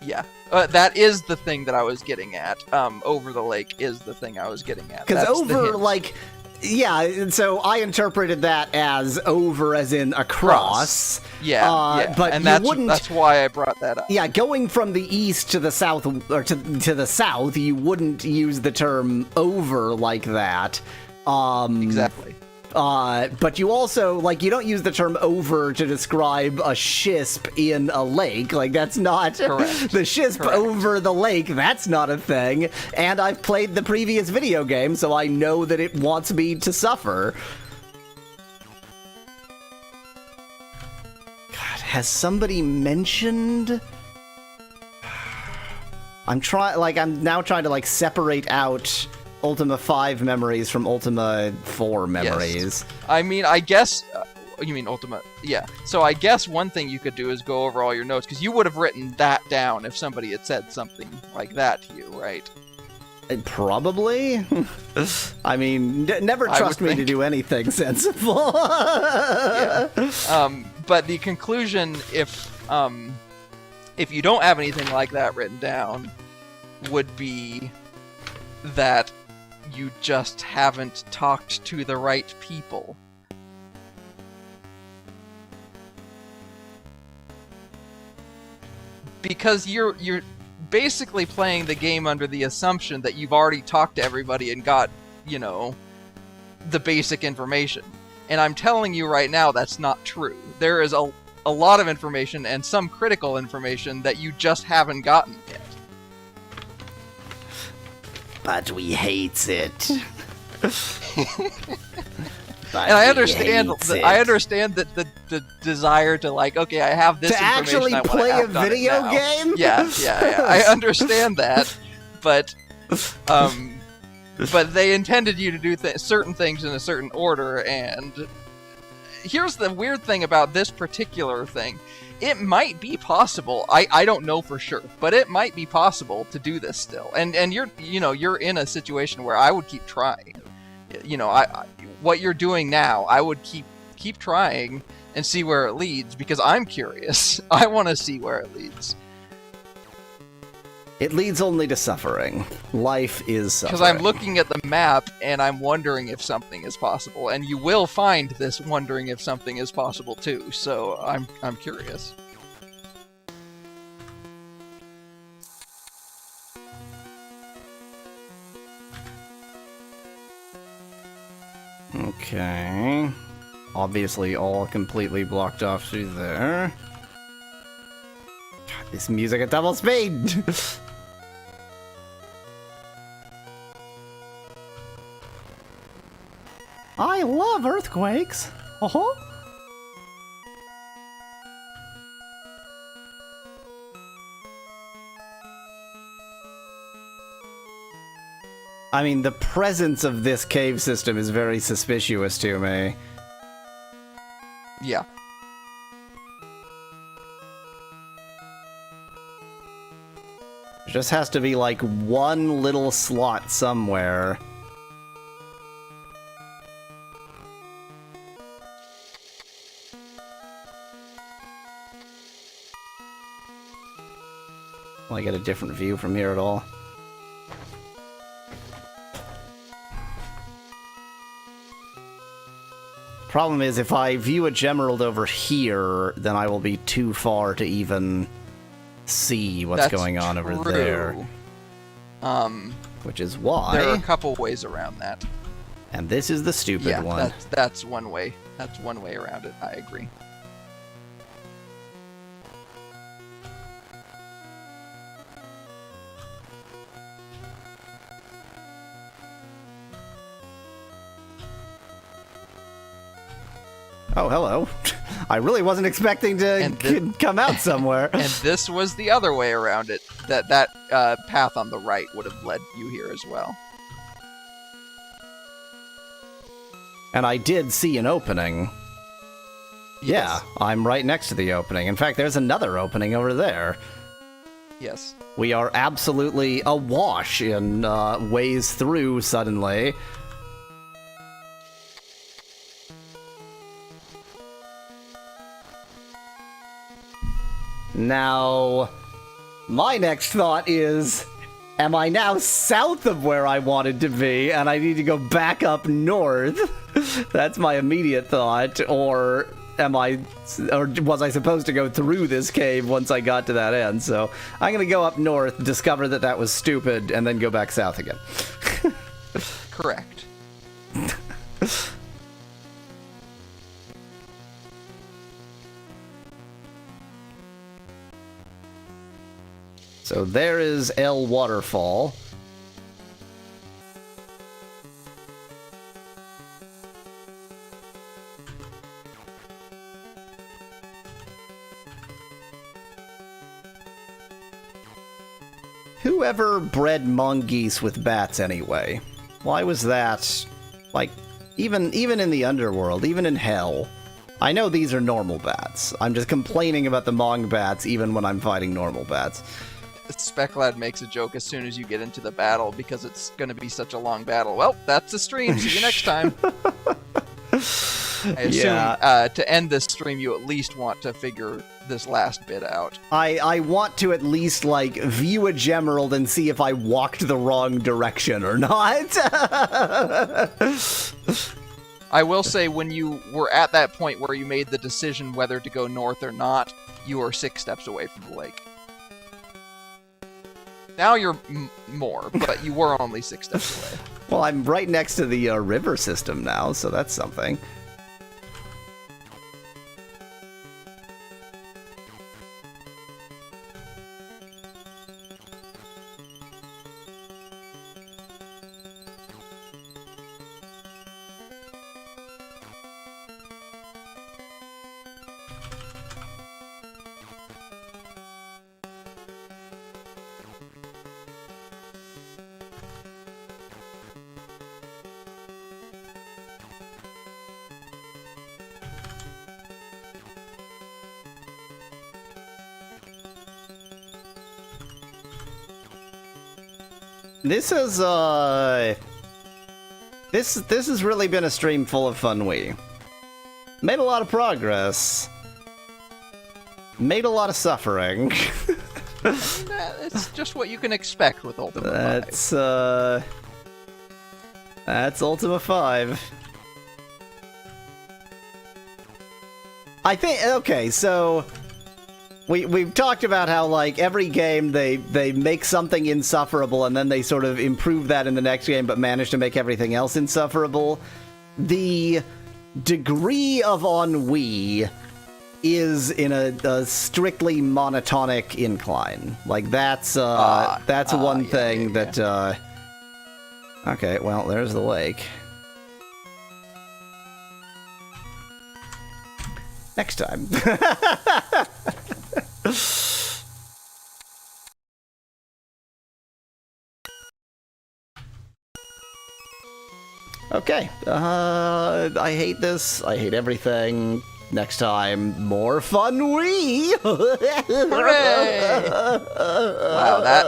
Yeah. That is the thing that I was getting at. Over the lake is the thing I was getting at. Because over, like, Yeah, and so I interpreted that as over as in across. Yeah, but and you wouldn't. that's why I brought that up. Yeah, going from the east to the south, or to the south, you wouldn't use the term over like that. Exactly. But you also, like, you don't use the term over to describe a shisp in a lake. Like, that's not... Correct. The shisp Correct. over the lake, that's not a thing. And I've played the previous video game, so I know that it wants me to suffer. God, has somebody mentioned... I'm now trying to, like, separate out... Ultima 5 memories from Ultima 4 memories. Yes. I mean, I guess... you mean Ultima... Yeah. So I guess one thing you could do is go over all your notes, because you would have written that down if somebody had said something like that to you, right? Probably. I mean, never trust me to do anything sensible. Yeah. But the conclusion, if you don't have anything like that written down, would be that you just haven't talked to the right people. Because you're basically playing the game under the assumption that you've already talked to everybody and got, the basic information. And I'm telling you right now that's not true. There is a lot of information and some critical information that you just haven't gotten yet. But we hates it. And I understand that the desire to, like, okay, I have this to information, actually I play a act on it video now. game. Yeah. I understand that, but they intended you to do certain things in a certain order. And here's the weird thing about this particular thing: it might be possible. I don't know for sure, but it might be possible to do this still. And you're in a situation where I would keep trying. What you're doing now, I would keep trying and see where it leads, because I'm curious. I want to see where it leads. It leads only to suffering. Life is suffering. Because I'm looking at the map and I'm wondering if something is possible, and you will find this wondering if something is possible too. So I'm curious. Okay. Obviously all completely blocked off through there. God, this music at double speed! I love earthquakes! Uh-huh. I mean, the presence of this cave system is very suspicious to me. Yeah. There just has to be, like, one little slot somewhere. Will I get a different view from here at all? Problem is, if I view a Gemerald over here, then I will be too far to even see what's going on over there. Which is why... There are a couple ways around that. And this is the stupid one. That's one way. That's one way around it, I agree. Oh, hello. I really wasn't expecting to come out somewhere. And this was the other way around it. That path on the right would have led you here as well. And I did see an opening. Yes. Yeah, I'm right next to the opening. In fact, there's another opening over there. Yes. We are absolutely awash in ways through suddenly. Now, my next thought is, am I now south of where I wanted to be, and I need to go back up north? That's my immediate thought. Or was I supposed to go through this cave once I got to that end? So I'm gonna go up north, discover that was stupid, and then go back south again. Correct. So there is El Waterfall. Whoever bred mongoose with bats anyway? Why was that, like, even in the underworld, even in hell? I know these are normal bats. I'm just complaining about the mong bats even when I'm fighting normal bats. Speclad makes a joke as soon as you get into the battle because it's going to be such a long battle. Well, that's the stream. See you next time. I assume to end this stream, you at least want to figure this last bit out. I want to at least, like, view a gemerald and see if I walked the wrong direction or not. I will say, when you were at that point where you made the decision whether to go north or not, you were 6 steps away from the lake. Now you're more, but you were only 6 steps away. Well, I'm right next to the river system now, so that's something. This has this has really been a stream full of fun. We made a lot of progress, made a lot of suffering. It's just what you can expect with Ultima V. That's Ultima 5. I think, okay, so we've talked about how, like, every game they make something insufferable and then they sort of improve that in the next game but manage to make everything else insufferable. The degree of ennui is in a strictly monotonic incline. Like, that's one thing that okay, well, there's the lake. Next time. Okay, I hate this. I hate everything. Next time, more fun. Hooray! Wow, that